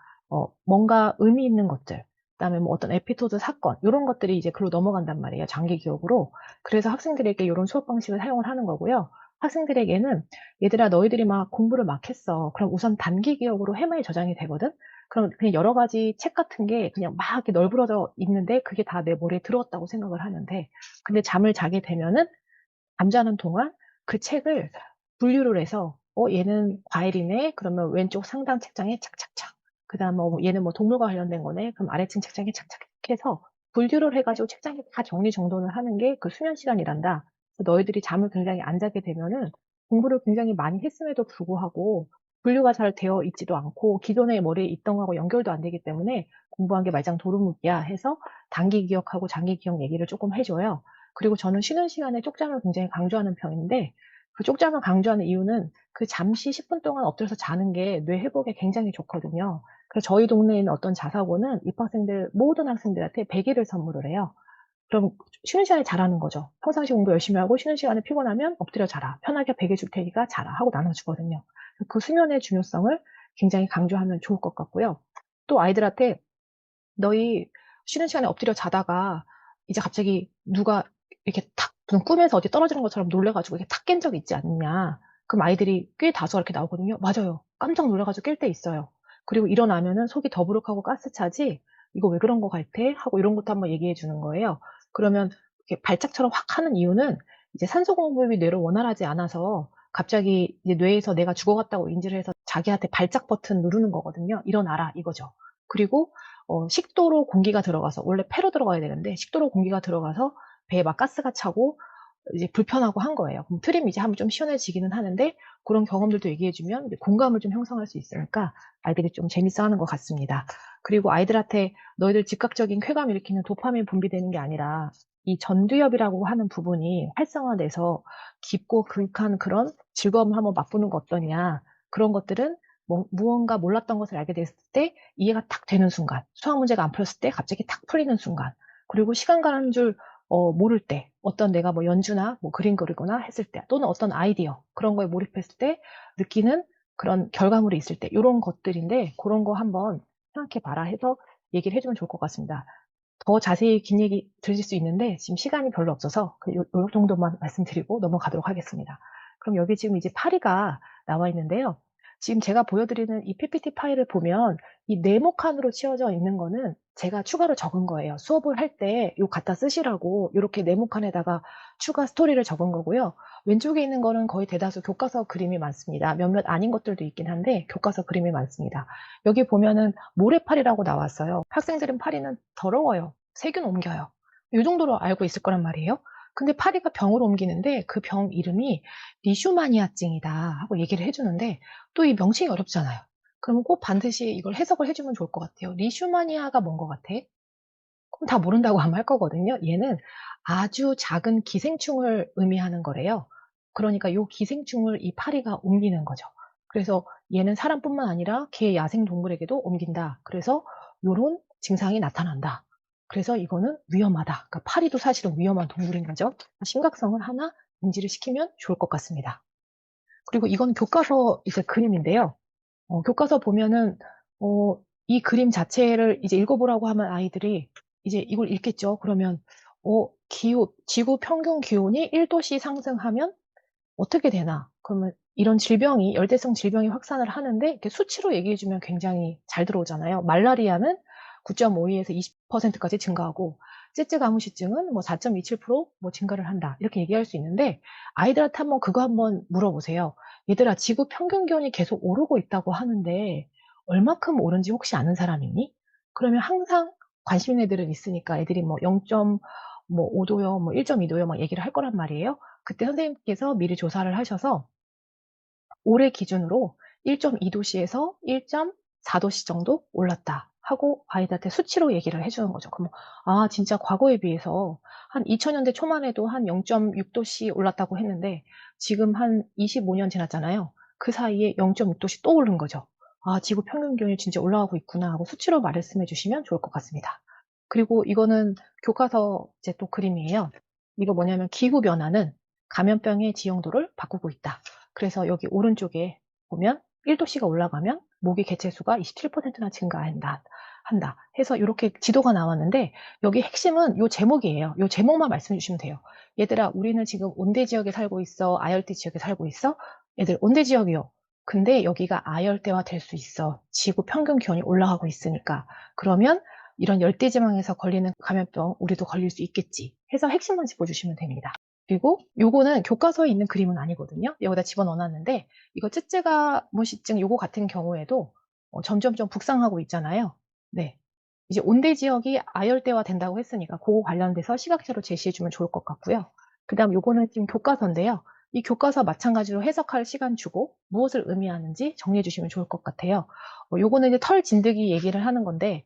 뭔가 의미 있는 것들, 그다음에 뭐 어떤 에피소드 사건, 이런 것들이 이제 글로 넘어간단 말이에요. 장기 기억으로. 그래서 학생들에게 이런 수업 방식을 사용을 하는 거고요. 학생들에게는 얘들아 너희들이 막 공부를 막 했어. 그럼 우선 단기 기억으로 해마에 저장이 되거든. 그럼 그냥 여러 가지 책 같은 게 그냥 막 이렇게 널브러져 있는데 그게 다 내 머리에 들어왔다고 생각을 하는데 근데 잠을 자게 되면은 잠자는 동안 그 책을 분류를 해서 얘는 과일이네. 그러면 왼쪽 상단 책장에 착착착. 그다음 얘는 동물과 관련된 거네. 그럼 아래층 책장에 착착 해서 분류를 해 가지고 책장에 다 정리정돈을 하는 게 그 수면 시간이란다. 그래서 너희들이 잠을 굉장히 안 자게 되면은 공부를 굉장히 많이 했음에도 불구하고 분류가 잘 되어 있지도 않고 기존에 머리에 있던 거하고 연결도 안 되기 때문에 공부한 게 말짱 도루묵이야 해서 단기 기억하고 장기 기억 얘기를 조금 해 줘요. 그리고 저는 쉬는 시간에 쪽잠을 굉장히 강조하는 편인데 그 쪽잠을 강조하는 이유는 그 잠시 10분 동안 엎드려서 자는 게 뇌 회복에 굉장히 좋거든요. 그래서 저희 동네에 있는 어떤 자사고는 입학생들 모든 학생들한테 베개를 선물을 해요. 그럼 쉬는 시간에 자라는 거죠. 평상시 공부 열심히 하고 쉬는 시간에 피곤하면 엎드려 자라. 편하게 베개 줄 테니까 자라 하고 나눠주거든요. 그 수면의 중요성을 굉장히 강조하면 좋을 것 같고요. 또 아이들한테 너희 쉬는 시간에 엎드려 자다가 이제 갑자기 누가 이렇게 탁 무슨 꿈에서 어디 떨어지는 것처럼 놀래가지고 이렇게 탁 깬 적 있지 않냐. 그럼 아이들이 꽤 다수가 이렇게 나오거든요. 맞아요. 깜짝 놀라가지고 깰 때 있어요. 그리고 일어나면은 속이 더부룩하고 가스차지 이거 왜 그런 거 같아? 하고 이런 것도 한번 얘기해 주는 거예요. 그러면 이렇게 발작처럼 확 하는 이유는 이제 산소 공급이 뇌로 원활하지 않아서 갑자기 이제 뇌에서 내가 죽어갔다고 인지를 해서 자기한테 발작 버튼 누르는 거거든요. 일어나라 이거죠. 그리고 식도로 공기가 들어가서 원래 폐로 들어가야 되는데 식도로 공기가 들어가서 배에 막 가스가 차고 이제 불편하고 한 거예요. 그럼 트림 이제 하면 좀 시원해지기는 하는데 그런 경험들도 얘기해 주면 이제 공감을 좀 형성할 수 있으니까 아이들이 좀 재밌어 하는 것 같습니다. 그리고 아이들한테 너희들 즉각적인 쾌감 일으키는 도파민 분비되는 게 아니라 이 전두엽이라고 하는 부분이 활성화돼서 깊고 그윽한 그런 즐거움을 한번 맛보는 거 어떠냐. 그런 것들은 무언가 몰랐던 것을 알게 됐을 때 이해가 탁 되는 순간, 수학 문제가 안 풀렸을 때 갑자기 탁 풀리는 순간, 그리고 시간 가는 줄 모를 때, 어떤 내가 연주나 그림 그리거나 했을 때, 또는 어떤 아이디어, 그런 거에 몰입했을 때 느끼는 그런 결과물이 있을 때, 요런 것들인데, 그런 거 한번 생각해 봐라 해서 얘기를 해주면 좋을 것 같습니다. 더 자세히 긴 얘기 들으실 수 있는데, 지금 시간이 별로 없어서 요 정도만 말씀드리고 넘어가도록 하겠습니다. 그럼 여기 지금 이제 파리가 나와 있는데요. 지금 제가 보여드리는 이 PPT 파일을 보면 이 네모칸으로 치어져 있는 거는 제가 추가로 적은 거예요. 수업을 할 때 요 갖다 쓰시라고 요렇게 네모칸에다가 추가 스토리를 적은 거고요. 왼쪽에 있는 거는 거의 대다수 교과서 그림이 많습니다. 몇몇 아닌 것들도 있긴 한데 교과서 그림이 많습니다. 여기 보면은 모래파리라고 나왔어요. 학생들은 파리는 더러워요. 세균 옮겨요. 요 정도로 알고 있을 거란 말이에요. 근데 파리가 병을 옮기는데 그 병 이름이 리슈마니아증이다 하고 얘기를 해주는데 또 이 명칭이 어렵잖아요. 그러면 꼭 반드시 이걸 해석을 해주면 좋을 것 같아요. 리슈마니아가 뭔 것 같아? 그럼 다 모른다고 하면 할 거거든요. 얘는 아주 작은 기생충을 의미하는 거래요. 그러니까 요 기생충을 이 파리가 옮기는 거죠. 그래서 얘는 사람뿐만 아니라 개 야생 동물에게도 옮긴다. 그래서 요런 증상이 나타난다. 그래서 이거는 위험하다. 그러니까 파리도 사실은 위험한 동물인 거죠. 심각성을 하나 인지를 시키면 좋을 것 같습니다. 그리고 이건 교과서 이제 그림인데요. 교과서 보면은 이 그림 자체를 이제 읽어보라고 하면 아이들이 이제 이걸 읽겠죠. 그러면 지구 평균 기온이 1도씨 상승하면 어떻게 되나? 그러면 이런 질병이 열대성 질병이 확산을 하는데 이렇게 수치로 얘기해 주면 굉장히 잘 들어오잖아요. 말라리아는 9.52에서 20%까지 증가하고 쯔쯔가무시증은 4.27% 증가를 한다. 이렇게 얘기할 수 있는데 아이들한테 한번 그거 한번 물어보세요. 얘들아, 지구 평균 기온이 계속 오르고 있다고 하는데 얼마큼 오른지 혹시 아는 사람 있니? 그러면 항상 관심 있는 애들은 있으니까 애들이 0.5도요, 1.2도요 막 얘기를 할 거란 말이에요. 그때 선생님께서 미리 조사를 하셔서 올해 기준으로 1.2도씨에서 1.4도씨 정도 올랐다 하고 아이들한테 수치로 얘기를 해주는 거죠. 그럼 진짜 과거에 비해서 한 2000년대 초만 해도 한 0.6도씨 올랐다고 했는데 지금 한 25년 지났잖아요. 그 사이에 0.6도씨 또 오른 거죠. 지구 평균 기온이 진짜 올라가고 있구나 하고 수치로 말씀해 주시면 좋을 것 같습니다. 그리고 이거는 교과서 이제 또 그림이에요. 이거 뭐냐면 기후 변화는 감염병의 지형도를 바꾸고 있다. 그래서 여기 오른쪽에 보면 1도씨가 올라가면 모기 개체수가 27%나 증가한다. 해서 이렇게 지도가 나왔는데 여기 핵심은 이 제목이에요. 이 제목만 말씀해 주시면 돼요. 얘들아, 우리는 지금 온대 지역에 살고 있어? 아열대 지역에 살고 있어? 얘들 온대 지역이요. 근데 여기가 아열대화 될 수 있어. 지구 평균 기온이 올라가고 있으니까. 그러면 이런 열대지방에서 걸리는 감염병 우리도 걸릴 수 있겠지 해서 핵심만 짚어주시면 됩니다. 그리고 요거는 교과서에 있는 그림은 아니거든요. 여기다 집어넣어 놨는데 이거 쯔쯔가무시증 요거 같은 경우에도 점점점 북상하고 있잖아요. 네. 이제 온대 지역이 아열대화 된다고 했으니까 그거 관련돼서 시각화로 제시해 주면 좋을 것 같고요. 그다음 요거는 지금 교과서인데요. 이 교과서 마찬가지로 해석할 시간 주고 무엇을 의미하는지 정리해 주시면 좋을 것 같아요. 요거는 이제 털 진드기 얘기를 하는 건데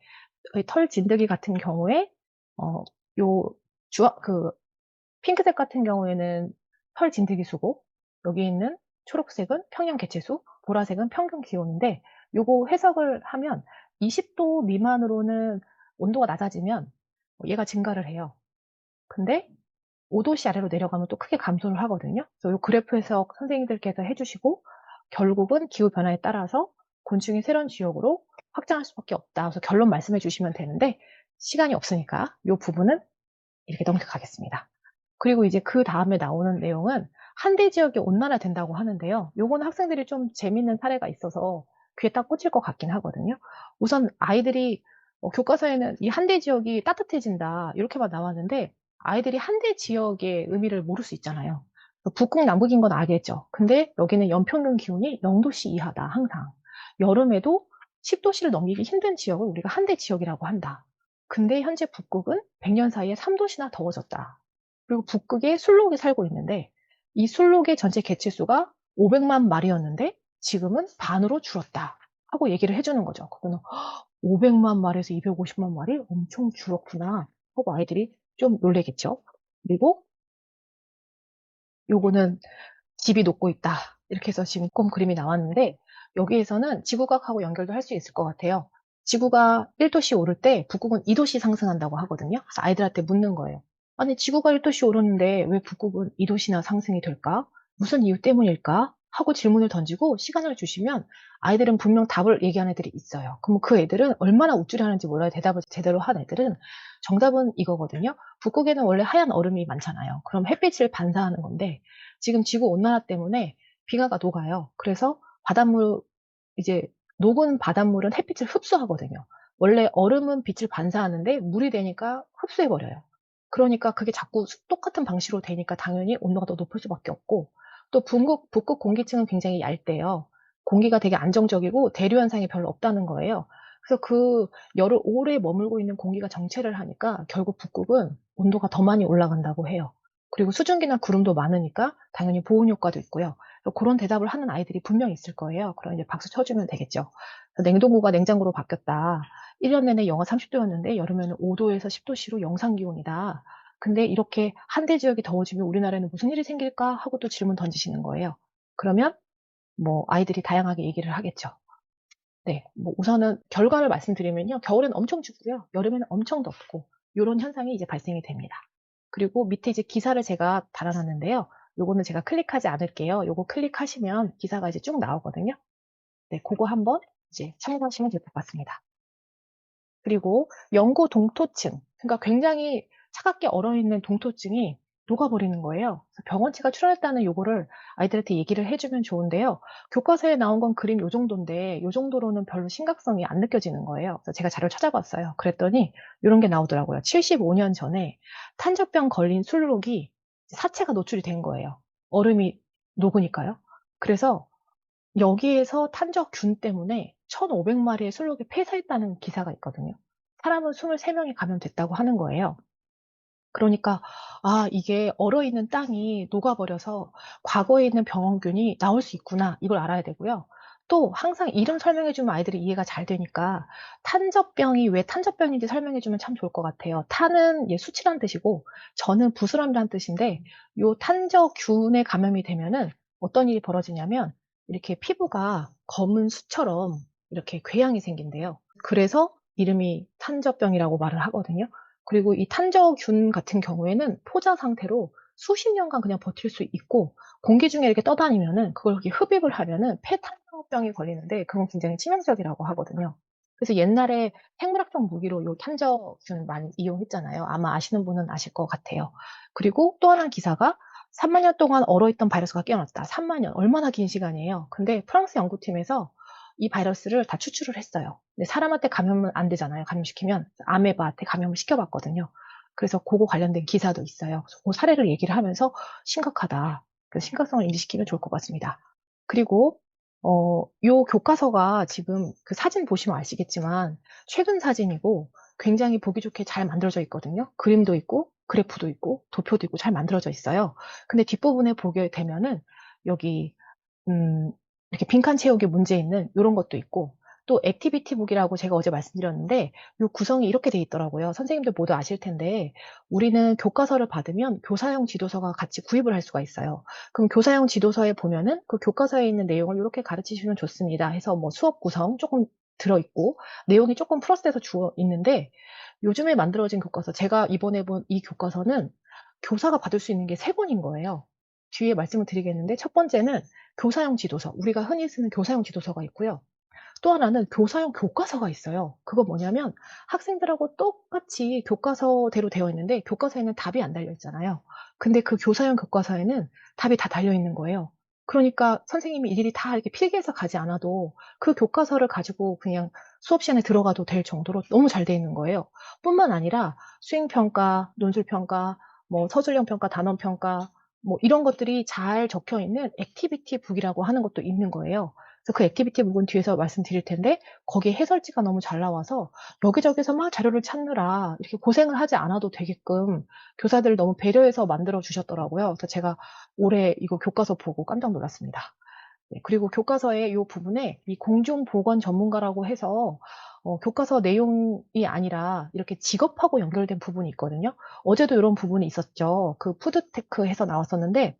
털 진드기 같은 경우에 요 주황 핑크색 같은 경우에는 털 진드기 수고, 여기 있는 초록색은 평형 개체수, 보라색은 평균 기온인데 요거 해석을 하면 20도 미만으로는 온도가 낮아지면 얘가 증가를 해요. 근데 5도씨 아래로 내려가면 또 크게 감소를 하거든요. 그래서 요 그래프 해석 선생님들께서 해주시고 결국은 기후 변화에 따라서 곤충이 새로운 지역으로 확장할 수밖에 없다. 그래서 결론 말씀해 주시면 되는데 시간이 없으니까 요 부분은 이렇게 넘겨가겠습니다. 그리고 이제 그 다음에 나오는 내용은 한대 지역이 온난화된다고 하는데요. 요거는 학생들이 좀 재밌는 사례가 있어서 귀에 딱 꽂힐 것 같긴 하거든요. 우선 아이들이 교과서에는 이 한대 지역이 따뜻해진다 이렇게만 나왔는데 아이들이 한대 지역의 의미를 모를 수 있잖아요. 북극 남극인 건 알겠죠. 근데 여기는 연평균 기온이 0도씨 이하다 항상. 여름에도 10도씨를 넘기기 힘든 지역을 우리가 한대 지역이라고 한다. 근데 현재 북극은 100년 사이에 3도씨나 더워졌다. 그리고 북극에 술록이 살고 있는데 이 술록의 전체 개체수가 500만 마리였는데 지금은 반으로 줄었다 하고 얘기를 해주는 거죠. 그거는 500만 마리에서 250만 마리 엄청 줄었구나 하고 아이들이 좀 놀래겠죠. 그리고 요거는 집이 녹고 있다. 이렇게 해서 지금 꼼 그림이 나왔는데 여기에서는 지구과학하고 연결도 할 수 있을 것 같아요. 지구가 1도씨 오를 때 북극은 2도씨 상승한다고 하거든요. 그래서 아이들한테 묻는 거예요. 아니 지구가 1도씨 오르는데 왜 북극은 2도씨나 상승이 될까? 무슨 이유 때문일까? 하고 질문을 던지고 시간을 주시면 아이들은 분명 답을 얘기하는 애들이 있어요. 그럼 그 애들은 얼마나 우쭐해 하는지 몰라요. 대답을 제대로 한 애들은 정답은 이거거든요. 북극에는 원래 하얀 얼음이 많잖아요. 그럼 햇빛을 반사하는 건데 지금 지구 온난화 때문에 빙하가 녹아요. 그래서 바닷물, 이제 녹은 바닷물은 햇빛을 흡수하거든요. 원래 얼음은 빛을 반사하는데 물이 되니까 흡수해버려요. 그러니까 그게 자꾸 똑같은 방식으로 되니까 당연히 온도가 더 높을 수밖에 없고 또 북극 공기층은 굉장히 얇대요. 공기가 되게 안정적이고 대류 현상이 별로 없다는 거예요. 그래서 그 열을 오래 머물고 있는 공기가 정체를 하니까 결국 북극은 온도가 더 많이 올라간다고 해요. 그리고 수증기나 구름도 많으니까 당연히 보온 효과도 있고요. 그런 대답을 하는 아이들이 분명히 있을 거예요. 그럼 이제 박수 쳐주면 되겠죠. 냉동고가 냉장고로 바뀌었다. 1년 내내 영하 30도였는데 여름에는 5도에서 10도씨로 영상 기온이다. 근데 이렇게 한대 지역이 더워지면 우리나라에는 무슨 일이 생길까 하고 또 질문 던지시는 거예요. 그러면 뭐 아이들이 다양하게 얘기를 하겠죠. 네, 뭐 우선은 결과를 말씀드리면요. 겨울엔 엄청 춥고요. 여름에는 엄청 덥고 이런 현상이 이제 발생이 됩니다. 그리고 밑에 이제 기사를 제가 달아놨는데요. 요거는 제가 클릭하지 않을게요. 요거 클릭하시면 기사가 이제 쭉 나오거든요. 네, 그거 한번 이제 참고하시면 될 것 같습니다. 그리고 영구 동토층, 그러니까 굉장히 차갑게 얼어있는 동토층이 녹아버리는 거예요. 그래서 병원체가 출현했다는 요거를 아이들한테 얘기를 해주면 좋은데요. 교과서에 나온 건 그림 요 정도인데 요 정도로는 별로 심각성이 안 느껴지는 거예요. 그래서 제가 자료를 찾아봤어요. 그랬더니 이런 게 나오더라고요. 75년 전에 탄저병 걸린 술록이 사체가 노출이 된 거예요. 얼음이 녹으니까요. 그래서 여기에서 탄저균 때문에 1,500마리의 술록이 폐사했다는 기사가 있거든요. 사람은 23명이 감염됐다고 하는 거예요. 그러니까 이게 얼어있는 땅이 녹아버려서 과거에 있는 병원균이 나올 수 있구나 이걸 알아야 되고요. 또 항상 이름 설명해주면 아이들이 이해가 잘 되니까 탄저병이 왜 탄저병인지 설명해주면 참 좋을 것 같아요. 탄은 수치란 뜻이고 저는 부스럼이란 뜻인데 요 탄저균에 감염이 되면은 어떤 일이 벌어지냐면 이렇게 피부가 검은 수처럼 이렇게 궤양이 생긴대요. 그래서 이름이 탄저병이라고 말을 하거든요. 그리고 이 탄저균 같은 경우에는 포자 상태로 수십 년간 그냥 버틸 수 있고 공기 중에 이렇게 떠다니면은 그걸 이렇게 흡입을 하면은 폐탄저병이 걸리는데 그건 굉장히 치명적이라고 하거든요. 그래서 옛날에 생물학적 무기로 요 탄저균 많이 이용했잖아요. 아마 아시는 분은 아실 것 같아요. 그리고 또 하나 기사가 3만 년 동안 얼어있던 바이러스가 깨어났다. 3만 년, 얼마나 긴 시간이에요. 근데 프랑스 연구팀에서 이 바이러스를 다 추출을 했어요. 근데 사람한테 감염은 안 되잖아요. 감염시키면. 아메바한테 감염을 시켜봤거든요. 그래서 고거 관련된 기사도 있어요. 그래서 고 사례를 얘기를 하면서 심각하다. 그 심각성을 인지시키면 좋을 것 같습니다. 그리고 요 교과서가 지금 그 사진 보시면 아시겠지만 최근 사진이고 굉장히 보기 좋게 잘 만들어져 있거든요. 그림도 있고 그래프도 있고 도표도 있고 잘 만들어져 있어요. 근데 뒷부분에 보게 되면은 여기 음 이렇게 빈칸 채우기 문제 있는 요런 것도 있고 또 액티비티 북이라고 제가 어제 말씀드렸는데 요 구성이 이렇게 돼 있더라고요. 선생님들 모두 아실 텐데 우리는 교과서를 받으면 교사용 지도서가 같이 구입을 할 수가 있어요. 그럼 교사용 지도서에 보면은 그 교과서에 있는 내용을 요렇게 가르치시면 좋습니다 해서 뭐 수업 구성 쪼끔 들어 있고 내용이 쪼끔 플러스돼서 주어 있는데 요즘에 만들어진 교과서 제가 이번에 본 이 교과서는 교사가 받을 수 있는 게 3 권인 거예요. 뒤에 말씀을 드리겠는데 첫 번째는 교사용 지도서, 우리가 흔히 쓰는 교사용 지도서가 있고요. 또 하나는 교사용 교과서가 있어요. 그건 뭐냐면 학생들하고 똑같이 교과서대로 되어 있는데 교과서에는 답이 안 달려 있잖아요. 근데 그 교사용 교과서에는 답이 다 달려 있는 거예요. 그러니까 선생님이 일일이 다 이렇게 필기해서 가지 않아도 그 교과서를 가지고 그냥 수업 시간에 들어가도 될 정도로 너무 잘 돼 있는 거예요. 뿐만 아니라 수행평가, 논술평가, 뭐 서술형 평가, 단원 평가 뭐 이런 것들이 잘 적혀 있는 액티비티 북이라고 하는 것도 있는 거예요. 그래서 그 액티비티 북은 뒤에서 말씀드릴 텐데 거기에 해설지가 너무 잘 나와서 여기저기서 막 자료를 찾느라 이렇게 고생을 하지 않아도 되게끔 교사들을 너무 배려해서 만들어 주셨더라고요. 그래서 제가 올해 이거 교과서 보고 깜짝 놀랐습니다. 네, 그리고 교과서의 요 부분에 이 공중보건 전문가라고 해서 교과서 내용이 아니라 이렇게 직업하고 연결된 부분이 있거든요. 어제도 이런 부분이 있었죠. 그 푸드테크 해서 나왔었는데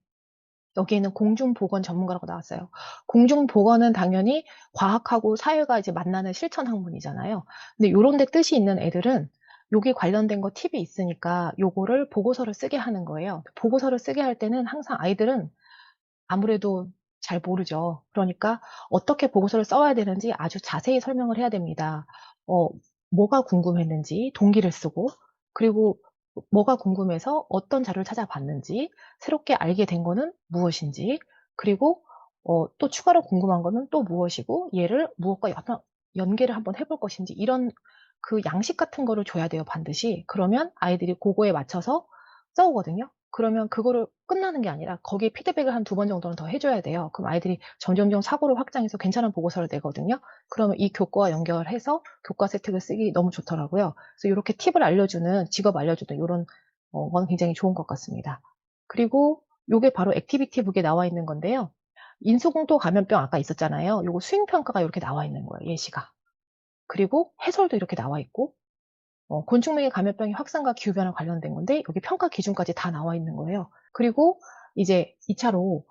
여기에는 공중보건 전문가라고 나왔어요. 공중보건은 당연히 과학하고 사회가 이제 만나는 실천 학문이잖아요. 근데 요런 데 뜻이 있는 애들은 요게 관련된 거 팁이 있으니까 요거를 보고서를 쓰게 하는 거예요. 보고서를 쓰게 할 때는 항상 아이들은 아무래도 잘 모르죠. 그러니까 어떻게 보고서를 써야 되는지 아주 자세히 설명을 해야 됩니다. 어 뭐가 궁금했는지 동기를 쓰고 그리고 뭐가 궁금해서 어떤 자료를 찾아봤는지 새롭게 알게 된 거는 무엇인지 그리고 또 추가로 궁금한 거는 또 무엇이고 얘를 무엇과 연계를 한번 해볼 것인지 이런 그 양식 같은 거를 줘야 돼요 반드시. 그러면 아이들이 고거에 맞춰서 써오거든요. 그러면 그거를 끝나는 게 아니라 거기에 피드백을 한 2번 정도는 더 해 줘야 돼요. 그럼 아이들이 점점점 사고를 확장해서 괜찮은 보고서를 내거든요. 그러면 이 교과와 연결해서 교과서 혜택을 쓰기 너무 좋더라고요. 그래서 요렇게 팁을 알려주는 직업 알려주는 요런 건 굉장히 좋은 것 같습니다. 그리고 요게 바로 액티비티 북에 나와 있는 건데요. 인수공통 감염병 아까 있었잖아요. 요거 수행 평가가 요렇게 나와 있는 거예요, 예시가. 그리고 해설도 이렇게 나와 있고 곤충맥의 감염병의 확산과 기후 변화 관련된 건데 여기 평가 기준까지 다 나와 있는 거예요. 그리고 이제 2 차로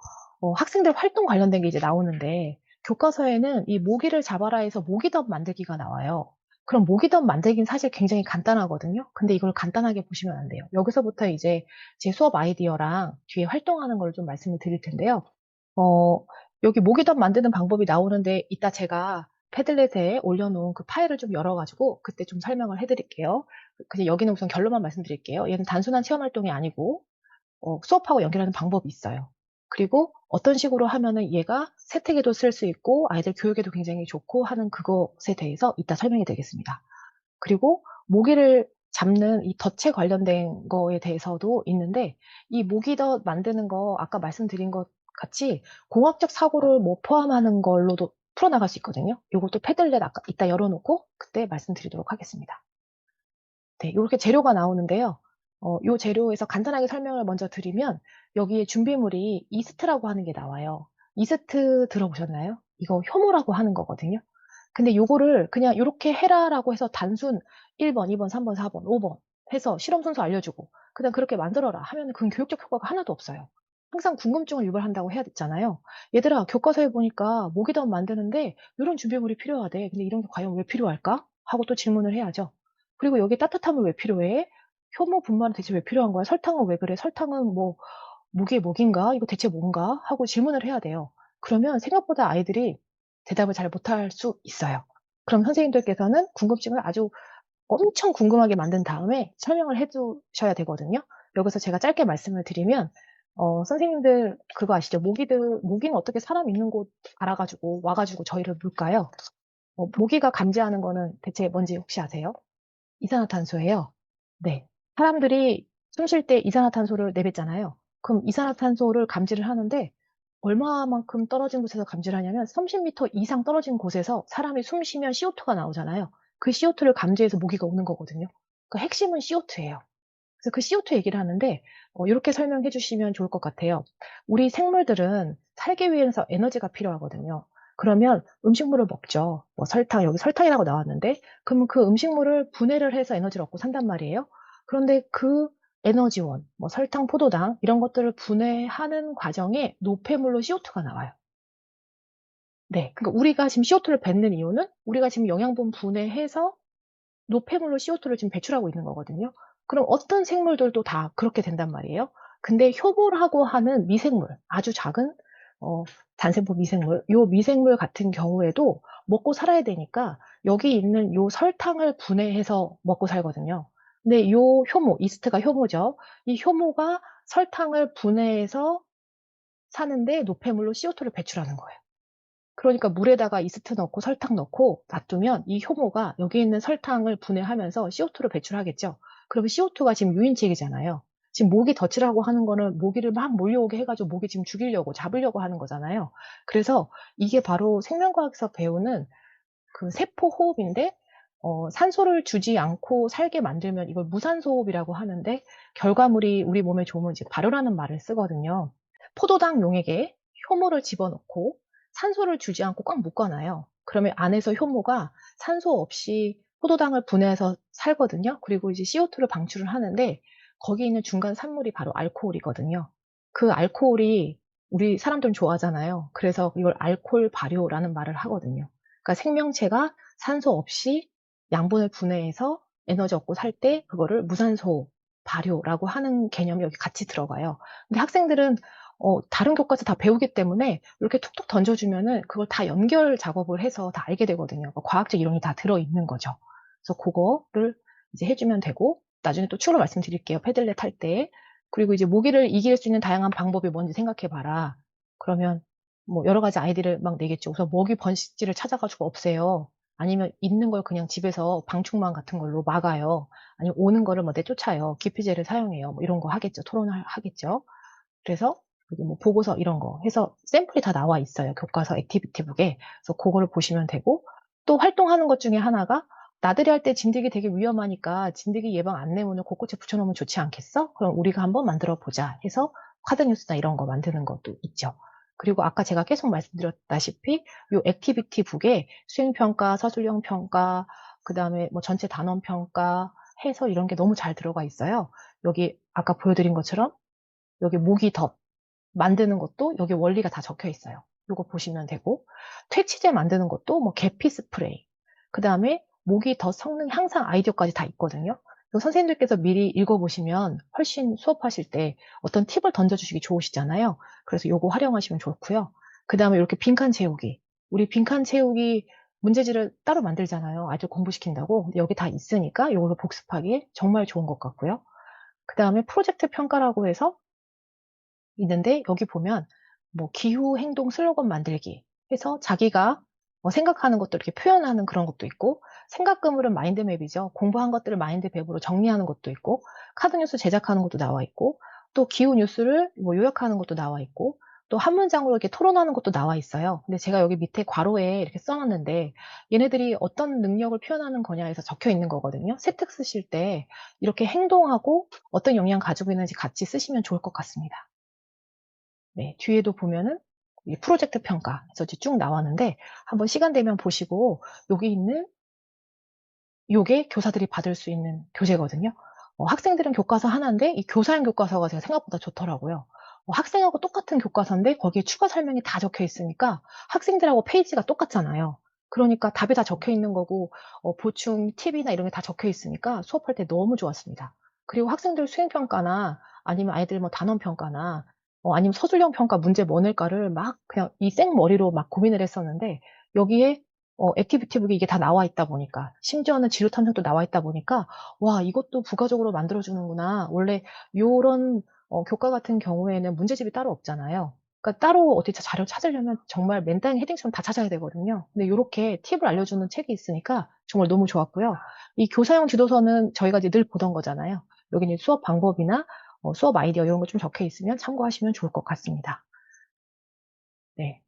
학생들 활동 관련된 게 이제 나오는데 교과서에는 이 모기를 잡아라에서 모기덤 만들기가 나와요. 그럼 모기덤 만들기는 사실 굉장히 간단하거든요. 근데 이걸 간단하게 보시면 안 돼요. 여기서부터 이제 제 수업 아이디어랑 뒤에 활동하는 걸 좀 말씀을 드릴 텐데요. 어 여기 모기덤 만드는 방법이 나오는데 이따 제가 패들렛에 올려놓은 그 파일을 좀 열어 가지고 그때 좀 설명을 해 드릴게요. 그냥 여기는 우선 결론만 말씀드릴게요. 얘는 단순한 체험 활동이 아니고 수업하고 연결하는 방법이 있어요. 그리고 어떤 식으로 하면은 얘가 세특에도 쓸 수 있고 아이들 교육에도 굉장히 좋고 하는 그것에 대해서 이따 설명해 드리겠습니다. 그리고 모기를 잡는 이 덫에 관련된 거에 대해서도 있는데 이 모기덫 만드는 거 아까 말씀드린 것 같이 공학적 사고를 뭐 포함하는 걸로도 풀어나갈 수 있거든요. 요것도 패들렛 아까 이따 열어 놓고 그때 말씀드리도록 하겠습니다. 네. 요렇게 재료가 나오는데요. 요 재료에서 간단하게 설명을 먼저 드리면 여기에 준비물이 이스트라고 하는 게 나와요. 이스트 들어보셨나요? 이거 효모라고 하는 거거든요. 근데 요거를 그냥 "요렇게 해라."라고 해서 단순 1 번, 2 번, 3 번, 4 번, 5번 해서 실험 순서 알려주고 그다음 "그렇게 만들어라." 하면은 그건 교육적 효과가 하나도 없어요. 항상 궁금증을 유발한다고 해야 됐잖아요. "얘들아 교과서에 보니까 모기덤 만드는데 요런 준비물이 필요하대. 근데 이런 게 과연 왜 필요할까?" 하고 또 질문을 해야죠. 그리고 "여기 따뜻함은 왜 필요해? 효모 분말은 대체 왜 필요한 거야? 설탕은 왜 그래? 설탕은 뭐 목의 목인가? 이거 대체 뭔가?" 하고 질문을 해야 돼요. 그러면 생각보다 아이들이 대답을 잘 못할 수 있어요. 그럼 선생님들께서는 궁금증을 아주 엄청 궁금하게 만든 다음에 설명을 해 주셔야 되거든요. 여기서 제가 짧게 말씀을 드리면 선생님들 그거 아시죠? 모기는 어떻게 사람 있는 곳 알아 가지고 와 가지고 저희를 물까요? 모기가 감지하는 거는 대체 뭔지 혹시 아세요? 이산화탄소예요. 네. 사람들이 숨 쉴 때 이산화탄소를 내뱉잖아요. 그럼 이산화탄소를 감지를 하는데 얼마만큼 떨어진 곳에서 감지를 하냐면 30m 이상 떨어진 곳에서 사람이 숨 쉬면 CO2가 나오잖아요. 그 CO2를 감지해서 모기가 오는 거거든요. 그 핵심은 CO2예요. 그래서 그 CO2 얘기를 하는데 요렇게 설명해 주시면 좋을 것 같아요. 우리 생물들은 살기 위해서 에너지가 필요하거든요. 그러면 음식물을 먹죠. 뭐 설탕, 여기 설탕이라고 나왔는데 그러면 그 음식물을 분해를 해서 에너지를 얻고 산단 말이에요. 그런데 그 에너지원, 뭐 설탕, 포도당 이런 것들을 분해하는 과정에 노폐물로 CO2가 나와요. 네. 그러니까 우리가 지금 CO2를 뱉는 이유는 우리가 지금 영양분 분해해서 노폐물로 CO2를 지금 배출하고 있는 거거든요. 그럼 어떤 생물들도 다 그렇게 된단 말이에요. 근데 효모라고 하는 미생물, 아주 작은 어 단세포 미생물, 요 미생물 같은 경우에도 먹고 살아야 되니까 여기 있는 요 설탕을 분해해서 먹고 살거든요. 근데 요 효모, 이스트가 효모죠. 이 효모가 설탕을 분해해서 사는데 노폐물로 CO2를 배출하는 거예요. 그러니까 물에다가 이스트 넣고 설탕 넣고 놔두면 이 효모가 여기 있는 설탕을 분해하면서 CO2를 배출하겠죠. 그러면 CO2가 지금 유인체이잖아요. 지금 모기 덫이라고 하는 거는 모기를 막 몰려오게 해가지고 모기 지금 죽이려고 잡으려고 하는 거잖아요. 그래서 이게 바로 생명과학에서 배우는 그 세포 호흡인데 산소를 주지 않고 살게 만들면 이걸 무산소 호흡이라고 하는데 결과물이 우리 몸에 좋으면 이제 발효라는 말을 쓰거든요. 포도당 용액에 효모를 집어넣고 산소를 주지 않고 꽉 묶어놔요. 그러면 안에서 효모가 산소 없이 포도당을 분해해서 살거든요. 그리고 이제 CO2를 방출을 하는데 거기 있는 중간 산물이 바로 알코올이거든요. 그 알코올이 우리 사람들은 좋아하잖아요. 그래서 이걸 알코올 발효라는 말을 하거든요. 그러니까 생명체가 산소 없이 양분을 분해해서 에너지 얻고 살 때 그거를 무산소 발효라고 하는 개념이 여기 같이 들어가요. 근데 학생들은 다른 교과서 다 배우기 때문에 이렇게 툭툭 던져주면은 그걸 다 연결 작업을 해서 다 알게 되거든요. 그러니까 과학적 이론이 다 들어있는 거죠. 그래서 그거를 이제 해주면 되고, 나중에 또 추가로 말씀드릴게요. 패들렛 할 때. 그리고 이제 모기를 이길 수 있는 다양한 방법이 뭔지 생각해 봐라. 그러면 뭐 여러 가지 아이디를 막 내겠죠. 우선 모기 번식지를 찾아가지고 없애요. 아니면 있는 걸 그냥 집에서 방충망 같은 걸로 막아요. 아니면 오는 거를 뭐 내쫓아요. 기피제를 사용해요. 뭐 이런 거 하겠죠. 토론을 하겠죠. 그래서 여기 뭐 보고서 이런 거 해서 샘플이 다 나와 있어요. 교과서 액티비티북에. 그래서 그거를 보시면 되고 또 활동하는 것 중에 하나가 나들이 할 때 진드기 되게 위험하니까 진드기 예방 안내문을 곳곳에 붙여놓으면 좋지 않겠어? 그럼 우리가 한번 만들어 보자 해서 카드뉴스나 이런 거 만드는 것도 있죠. 그리고 아까 제가 계속 말씀드렸다시피 요 액티비티북에 수행평가, 서술형 평가, 그 다음에 뭐 전체 단원 평가 해서 이런 게 너무 잘 들어가 있어요. 여기 아까 보여드린 것처럼 여기 모기 덫 만드는 것도 여기 원리가 다 적혀 있어요. 이거 보시면 되고 퇴치제 만드는 것도 뭐 계피 스프레이 그 다음에 모기 덫 성능 향상 아이디어까지 다 있거든요. 선생님들께서 미리 읽어보시면 훨씬 수업하실 때 어떤 팁을 던져주시기 좋으시잖아요. 그래서 요거 활용하시면 좋고요. 그 다음에 이렇게 빈칸 채우기. 우리 빈칸 채우기 문제지를 따로 만들잖아요. 아이들 공부시킨다고. 근데 여기 다 있으니까 이걸로 복습하기 정말 좋은 것 같고요. 그 다음에 프로젝트 평가라고 해서 있는데 여기 보면 뭐 기후 행동 슬로건 만들기 해서 자기가 생각하는 것도 이렇게 표현하는 그런 것도 있고 생각그물은 마인드맵이죠. 공부한 것들을 마인드맵으로 정리하는 것도 있고 카드 뉴스 제작하는 것도 나와 있고 또 기후 뉴스를 뭐 요약하는 것도 나와 있고 또 한 문장으로 이렇게 토론하는 것도 나와 있어요. 근데 제가 여기 밑에 괄호에 이렇게 써놨는데 얘네들이 어떤 능력을 표현하는 거냐 해서 적혀 있는 거거든요. 세특 쓰실 때 이렇게 행동하고 어떤 영향 가지고 있는지 같이 쓰시면 좋을 것 같습니다. 네, 뒤에도 보면은 프로젝트 평가 해서 쭉 나왔는데 한번 시간 되면 보시고 여기 있는 요게 교사들이 받을 수 있는 교재거든요. 학생들은 교과서 하나인데 이 교사용 교과서가 제가 생각보다 좋더라고요. 학생하고 똑같은 교과서인데 거기에 추가 설명이 다 적혀 있으니까 학생들하고 페이지가 똑같잖아요. 그러니까 답이 다 적혀 있는 거고 보충 팁이나 이런 게 다 적혀 있으니까 수업할 때 너무 좋았습니다. 그리고 학생들 수행평가나 아니면 아이들 뭐 단원평가나 아니면 서술형 평가 문제 뭐 낼까를 막 그냥 이 생머리로 막 고민을 했었는데 여기에 액티비티북이 이게 다 나와 있다 보니까 심지어는 지루 탐색도 나와 있다 보니까 와 이것도 부가적으로 만들어 주는구나. 원래 요런 교과 같은 경우에는 문제집이 따로 없잖아요. 그러니까 따로 어디 자료 찾으려면 정말 맨땅에 헤딩처럼 다 찾아야 되거든요. 근데 요렇게 팁을 알려주는 책이 있으니까 정말 너무 좋았고요. 이 교사용 지도서는 저희가 이제 늘 보던 거잖아요. 여기 는 수업 방법이나 수업 아이디어 이런 거 좀 적혀 있으면 참고하시면 좋을 것 같습니다. 네.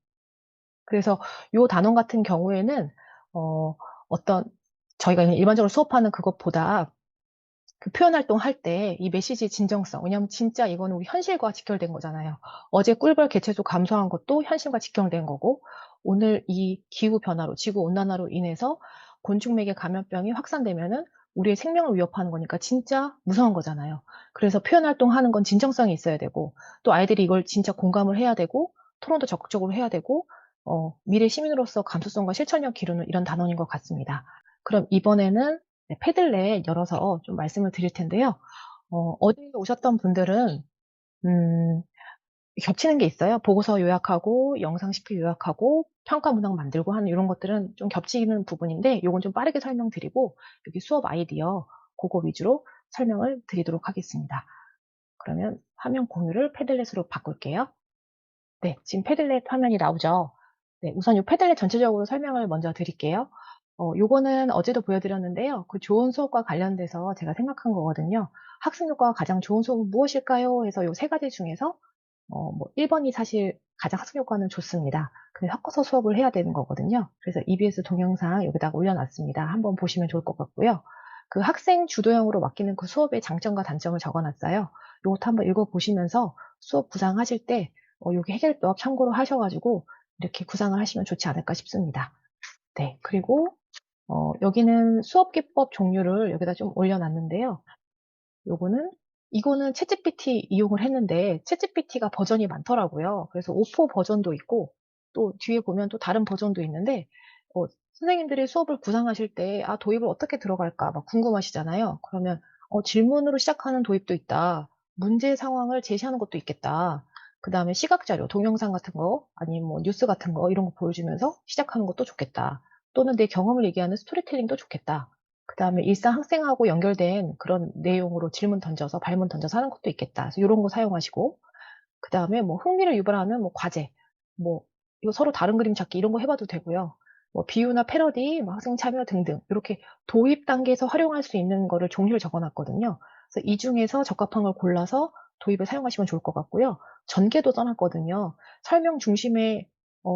그래서 요 단원 같은 경우에는 어 어떤 저희가 그냥 일반적으로 수업하는 그것보다 그 표현 활동할 때 이 메시지의 진정성, 왜냐하면 진짜 이거는 우리 현실과 직결된 거잖아요. 어제 꿀벌 개체수 감소한 것도 현실과 직결된 거고, 오늘 이 기후 변화로, 지구 온난화로 인해서 곤충맥의 감염병이 확산되면은 우리의 생명을 위협하는 거니까 진짜 무서운 거잖아요. 그래서 표현 활동하는 건 진정성이 있어야 되고, 또 아이들이 이걸 진짜 공감을 해야 되고, 토론도 적극적으로 해야 되고, 미래 시민으로서 감수성과 실천력 기르는 이런 단원인 것 같습니다. 그럼 이번에는 네, 패들렛 열어서 좀 말씀을 드릴 텐데요. 어제 오셨던 분들은 음, 겹치는 게 있어요. 보고서 요약하고 영상 CP 요약하고 평가 문항 만들고 하는 이런 것들은 좀 겹치는 부분인데 요건 좀 빠르게 설명드리고 여기 수업 아이디어 그거 위주로 설명을 드리도록 하겠습니다. 그러면 화면 공유를 패들렛으로 바꿀게요. 네, 지금 패들렛 화면이 나오죠. 네, 우선 이 패들렛 전체적으로 설명을 먼저 드릴게요. 요거는 어제도 보여드렸는데요. 그 좋은 수업과 관련돼서 제가 생각한 거거든요. 학습 효과가 가장 좋은 수업은 무엇일까요? 해서 요 세 가지 중에서 뭐 1번이 사실 가장 학습 효과는 좋습니다. 근데 섞어서 수업을 해야 되는 거거든요. 그래서 EBS 동영상 여기다가 올려놨습니다. 한번 보시면 좋을 것 같고요. 그 학생 주도형으로 맡기는 그 수업의 장점과 단점을 적어놨어요. 요것도 한번 읽어보시면서 수업 구상하실 때 여기 해결법 참고로 하셔가지고 이렇게 구상을 하시면 좋지 않을까 싶습니다. 네, 그리고 여기는 수업 기법 종류를 여기다 좀 올려놨는데요. 이거는 챗GPT 이용을 했는데 챗GPT가 버전이 많더라고요. 그래서 오포 버전도 있고 또 뒤에 보면 또 다른 버전도 있는데 선생님들이 수업을 구상하실 때 도입을 어떻게 들어갈까 막 궁금하시잖아요. 그러면 질문으로 시작하는 도입도 있다. 문제 상황을 제시하는 것도 있겠다. 그 다음에 시각자료, 동영상 같은 거, 아니면 뭐 뉴스 같은 거 이런 거 보여주면서 시작하는 것도 좋겠다. 또는 내 경험을 얘기하는 스토리텔링도 좋겠다. 그 다음에 일상 학생하고 연결된 그런 내용으로 질문 던져서 발문 던져서 하는 것도 있겠다. 그래서 이런 거 사용하시고, 그 다음에 뭐 흥미를 유발하는 뭐 과제, 뭐 이거 서로 다른 그림 찾기 이런 거 해봐도 되고요. 뭐 비유나 패러디, 뭐 학생 참여 등등 이렇게 도입 단계에서 활용할 수 있는 거를 종류를 적어놨거든요. 그래서 이 중에서 적합한 걸 골라서 도입을 사용하시면 좋을 것 같고요. 전개도 써놨거든요. 설명 중심의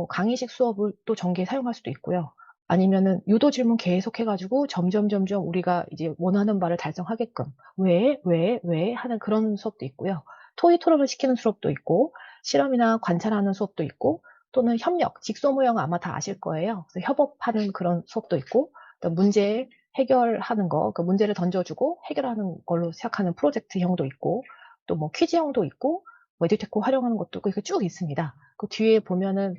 강의식 수업을 또 전개에 사용할 수도 있고요. 아니면은 유도 질문 계속 해가지고 점점 우리가 이제 원하는 바를 달성하게끔 왜 하는 그런 수업도 있고요. 토의 토론을 시키는 수업도 있고 실험이나 관찰하는 수업도 있고 또는 협력, 직소 모형 아마 다 아실 거예요. 그래서 협업하는 그런 수업도 있고 또 문제 해결하는 거, 그 문제를 던져주고 해결하는 걸로 시작하는 프로젝트형도 있고 또 뭐 퀴즈형도 있고 뭐 에듀테크 활용하는 것도 있고 이렇게 쭉 있습니다. 그 뒤에 보면은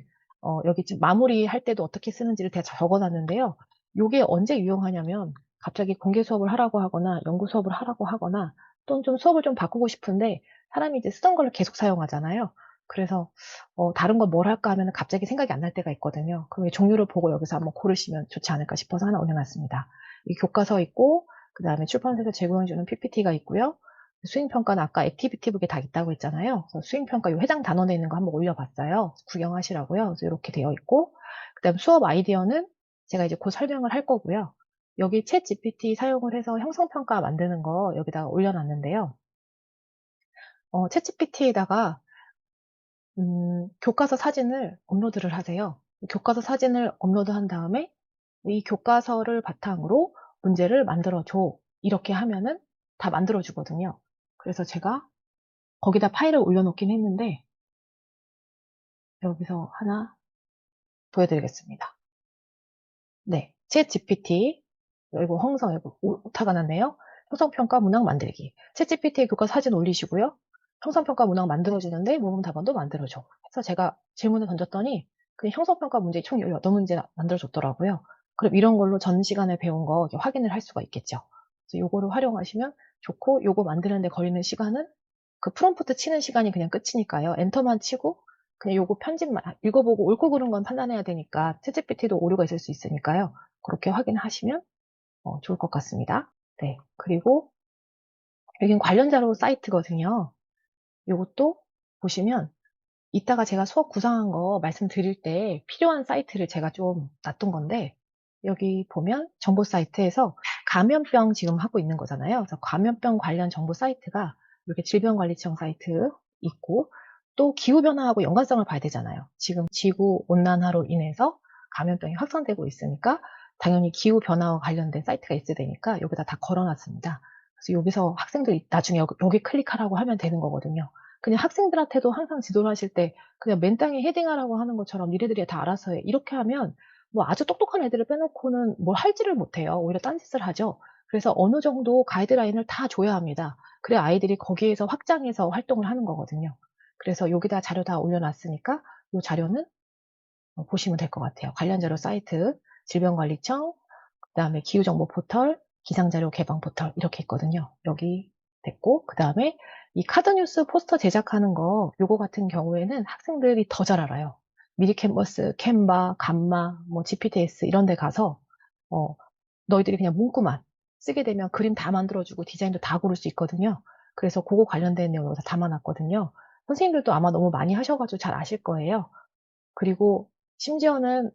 여기 지금 마무리할 때도 어떻게 쓰는지를 다 적어놨는데요. 요게 언제 유용하냐면 갑자기 공개 수업을 하라고 하거나 연구 수업을 하라고 하거나 또는 좀 수업을 좀 바꾸고 싶은데 사람이 이제 쓰던 걸 계속 사용하잖아요. 그래서 다른 걸 뭘 할까 하면 갑자기 생각이 안 날 때가 있거든요. 그럼 이 종류를 보고 여기서 한번 고르시면 좋지 않을까 싶어서 하나 올려놨습니다. 이 교과서 있고 그 다음에 출판사에서 제공해주는 PPT가 있고요. 수행평가는 아까 액티비티북에 다 있다고 했잖아요. 그래서 수행평가 요 해당 단원에 있는 거 한번 올려봤어요. 구경하시라고요. 그래서 이렇게 되어 있고 그 다음 수업 아이디어는 제가 이제 곧 설명을 할 거고요. 여기 챗 GPT 사용을 해서 형성평가 만드는 거 여기다가 올려놨는데요. 챗 GPT에다가 교과서 사진을 업로드를 하세요. 교과서 사진을 업로드한 다음에 이 교과서를 바탕으로 문제를 만들어줘. 이렇게 하면은 다 만들어주거든요. 그래서 제가 거기다 파일을 올려놓긴 했는데 여기서 하나 보여드리겠습니다. 네, 챗 GPT 이거 홍성 이거 오타가 났네요. 형성평가 문항 만들기. 챗 GPT에 교과서 사진 올리시고요. 형성평가 문항 만들어주는데 모범 답안도 만들어줘. 그래서 제가 질문을 던졌더니 그 형성평가 문제 총 18문제 만들어줬더라고요. 그럼 이런 걸로 전 시간에 배운 거 확인을 할 수가 있겠죠. 그래서 요거를 활용하시면 좋고 요거 만드는데 걸리는 시간은 그 프롬프트 치는 시간이 그냥 끝이니까요. 엔터만 치고 그냥 요거 편집만 읽어보고 옳고 그른 건 판단해야 되니까 챗GPT도 오류가 있을 수 있으니까요. 그렇게 확인하시면 좋을 것 같습니다. 네. 그리고 여긴 관련 자료 사이트거든요. 요것도 보시면 이따가 제가 수업 구상한 거 말씀드릴 때 필요한 사이트를 제가 좀 놔둔 건데 여기 보면 정보 사이트에서 감염병 지금 하고 있는 거잖아요. 그래서 감염병 관련 정보 사이트가 이렇게 질병관리청 사이트 있고, 또 기후변화하고 연관성을 봐야 되잖아요. 지금 지구 온난화로 인해서 감염병이 확산되고 있으니까 당연히 기후변화와 관련된 사이트가 있어야 되니까 여기다 다 걸어놨습니다. 그래서 여기서 학생들이 나중에 여기 클릭하라고 하면 되는 거거든요. 그냥 학생들한테도 항상 지도를 하실 때 그냥 맨땅에 헤딩하라고 하는 것처럼 니네들이 다 알아서 해. 이렇게 하면 뭐 아주 똑똑한 애들을 빼놓고는 뭘 할지를 못해요. 오히려 딴짓을 하죠. 그래서 어느 정도 가이드라인을 다 줘야 합니다. 그래야 아이들이 거기에서 확장해서 활동을 하는 거거든요. 그래서 여기다 자료 다 올려놨으니까 이 자료는 보시면 될 것 같아요. 관련 자료 사이트, 질병관리청, 그다음에 기후정보 포털, 기상자료 개방 포털 이렇게 있거든요. 여기 됐고, 그다음에 이 카드뉴스 포스터 제작하는 거 요거 같은 경우에는 학생들이 더 잘 알아요. 미리 캔버스, 캔바, 감마, 뭐 GPTS 이런 데 가서 너희들이 그냥 문구만 쓰게 되면 그림 다 만들어주고 디자인도 다 고를 수 있거든요. 그래서 그거 관련된 내용을 다 담아놨거든요. 선생님들도 아마 너무 많이 하셔가지고 잘 아실 거예요. 그리고 심지어는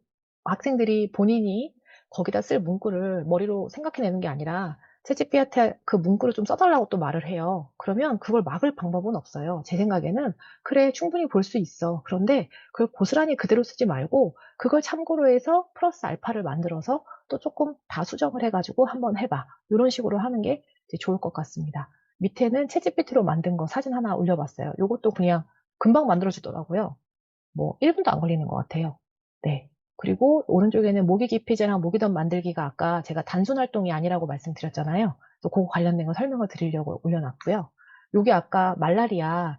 학생들이 본인이 거기다 쓸 문구를 머리로 생각해내는 게 아니라 챗GPT한테 그 문구를 좀 써달라고 또 말을 해요. 그러면 그걸 막을 방법은 없어요. 제 생각에는 그래 충분히 볼 수 있어. 그런데 그걸 고스란히 그대로 쓰지 말고 그걸 참고로 해서 플러스 알파를 만들어서 또 조금 다 수정을 해가지고 한번 해봐. 이런 식으로 하는 게 이제 좋을 것 같습니다. 밑에는 챗GPT로 만든 거 사진 하나 올려봤어요. 이것도 그냥 금방 만들어주더라고요. 뭐 1분도 안 걸리는 것 같아요. 네. 그리고 오른쪽에는 모기 기피제랑 모기덤 만들기가 아까 제가 단순 활동이 아니라고 말씀드렸잖아요. 또 그거 관련된 거 설명을 드리려고 올려놨고요. 요게 아까 말라리아는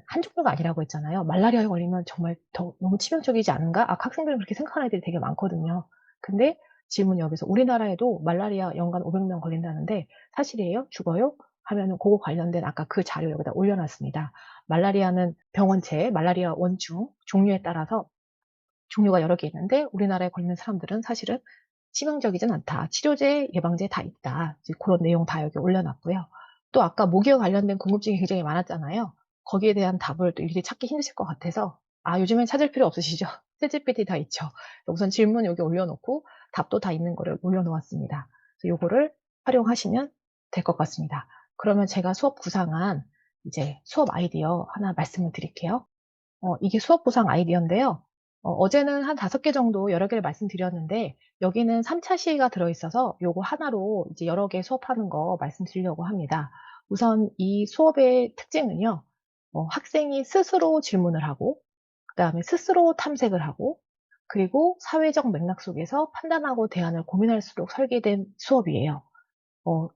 한 종류가 아니라고 했잖아요. 말라리아에 걸리면 정말 너무 치명적이지 않은가? 아, 학생들은 그렇게 생각하는 애들이 되게 많거든요. 근데 질문 여기서 우리나라에도 말라리아 연간 500명 걸린다는데 사실이에요? 죽어요? 하면은 그거 관련된 아까 그 자료 여기다 올려놨습니다. 말라리아는 병원체, 말라리아 원충, 종류에 따라서 종류가 여러 개 있는데 우리나라에 걸리는 사람들은 사실은 치명적이진 않다. 치료제, 예방제 다 있다. 이제 그런 내용 다 여기 올려놨고요. 또 아까 모기와 관련된 궁금증이 굉장히 많았잖아요. 거기에 대한 답을 또 일일이 찾기 힘드실 것 같아서 요즘엔 찾을 필요 없으시죠? 챗GPT 다 있죠. 우선 질문 여기 올려놓고 답도 다 있는 거를 올려놓았습니다. 그래서 요거를 활용하시면 될 것 같습니다. 그러면 제가 수업 구상한 이제 수업 아이디어 하나 말씀을 드릴게요. 이게 수업 구상 아이디어인데요. 어제는 한 5개 정도 여러 개를 말씀드렸는데 여기는 3차 시가 들어있어서 요거 하나로 이제 여러 개 수업하는 거 말씀드리려고 합니다. 우선 이 수업의 특징은요. 학생이 스스로 질문을 하고 그다음에 스스로 탐색을 하고 그리고 사회적 맥락 속에서 판단하고 대안을 고민할수록 설계된 수업이에요.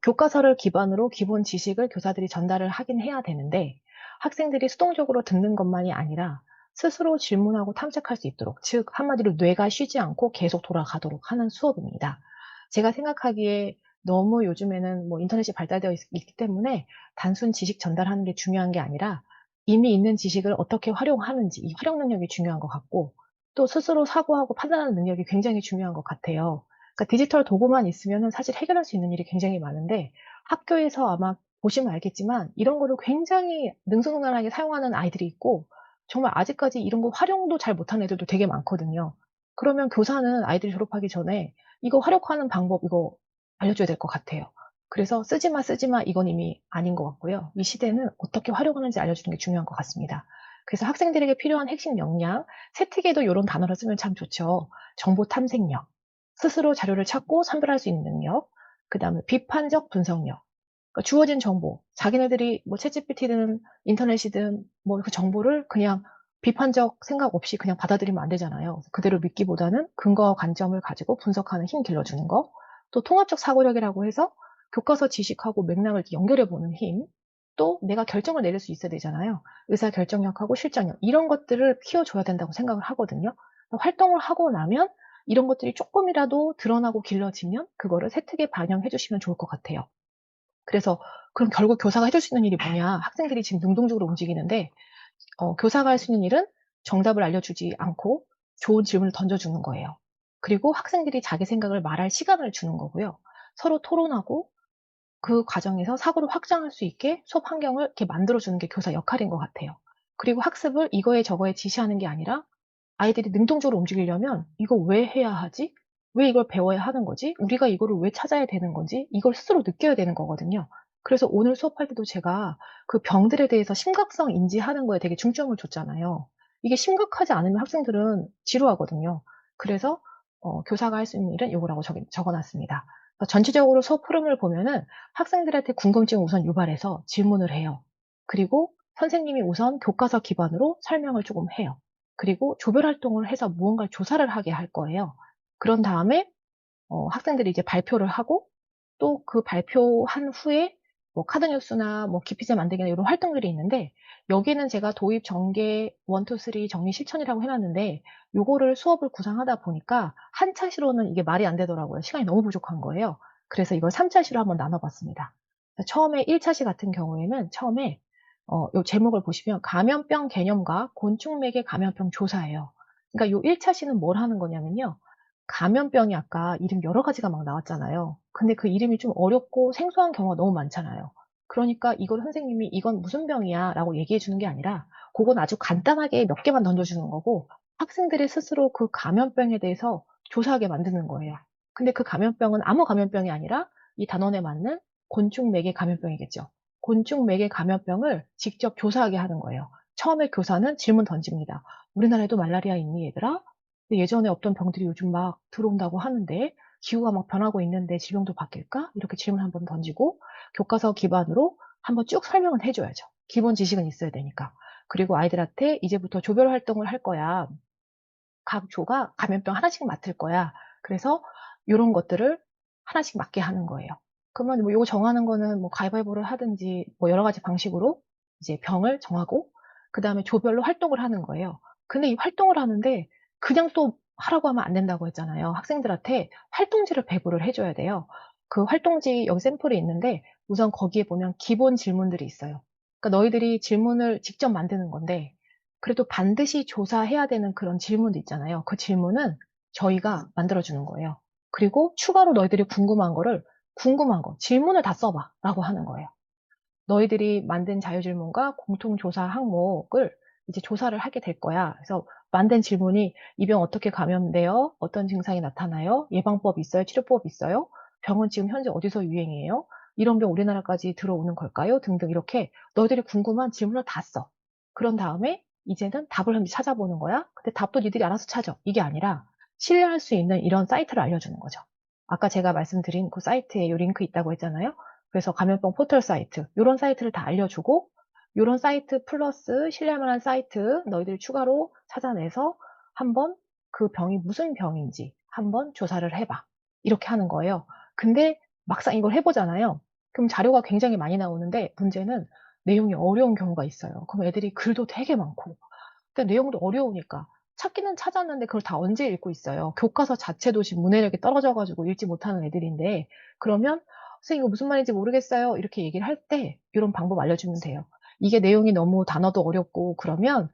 교과서를 기반으로 기본 지식을 교사들이 전달을 하긴 해야 되는데 학생들이 수동적으로 듣는 것만이 아니라 스스로 질문하고 탐색할 수 있도록, 즉 한마디로 뇌가 쉬지 않고 계속 돌아가도록 하는 수업입니다. 제가 생각하기에 너무 요즘에는 뭐 인터넷이 발달되어 있기 때문에 단순 지식 전달하는 게 중요한 게 아니라 이미 있는 지식을 어떻게 활용하는지 이 활용 능력이 중요한 것 같고 또 스스로 사고하고 판단하는 능력이 굉장히 중요한 것 같아요. 그러니까 디지털 도구만 있으면 사실 해결할 수 있는 일이 굉장히 많은데 학교에서 아마 보시면 알겠지만 이런 거를 굉장히 능수능란하게 사용하는 아이들이 있고 정말 아직까지 이런 거 활용도 잘 못하는 애들도 되게 많거든요. 그러면 교사는 아이들이 졸업하기 전에 이거 활용하는 방법 이거 알려줘야 될 것 같아요. 그래서 쓰지 마 이건 이미 아닌 것 같고요. 이 시대는 어떻게 활용하는지 알려주는 게 중요한 것 같습니다. 그래서 학생들에게 필요한 핵심 역량, 세특에도 이런 단어를 쓰면 참 좋죠. 정보 탐색력, 스스로 자료를 찾고 선별할 수 있는 능력, 그 다음에 비판적 분석력, 그러니까 주어진 정보, 자기네들이 뭐 챗GPT든 인터넷이든 뭐 그 정보를 그냥 비판적 생각 없이 그냥 받아들이면 안 되잖아요. 그대로 믿기보다는 근거와 관점을 가지고 분석하는 힘 길러주는 거, 또 통합적 사고력이라고 해서 교과서 지식하고 맥락을 연결해 보는 힘, 또 내가 결정을 내릴 수 있어야 되잖아요. 의사 결정력하고 실정력 이런 것들을 키워줘야 된다고 생각을 하거든요. 활동을 하고 나면 이런 것들이 조금이라도 드러나고 길러지면 그거를 세특에 반영해 주시면 좋을 것 같아요. 그래서 그럼 결국 교사가 해줄 수 있는 일이 뭐냐? 학생들이 지금 능동적으로 움직이는데 교사가 할 수 있는 일은 정답을 알려주지 않고 좋은 질문을 던져주는 거예요. 그리고 학생들이 자기 생각을 말할 시간을 주는 거고요. 서로 토론하고 그 과정에서 사고를 확장할 수 있게 수업 환경을 이렇게 만들어주는 게 교사 역할인 것 같아요. 그리고 학습을 이거에 저거에 지시하는 게 아니라 아이들이 능동적으로 움직이려면 이거 왜 해야 하지? 왜 이걸 배워야 하는 거지? 우리가 이거를 왜 찾아야 되는 건지 이걸 스스로 느껴야 되는 거거든요. 그래서 오늘 수업할 때도 제가 그 병들에 대해서 심각성 인지하는 거에 되게 중점을 줬잖아요. 이게 심각하지 않으면 학생들은 지루하거든요. 그래서 교사가 할 수 있는 일은 요거라고 적어 놨습니다. 전체적으로 수업 흐름을 보면은 학생들한테 궁금증을 우선 유발해서 질문을 해요. 그리고 선생님이 우선 교과서 기반으로 설명을 조금 해요. 그리고 조별 활동을 해서 무언가를 조사를 하게 할 거예요. 그런 다음에 학생들이 이제 발표를 하고 또 그 발표한 후에 뭐 카드 뉴스나 뭐 기피제 만들기나 이런 활동들이 있는데 여기는 제가 도입 전개 1, 2, 3 정리 실천이라고 해 놨는데 요거를 수업을 구상하다 보니까 한 차시로는 이게 말이 안 되더라고요. 시간이 너무 부족한 거예요. 그래서 이걸 3 차시로 한번 나눠 봤습니다. 처음에 1 차시 같은 경우에는 처음에 요 제목을 보시면 감염병 개념과 곤충맥의 감염병 조사예요. 그러니까 요 1 차시는 뭘 하는 거냐면요. 감염병이 아까 이름 여러 가지가 막 나왔잖아요. 근데 그 이름이 좀 어렵고 생소한 경우가 너무 많잖아요. 그러니까 이걸 선생님이 "이건 무슨 병이야." 라고 얘기해 주는 게 아니라 고건 아주 간단하게 몇 개만 던져 주는 거고 학생들이 스스로 그 감염병에 대해서 조사하게 만드는 거예요. 근데 그 감염병은 아무 감염병이 아니라 이 단원에 맞는 곤충맥의 감염병이겠죠. 곤충맥의 감염병을 직접 조사하게 하는 거예요. 처음에 교사는 질문 던집니다. "우리나라에도 말라리아 있니 얘들아?" 근데 예전에 없던 병들이 요즘 막 들어온다고 하는데 기후가 막 변하고 있는데 질병도 바뀔까? 이렇게 질문 한번 던지고 교과서 기반으로 한번 쭉 설명을 해 줘야죠. 기본 지식은 있어야 되니까. 그리고 아이들한테 "이제부터 조별 활동을 할 거야. 각 조가 감염병 하나씩 맡을 거야. 그래서 요런 것들을 하나씩 맡게 하는 거예요." 그러면 뭐 요거 정하는 거는 뭐 가위바위보를 하든지 뭐 여러 가지 방식으로 이제 병을 정하고 그다음에 조별로 활동을 하는 거예요. 근데 이 활동을 하는데 그냥 또 하라고 하면 안 된다고 했잖아요. 학생들한테 활동지를 배부를 해 줘야 돼요. 그 활동지 여기 샘플이 있는데 우선 거기에 보면 기본 질문들이 있어요. 그러니까 너희들이 질문을 직접 만드는 건데 그래도 반드시 조사해야 되는 그런 질문도 있잖아요. 그 질문은 저희가 만들어 주는 거예요. 그리고 추가로 너희들이 궁금한 거를 "궁금한 거 질문을 다 써 봐."라고 하는 거예요. 너희들이 만든 자유질문과 공통조사 항목을 이제 조사를 하게 될 거야. 그래서 만든 질문이 "이 병 어떻게 감염돼요? 어떤 증상이 나타나요? 예방법 있어요? 치료법 있어요? 병은 지금 현재 어디서 유행이에요? 이런 병 우리나라까지 들어오는 걸까요?" 등등 이렇게 너희들이 궁금한 질문을 다 써. 그런 다음에 이제는 답을 한번 찾아보는 거야. 근데 답도 니들이 알아서 찾아. 이게 아니라 신뢰할 수 있는 이런 사이트를 알려주는 거죠. 아까 제가 말씀드린 그 사이트에 요 링크 있다고 했잖아요. 그래서 감염병 포털 사이트 요런 사이트를 다 알려주고 요런 사이트 플러스 신뢰할 만한 사이트 너희들이 추가로 찾아내서 한번 그 병이 무슨 병인지 한번 조사를 해 봐. 이렇게 하는 거예요. 근데 막상 이걸 해 보잖아요. 그럼 자료가 굉장히 많이 나오는데 문제는 내용이 어려운 경우가 있어요. 그럼 애들이 글도 되게 많고 근데 내용도 어려우니까 찾기는 찾았는데 그걸 다 언제 읽고 있어요. 교과서 자체도 지금 문해력이 떨어져 가지고 읽지 못하는 애들인데 그러면 "선생님 이거 무슨 말인지 모르겠어요." 이렇게 얘기를 할 때 요런 방법 알려주면 돼요. "이게 내용이 너무 단어도 어렵고 그러면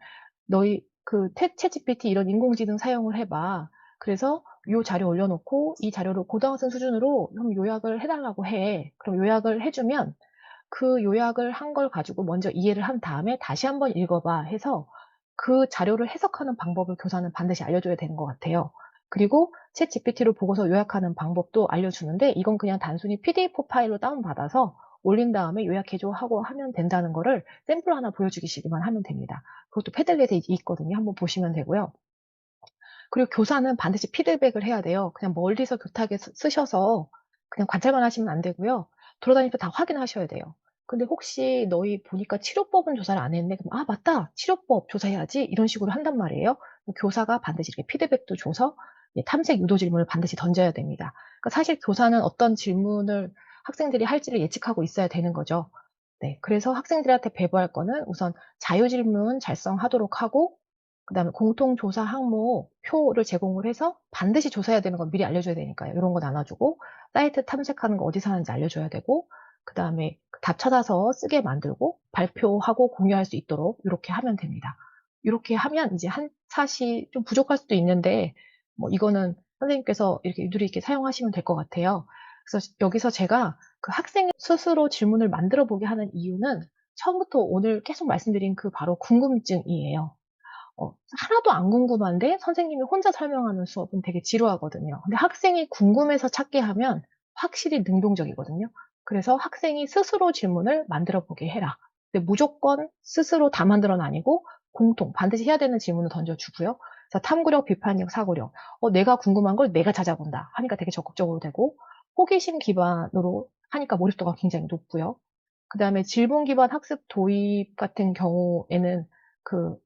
너희 그 챗GPT 이런 인공지능 사용을 해 봐. 그래서 요 자료 올려 놓고 이 자료를 고등학생 수준으로 좀 요약을 해 달라고 해. 그럼 요약을 해 주면 그 요약을 한 걸 가지고 먼저 이해를 한 다음에 다시 한번 읽어 봐." 해서 그 자료를 해석하는 방법을 교사는 반드시 알려줘야 되는 것 같아요. 그리고 챗GPT로 보고서 요약하는 방법도 알려주는데 이건 그냥 단순히 PDF 파일로 다운받아서 올린 다음에 "요약해 줘." 하고 하면 된다는 거를 샘플 하나 보여주시기만 하면 됩니다. 그것도 패들렛에 있거든요. 한번 보시면 되고요. 그리고 교사는 반드시 피드백을 해야 돼요. 그냥 멀리서 교탁에 쓰셔서 그냥 관찰만 하시면 안 되고요. 돌아다니면서 다 확인하셔야 돼요. 근데 혹시 "너희 보니까 치료법은 조사를 안 했네." 그럼 "아 맞다. 치료법 조사해야지." 이런 식으로 한단 말이에요. 교사가 반드시 이렇게 피드백도 줘서 탐색 유도 질문을 반드시 던져야 됩니다. 그러니까 사실 교사는 어떤 질문을 학생들이 할지를 예측하고 있어야 되는 거죠. 네. 그래서 학생들한테 배부할 거는 우선 자유질문 작성하도록 하고 그다음에 공통조사 항목 표를 제공을 해서 반드시 조사해야 되는 건 미리 알려줘야 되니까요. 요런 거 나눠 주고 사이트 탐색하는 거 어디서 하는지 알려줘야 되고 그다음에 답 찾아서 쓰게 만들고 발표하고 공유할 수 있도록 요렇게 하면 됩니다. 요렇게 하면 이제 한 샷이 좀 부족할 수도 있는데 뭐 이거는 선생님께서 이렇게 유두리 있게 사용하시면 될 것 같아요. 그래서 여기서 제가 그 학생이 스스로 질문을 만들어 보게 하는 이유는 처음부터 오늘 계속 말씀드린 그 바로 궁금증이에요. 하나도 안 궁금한데 선생님이 혼자 설명하는 수업은 되게 지루하거든요. 근데 학생이 궁금해서 찾게 하면 확실히 능동적이거든요. 그래서 학생이 스스로 질문을 만들어 보게 해라. 근데 무조건 스스로 다 만들어는 아니고 공통, 반드시 해야 되는 질문을 던져주고요. 그래서 탐구력, 비판력, 사고력. 내가 궁금한 걸 내가 찾아본다 하니까 되게 적극적으로 되고, 호기심 기반으로 하니까 몰입도가 굉장히 높고요. 그 다음에 질문 기반 학습 도입 같은 경우에는 그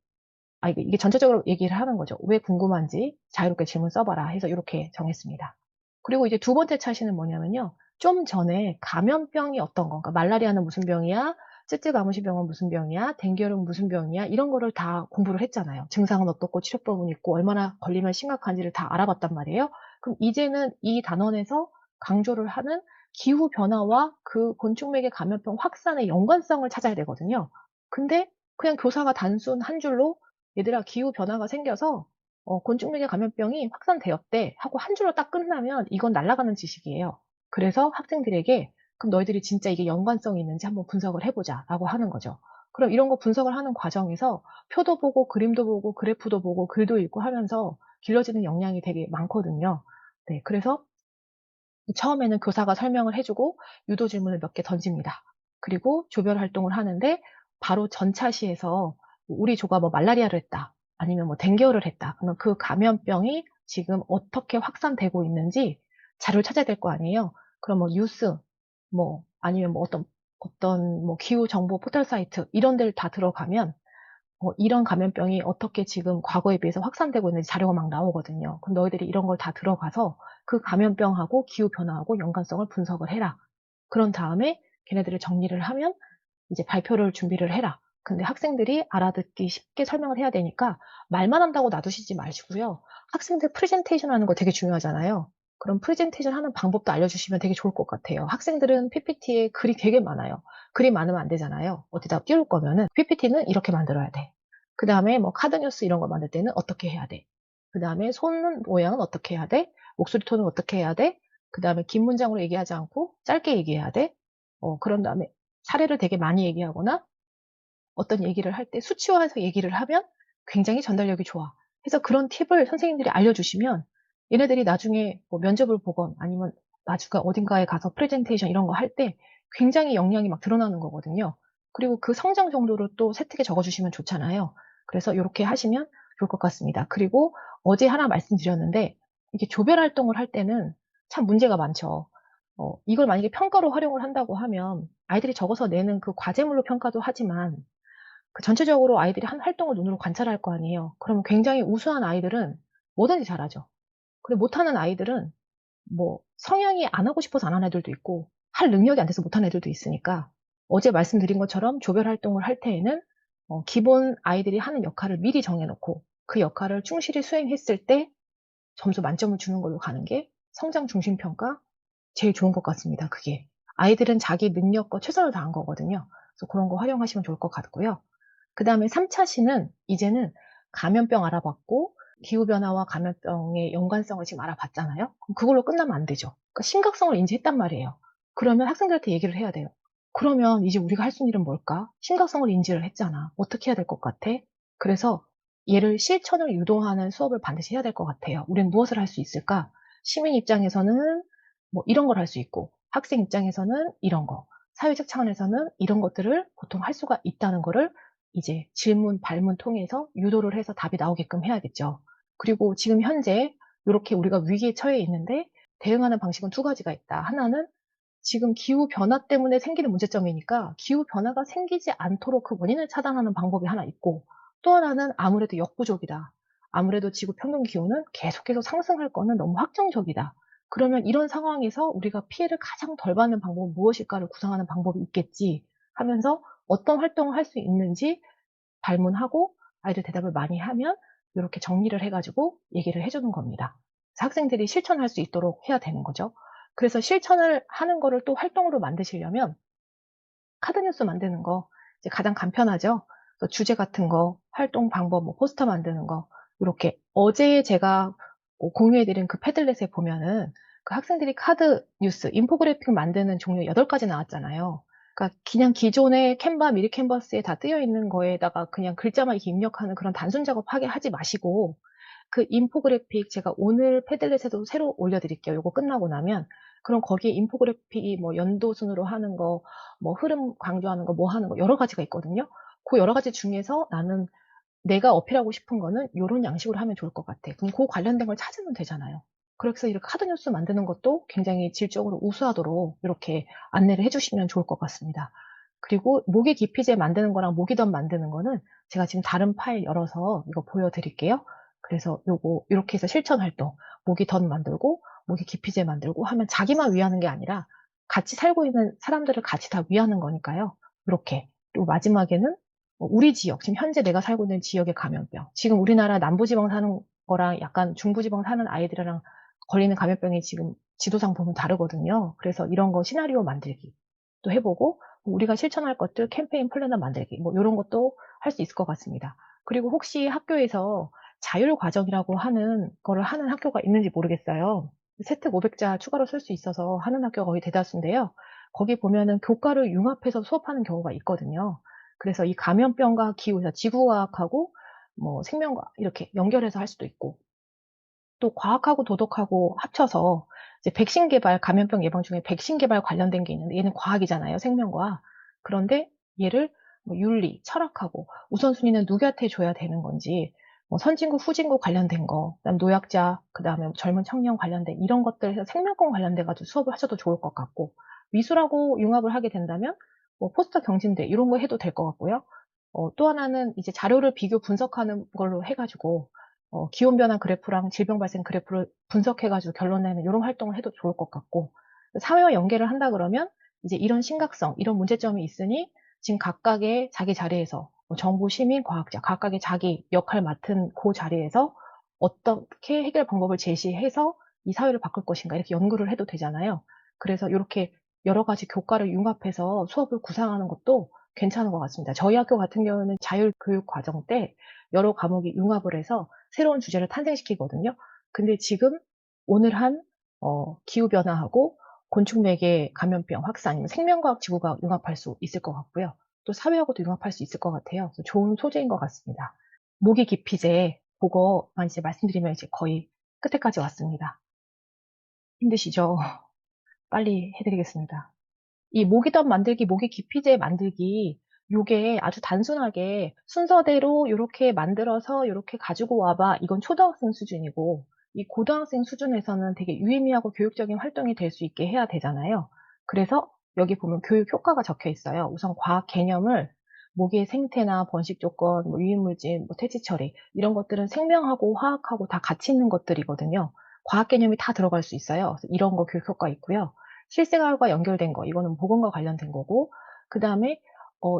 이게 전체적으로 얘기를 하는 거죠. 왜 궁금한지 자유롭게 질문 써봐라 해서 이렇게 정했습니다. 그리고 이제 두 번째 차시는 뭐냐면요. 좀 전에 감염병이 어떤 건가, 말라리아는 무슨 병이야, 쯔쯔가무시병은 무슨 병이야, 댕기열은 무슨 병이야, 이런 거를 다 공부를 했잖아요. 증상은 어떻고 치료법은 있고 얼마나 걸리면 심각한지를 다 알아봤단 말이에요. 그럼 이제는 이 단원에서 강조를 하는 기후 변화와 그 곤충맥의 감염병 확산의 연관성을 찾아야 되거든요. 근데 그냥 교사가 단순 한 줄로 얘들아 기후 변화가 생겨서 곤충맥의 감염병이 확산되었대 하고 한 줄로 딱 끝나면 이건 날아가는 지식이에요. 그래서 학생들에게 그럼 너희들이 진짜 이게 연관성이 있는지 한번 분석을 해보자 라고 하는 거죠. 그럼 이런 거 분석을 하는 과정에서 표도 보고 그림도 보고 그래프도 보고 글도 읽고 하면서 길러지는 역량이 되게 많거든요. 네, 그래서 처음에는 교사가 설명을 해주고 유도 질문을 몇 개 던집니다. 그리고 조별 활동을 하는데 바로 전차시에서 우리 조가 뭐 말라리아를 했다, 아니면 뭐 댕기열을 했다. 그러면 그 감염병이 지금 어떻게 확산되고 있는지 자료를 찾아야 될 거 아니에요. 그럼 뭐 뉴스, 뭐 아니면 뭐 어떤 뭐 기후 정보 포털 사이트 이런 데를 다 들어가면 이런 감염병이 어떻게 지금 과거에 비해서 확산되고 있는지 자료가 막 나오거든요. 그럼 너희들이 이런 걸 다 들어가서 그 감염병하고 기후변화하고 연관성을 분석을 해라. 그런 다음에 걔네들을 정리를 하면 이제 발표를 준비를 해라. 근데 학생들이 알아듣기 쉽게 설명을 해야 되니까 말만 한다고 놔두시지 마시고요. 학생들 프레젠테이션 하는 거 되게 중요하잖아요. 그럼 프레젠테이션 하는 방법도 알려주시면 되게 좋을 것 같아요. 학생들은 PPT에 글이 되게 많아요. 글이 많으면 안 되잖아요. 어디다 띄울 거면은 PPT는 이렇게 만들어야 돼. 그 다음에 뭐 카드뉴스 이런 거 만들 때는 어떻게 해야 돼. 그 다음에 손 모양은 어떻게 해야 돼. 목소리 톤은 어떻게 해야 돼. 그 다음에 긴 문장으로 얘기하지 않고 짧게 얘기해야 돼. 그런 다음에 사례를 되게 많이 얘기하거나 어떤 얘기를 할 때 수치화해서 얘기를 하면 굉장히 전달력이 좋아. 그래서 그런 팁을 선생님들이 알려주시면 얘네들이 나중에 뭐 면접을 보건 아니면 나중에 어딘가에 가서 프레젠테이션 이런 거 할 때 굉장히 역량이 막 드러나는 거거든요. 그리고 그 성장 정도를 또 세특에 적어주시면 좋잖아요. 그래서 이렇게 하시면 좋을 것 같습니다. 그리고 어제 하나 말씀드렸는데 이게 조별 활동을 할 때는 참 문제가 많죠. 이걸 만약에 평가로 활용을 한다고 하면 아이들이 적어서 내는 그 과제물로 평가도 하지만 그 전체적으로 아이들이 한 활동을 눈으로 관찰할 거 아니에요. 그러면 굉장히 우수한 아이들은 뭐든지 잘하죠. 근데 못하는 아이들은 뭐 성향이 안 하고 싶어서 안 하는 애들도 있고 할 능력이 안 돼서 못하는 애들도 있으니까 어제 말씀드린 것처럼 조별 활동을 할 때에는 기본 아이들이 하는 역할을 미리 정해놓고 그 역할을 충실히 수행했을 때 점수 만점을 주는 걸로 가는 게 성장 중심 평가 제일 좋은 것 같습니다. 그게 아이들은 자기 능력과 최선을 다한 거거든요. 그래서 그런 거 활용하시면 좋을 것 같고요. 그 다음에 3차 시는 이제는 감염병 알아봤고 기후변화와 감염병의 연관성을 지금 알아봤잖아요. 그럼 그걸로 끝나면 안 되죠. 그러니까 심각성을 인지했단 말이에요. 그러면 학생들한테 얘기를 해야 돼요. 그러면 이제 우리가 할 수 있는 일은 뭘까? 심각성을 인지를 했잖아. 어떻게 해야 될 것 같아? 그래서 얘를 실천을 유도하는 수업을 반드시 해야 될 것 같아요. 우리는 무엇을 할 수 있을까? 시민 입장에서는 뭐 이런 걸 할 수 있고 학생 입장에서는 이런 거, 사회적 차원에서는 이런 것들을 보통 할 수가 있다는 거를 이제 질문, 발문 통해서 유도를 해서 답이 나오게끔 해야겠죠. 그리고 지금 현재 이렇게 우리가 위기에 처해 있는데 대응하는 방식은 두 가지가 있다. 하나는 지금 기후 변화 때문에 생기는 문제점이니까 기후 변화가 생기지 않도록 그 원인을 차단하는 방법이 하나 있고 또 하나는 아무래도 역부족이다. 아무래도 지구 평균 기온은 계속해서 상승할 거는 너무 확정적이다. 그러면 이런 상황에서 우리가 피해를 가장 덜 받는 방법은 무엇일까를 구상하는 방법이 있겠지 하면서 어떤 활동을 할 수 있는지 발문하고 아이들 대답을 많이 하면 이렇게 정리를 해가지고 얘기를 해주는 겁니다. 학생들이 실천할 수 있도록 해야 되는 거죠. 그래서 실천을 하는 거를 또 활동으로 만드시려면 카드뉴스 만드는 거 이제 가장 간편하죠. 주제 같은 거, 활동 방법, 뭐 포스터 만드는 거 이렇게 어제 제가 공유해드린 그 패들렛에 보면은 그 학생들이 카드 뉴스, 인포그래픽 만드는 종류 8가지 나왔잖아요. 그러니까 그냥 기존의 캔바, 미리 캔버스에 다 뜨여 있는 거에다가 그냥 글자만 이렇게 입력하는 그런 단순 작업하게 하지 마시고, 그 인포그래픽 제가 오늘 패들렛에도 새로 올려드릴게요. 요거 끝나고 나면. 그럼 거기에 인포그래픽이 뭐 연도 순으로 하는 거, 뭐 흐름 강조하는 거, 뭐 하는 거 여러 가지가 있거든요. 그 여러 가지 중에서 나는 내가 어필하고 싶은 거는 요런 양식으로 하면 좋을 것 같아. 그럼 그 관련된 걸 찾으면 되잖아요. 그래서 이렇게 카드 뉴스 만드는 것도 굉장히 질적으로 우수하도록 이렇게 안내를 해 주시면 좋을 것 같습니다. 그리고 모기 기피제 만드는 거랑 모기덤 만드는 거는 제가 지금 다른 파일 열어서 이거 보여드릴게요. 그래서 요거 이렇게 해서 실천 활동, 모기덤 만들고 모기 기피제 만들고 하면 자기만 위하는 게 아니라 같이 살고 있는 사람들을 같이 다 위하는 거니까요. 이렇게. 그리고 마지막에는 우리 지역, 지금 현재 내가 살고 있는 지역의 감염병, 지금 우리나라 남부지방 사는 거랑 약간 중부지방 사는 아이들이랑 걸리는 감염병이 지금 지도상 보면 다르거든요. 그래서 이런 거 시나리오 만들기 또 해보고, 우리가 실천할 것들 캠페인 플래너 만들기, 뭐 이런 것도 할 수 있을 것 같습니다. 그리고 혹시 학교에서 자율과정이라고 하는 거를 하는 학교가 있는지 모르겠어요. 세특 500자 추가로 쓸 수 있어서 하는 학교가 거의 대다수인데요. 거기 보면은 교과를 융합해서 수업하는 경우가 있거든요. 그래서 이 감염병과 기후, 지구과학하고 뭐 생명과학 이렇게 연결해서 할 수도 있고, 또 과학하고 도덕하고 합쳐서 이제 백신 개발, 감염병 예방 중에 백신 개발 관련된 게 있는데 얘는 과학이잖아요, 생명과학. 그런데 얘를 뭐 윤리, 철학하고 우선순위는 누구한테 줘야 되는 건지, 뭐 선진국, 후진국 관련된 거, 그다음 노약자, 그다음에 젊은 청년 관련된 이런 것들에서 생명권 관련돼 가지고 수업을 하셔도 좋을 것 같고, 미술하고 융합을 하게 된다면 뭐 포스터 경진대 이런 거 해도 될 것 같고요. 또 하나는 이제 자료를 비교 분석하는 걸로 해 가지고 기온 변화 그래프랑 질병 발생 그래프를 분석해 가지고 결론 내는 이런 활동을 해도 좋을 것 같고, 사회와 연계를 한다 그러면 이제 이런 심각성, 이런 문제점이 있으니 지금 각각의 자기 자리에서 뭐 정부, 시민, 과학자 각각의 자기 역할 맡은 그 자리에서 어떻게 해결 방법을 제시해서 이 사회를 바꿀 것인가 이렇게 연구를 해도 되잖아요. 그래서 이렇게 여러 가지 교과를 융합해서 수업을 구상하는 것도 괜찮은 것 같습니다. 저희 학교 같은 경우는 자율교육 과정 때 여러 과목이 융합을 해서 새로운 주제를 탄생시키거든요. 근데 지금 오늘 한 기후변화하고 곤충매개 감염병 확산, 면 생명과학, 지구과학 융합할 수 있을 것 같고요. 또 사회하고도 융합할 수 있을 것 같아요. 그래서 좋은 소재인 것 같습니다. 모기 기피제 그거만 이제 말씀드리면 이제 거의 끝에까지 왔습니다. 힘드시죠? 빨리 해드리겠습니다. 이 모기덤 만들기, 모기 기피제 만들기, 요게 아주 단순하게 순서대로 요렇게 만들어서 요렇게 가지고 와봐. 이건 초등학생 수준이고, 이 고등학생 수준에서는 되게 유의미하고 교육적인 활동이 될 수 있게 해야 되잖아요. 그래서 여기 보면 교육 효과가 적혀 있어요. 우선 과학 개념을 모기의 생태나 번식 조건, 뭐 유인물질, 뭐 퇴치 처리, 이런 것들은 생명하고 화학하고 다 같이 있는 것들이거든요. 과학 개념이 다 들어갈 수 있어요. 그래서 이런 거 교육 효과 있고요. 실생활과 연결된 거, 이거는 보건과 관련된 거고, 그 다음에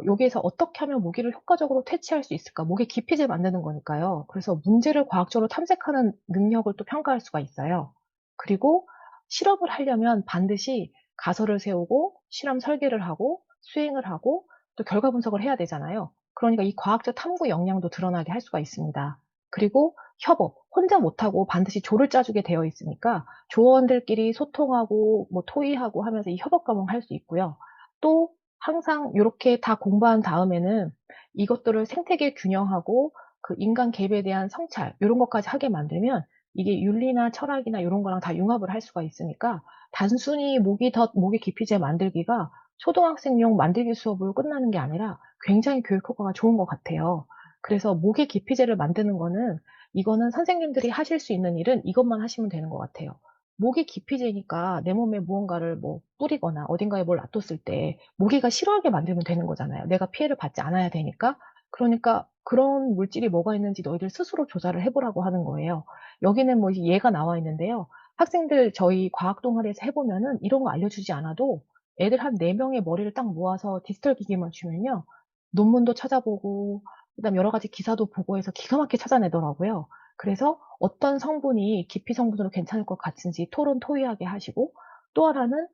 여기에서 어떻게 하면 모기를 효과적으로 퇴치할 수 있을까? 모기 기피제 만드는 거니까요. 그래서 문제를 과학적으로 탐색하는 능력을 또 평가할 수가 있어요. 그리고 실험을 하려면 반드시 가설을 세우고 실험 설계를 하고 수행을 하고 또 결과 분석을 해야 되잖아요. 그러니까 이 과학적 탐구 역량도 드러나게 할 수가 있습니다. 그리고 협업, 혼자 못하고 반드시 조를 짜주게 되어 있으니까 조원들끼리 소통하고 뭐 토의하고 하면서 이 협업 과목을 할 수 있고요. 또 항상 요렇게 다 공부한 다음에는 이것들을 생태계 균형하고 그 인간 개입에 대한 성찰 요런 것까지 하게 만들면 이게 윤리나 철학이나 요런 거랑 다 융합을 할 수가 있으니까 단순히 모기 기피제 만들기가 초등학생용 만들기 수업으로 끝나는 게 아니라 굉장히 교육 효과가 좋은 것 같아요. 그래서 모기 기피제를 만드는 거는 이거는 선생님들이 하실 수 있는 일은 이것만 하시면 되는 것 같아요. 모기 기피제니까 내 몸에 무언가를 뭐 뿌리거나 어딘가에 뭘 놔뒀을 때 모기가 싫어하게 만들면 되는 거잖아요. 내가 피해를 받지 않아야 되니까. 그러니까 그런 물질이 뭐가 있는지 너희들 스스로 조사를 해보라고 하는 거예요. 여기는 뭐 예가 나와 있는데요. 학생들 저희 과학 동아리에서 해보면은 이런 거 알려주지 않아도 애들 한 4명의 머리를 딱 모아서 디지털 기기만 주면요. 논문도 찾아보고 그다음 여러 가지 기사도 보고 해서 기가 막히게 찾아내더라고요. 그래서 어떤 성분이 기피 성분으로 괜찮을 것 같은지 토론 토의하게 하시고, 또 하나는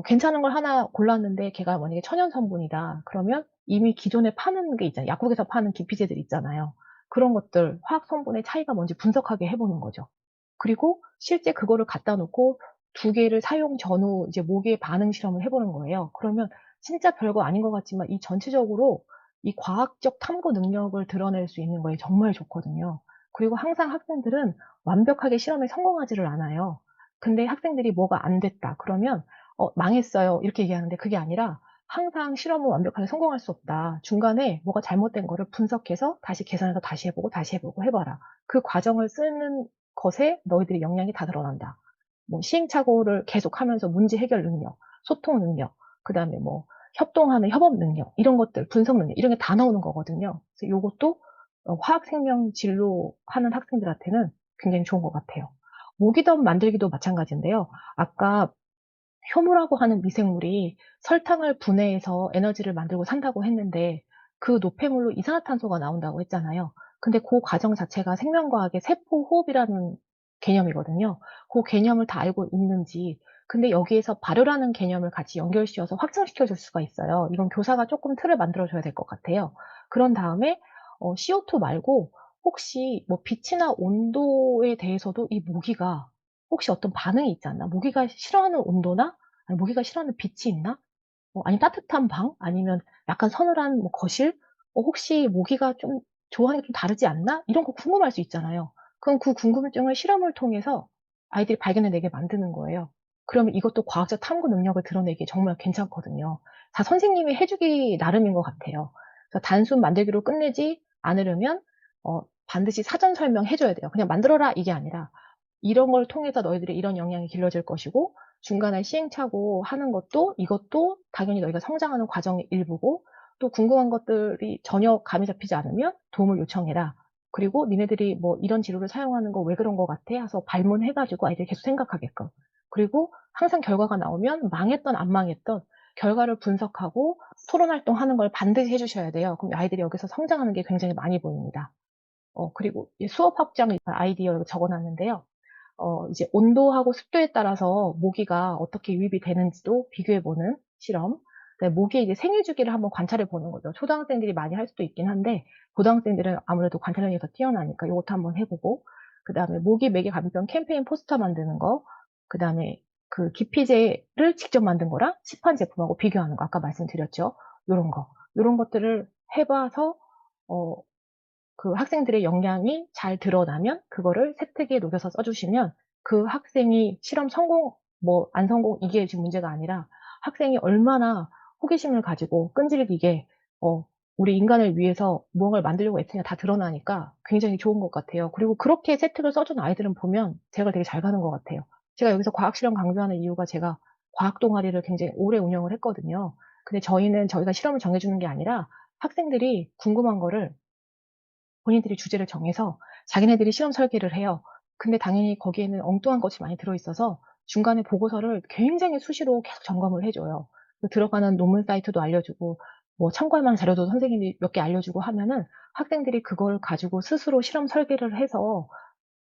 괜찮은 걸 하나 골랐는데 걔가 만약에 천연 성분이다. 그러면 이미 기존에 파는 게 있잖아요. 약국에서 파는 기피제들 있잖아요. 그런 것들 화학 성분의 차이가 뭔지 분석하게 해보는 거죠. 그리고 실제 그거를 갖다 놓고 두 개를 사용 전후 이제 모기의 반응 실험을 해보는 거예요. 그러면 진짜 별거 아닌 것 같지만 이 전체적으로 이 과학적 탐구 능력을 드러낼 수 있는 거에 정말 좋거든요. 그리고 항상 학생들은 완벽하게 시험에 성공하지를 않아요. 근데 학생들이 뭐가 안 됐다 그러면 망했어요 이렇게 얘기하는데 그게 아니라 항상 실험은 완벽하게 성공할 수 없다. 중간에 뭐가 잘못된 거를 분석해서 다시 계산해서 다시 해보고 다시 해보고 해봐라. 그 과정을 쓰는 것에 너희들의 역량이 다 드러난다. 뭐 시행착오를 계속하면서 문제 해결 능력, 소통 능력, 그다음에 뭐 협동하는 협업 능력, 이런 것들, 분석 능력, 이런 게 다 나오는 거거든요. 그래서 요것도 화학생명 진로 하는 학생들한테는 굉장히 좋은 것 같아요. 모기덤 만들기도 마찬가지인데요. 아까 효모라고 하는 미생물이 설탕을 분해해서 에너지를 만들고 산다고 했는데 그 노폐물로 이산화탄소가 나온다고 했잖아요. 근데 그 과정 자체가 생명과학의 세포호흡이라는 개념이거든요. 그 개념을 다 알고 있는지, 근데 여기에서 발효라는 개념을 같이 연결시켜서 확장시켜 줄 수가 있어요. 이건 교사가 조금 틀을 만들어 줘야 될 것 같아요. 그런 다음에 CO2 말고 혹시 뭐 빛이나 온도에 대해서도 이 모기가 혹시 어떤 반응이 있지 않나? 모기가 싫어하는 온도나 아니 모기가 싫어하는 빛이 있나? 아니면 따뜻한 방? 아니면 약간 서늘한 뭐 거실? 혹시 모기가 좀 좋아하는 게 좀 다르지 않나? 이런 거 궁금할 수 있잖아요. 그럼 그 궁금증을 실험을 통해서 아이들이 발견해내게 만드는 거예요. 그러면 이것도 과학적 탐구 능력을 드러내기에 정말 괜찮거든요. 다 선생님이 해주기 나름인 것 같아요. 그래서 단순 만들기로 끝내지 않으려면 반드시 사전 설명해줘야 돼요. 그냥 만들어라 이게 아니라 이런 걸 통해서 너희들의 이런 역량이 길러질 것이고 중간에 시행착오 하는 것도 이것도 당연히 너희가 성장하는 과정의 일부고 또 궁금한 것들이 전혀 감이 잡히지 않으면 도움을 요청해라. 그리고 니네들이 뭐 이런 재료를 사용하는 거 왜 그런 것 같아? 해서 발문해가지고 아이들이 계속 생각하게끔. 그리고 항상 결과가 나오면 망했던 안 망했던 결과를 분석하고 토론 활동하는 걸 반드시 해주셔야 돼요. 그럼 아이들이 여기서 성장하는 게 굉장히 많이 보입니다. 그리고 수업 확장 아이디어를 적어놨는데요. 이제 온도하고 습도에 따라서 모기가 어떻게 유입이 되는지도 비교해보는 실험. 네, 모기의 이제 생일 주기를 한번 관찰해 보는 거죠. 초등학생들이 많이 할 수도 있긴 한데, 고등학생들은 아무래도 관찰력이 더 뛰어나니까 이것도 한번 해보고, 그 다음에 모기 매개 감염병 캠페인 포스터 만드는 거, 그 다음에 그 기피제를 직접 만든 거랑 시판 제품하고 비교하는 거, 아까 말씀드렸죠. 요런 거. 요런 것들을 해봐서, 어, 그 학생들의 역량이 잘 드러나면 그거를 세특기에 녹여서 써주시면 그 학생이 실험 성공, 뭐 안 성공 이게 지금 문제가 아니라 학생이 얼마나 호기심을 가지고 끈질기게 우리 인간을 위해서 무언가를 만들려고 애쓰냐 다 드러나니까 굉장히 좋은 것 같아요. 그리고 그렇게 세특을 써준 아이들은 보면 제가 되게 잘 가는 것 같아요. 제가 여기서 과학 실험 강조하는 이유가 제가 과학 동아리를 굉장히 오래 운영을 했거든요. 근데 저희가 실험을 정해주는 게 아니라 학생들이 궁금한 거를 본인들이 주제를 정해서 자기네들이 실험 설계를 해요. 근데 당연히 거기에는 엉뚱한 것이 많이 들어있어서 중간에 보고서를 굉장히 수시로 계속 점검을 해줘요. 들어가는 논문 사이트도 알려주고, 뭐 참고할 만한 자료도 선생님이 몇 개 알려주고 하면은 학생들이 그걸 가지고 스스로 실험 설계를 해서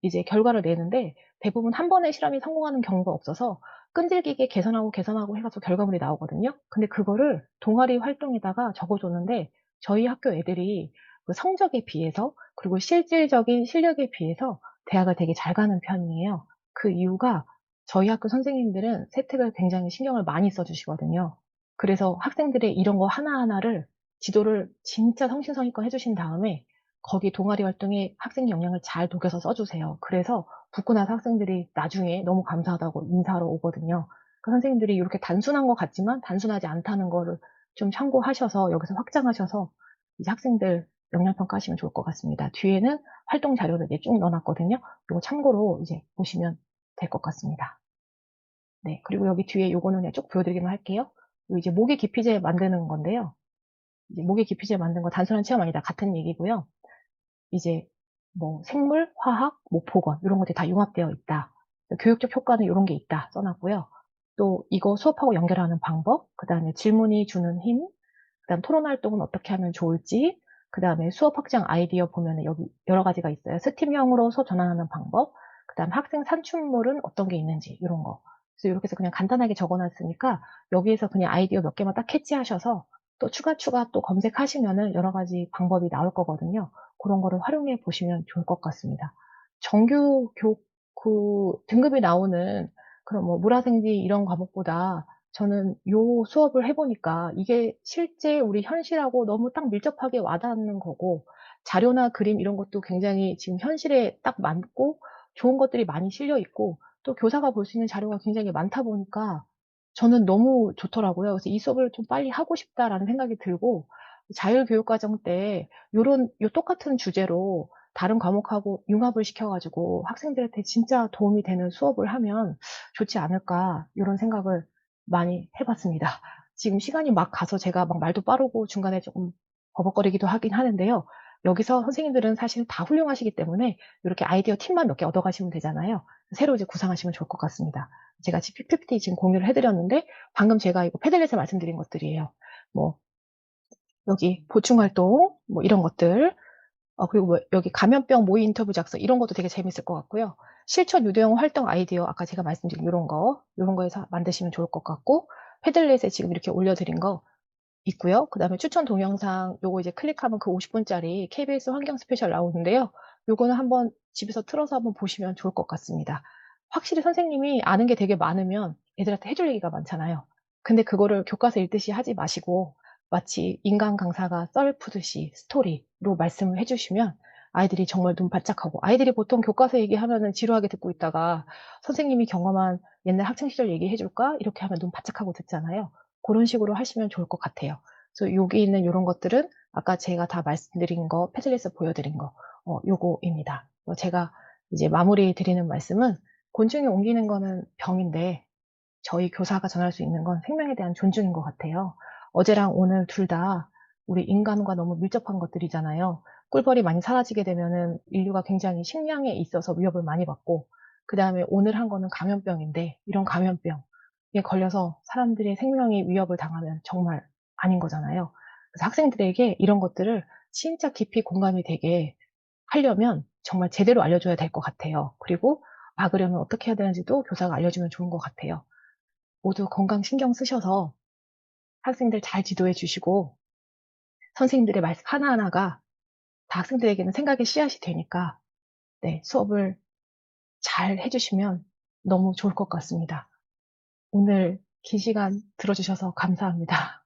이제 결과를 내는데 대부분 한 번의 실험이 성공하는 경우가 없어서 끈질기게 개선하고 개선하고 해가지고 결과물이 나오거든요. 근데 그거를 동아리 활동에다가 적어줬는데 저희 학교 애들이 그 성적에 비해서 그리고 실질적인 실력에 비해서 대학을 되게 잘 가는 편이에요. 그 이유가 저희 학교 선생님들은 세특을 굉장히 신경을 많이 써주시거든요. 그래서 학생들의 이런 거 하나하나를 지도를 진짜 성심성의껏 해주신 다음에 거기 동아리 활동에 학생 역량을 잘 녹여서 써주세요. 그래서 붙고 나서 학생들이 나중에 너무 감사하다고 인사하러 오거든요. 그 선생님들이 이렇게 단순한 것 같지만 단순하지 않다는 거를 좀 참고하셔서 여기서 확장하셔서 이제 학생들 역량평가 하시면 좋을 것 같습니다. 뒤에는 활동 자료를 이제 쭉 넣어놨거든요. 이거 참고로 이제 보시면 될 것 같습니다. 네. 그리고 여기 뒤에 요거는 그냥 쭉 보여드리기만 할게요. 이거 이제 모기 기피제 만드는 건데요. 이제 모기 기피제 만든 거 단순한 체험 아니다. 같은 얘기고요. 이제 뭐 생물, 화학, 뭐 보건 이런 것들이 다 융합되어 있다. 교육적 효과는 이런 게 있다 써놨고요. 또 이거 수업하고 연결하는 방법, 그 다음에 질문이 주는 힘, 그 다음 토론 활동은 어떻게 하면 좋을지, 그 다음에 수업 확장 아이디어 보면 여기 여러 가지가 있어요. 스팀형으로 수업 전환하는 방법, 그 다음 학생 산출물은 어떤 게 있는지 이런 거. 그래서 이렇게 해서 그냥 간단하게 적어놨으니까 여기에서 그냥 아이디어 몇 개만 딱 캐치하셔서 또 추가 또 검색하시면은 여러 가지 방법이 나올 거거든요. 그런 거를 활용해 보시면 좋을 것 같습니다. 정규 등급이 나오는 그런 뭐 물화생지 이런 과목보다 저는 요 수업을 해 보니까 이게 실제 우리 현실하고 너무 딱 밀접하게 와 닿는 거고, 자료나 그림 이런 것도 굉장히 지금 현실에 딱 맞고 좋은 것들이 많이 실려 있고, 또 교사가 볼 수 있는 자료가 굉장히 많다 보니까 저는 너무 좋더라고요. 그래서 '이 수업을 좀 빨리 하고 싶다.'라는 생각이 들고, 자율교육과정 때 요런 요 똑같은 주제로 다른 과목하고 융합을 시켜 가지고 '학생들한테 진짜 도움이 되는 수업을 하면 좋지 않을까.' 요런 생각을 많이 해 봤습니다. 지금 시간이 막 가서 제가 막 말도 빠르고 중간에 쪼끔 버벅거리기도 하긴 하는데요. 여기서 선생님들은 사실 다 훌륭하시기 때문에 요렇게 아이디어 팁만 몇 개 얻어 가시면 되잖아요. 새로 이제 구상하시면 좋을 것 같습니다. 제가 지금 PPT 지금 공유를 해 드렸는데, 방금 제가 이거 패들렛에 말씀드린 것들이에요. 뭐 여기 보충 활동 뭐 이런 것들, 그리고 뭐 여기 감염병 모의 인터뷰 작성 이런 것도 되게 재밌을 것 같고요. 실천 유도형 활동 아이디어 아까 제가 말씀드린 요런 거에서 만드시면 좋을 것 같고, 패들렛에 지금 이렇게 올려 드린 거 있고요. 그다음에 추천 동영상 요거 이제 클릭하면 그 50 분짜리 KBS 환경 스페셜 나오는데요. 요거는 한번 집에서 틀어서 한번 보시면 좋을 것 같습니다. 확실히 선생님이 아는 게 되게 많으면 애들한테 해줄 얘기가 많잖아요. 근데 그거를 교과서 읽듯이 하지 마시고 마치 인간 강사가 썰 푸듯이 스토리로 말씀을 해 주시면 아이들이 정말 눈 바짝하고, 아이들이 보통 교과서 얘기하면은 지루하게 듣고 있다가 선생님이 경험한 옛날 학창 시절 얘기해 줄까? 이렇게 하면 눈 바짝하고 듣잖아요. 고런 식으로 하시면 좋을 것 같아요. 그래서 여기 있는 요런 것들은 아까 제가 다 말씀드린 거, 패들렛에서 보여드린 거, 요거입니다. 제가 이제 마무리 드리는 말씀은, 곤충이 옮기는 거는 병인데 저희 교사가 전할 수 있는 건 생명에 대한 존중인 것 같아요. 어제랑 오늘 둘 다 우리 인간과 너무 밀접한 것들이잖아요. 꿀벌이 많이 사라지게 되면은 인류가 굉장히 식량에 있어서 위협을 많이 받고, 그다음에 오늘 한 거는 감염병인데, 이런 감염병에 걸려서 사람들의 생명이 위협을 당하면 정말 아닌 거잖아요. 그래서 학생들에게 이런 것들을 진짜 깊이 공감이 되게 하려면 정말 제대로 알려줘야 될 것 같아요. 그리고 막으려면 어떻게 해야 되는지도 교사가 알려주면 좋은 것 같아요. 모두 건강 신경 쓰셔서 학생들 잘 지도해 주시고, 선생님들의 말씀 하나하나가 다 학생들에게는 생각의 씨앗이 되니까, 네, 수업을 잘 해 주시면 너무 좋을 것 같습니다. 오늘 긴 시간 들어 주셔서 감사합니다.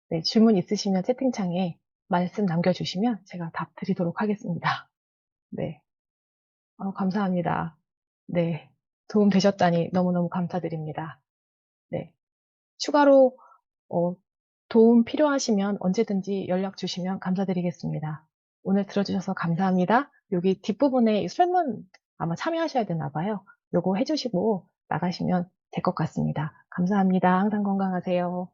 네, 질문 있으시면 채팅창에 말씀 남겨 주시면 제가 답 드리도록 하겠습니다. 네. 감사합니다. 네. 도움 되셨다니 너무너무 감사드립니다. 네. 추가로 어 도움 필요하시면 언제든지 연락 주시면 감사드리겠습니다. 오늘 들어주셔서 감사합니다. 여기 뒷부분에 설문 아마 참여하셔야 되나 봐요. 요거 해 주시고 나가시면 될 것 같습니다. 감사합니다. 항상 건강하세요.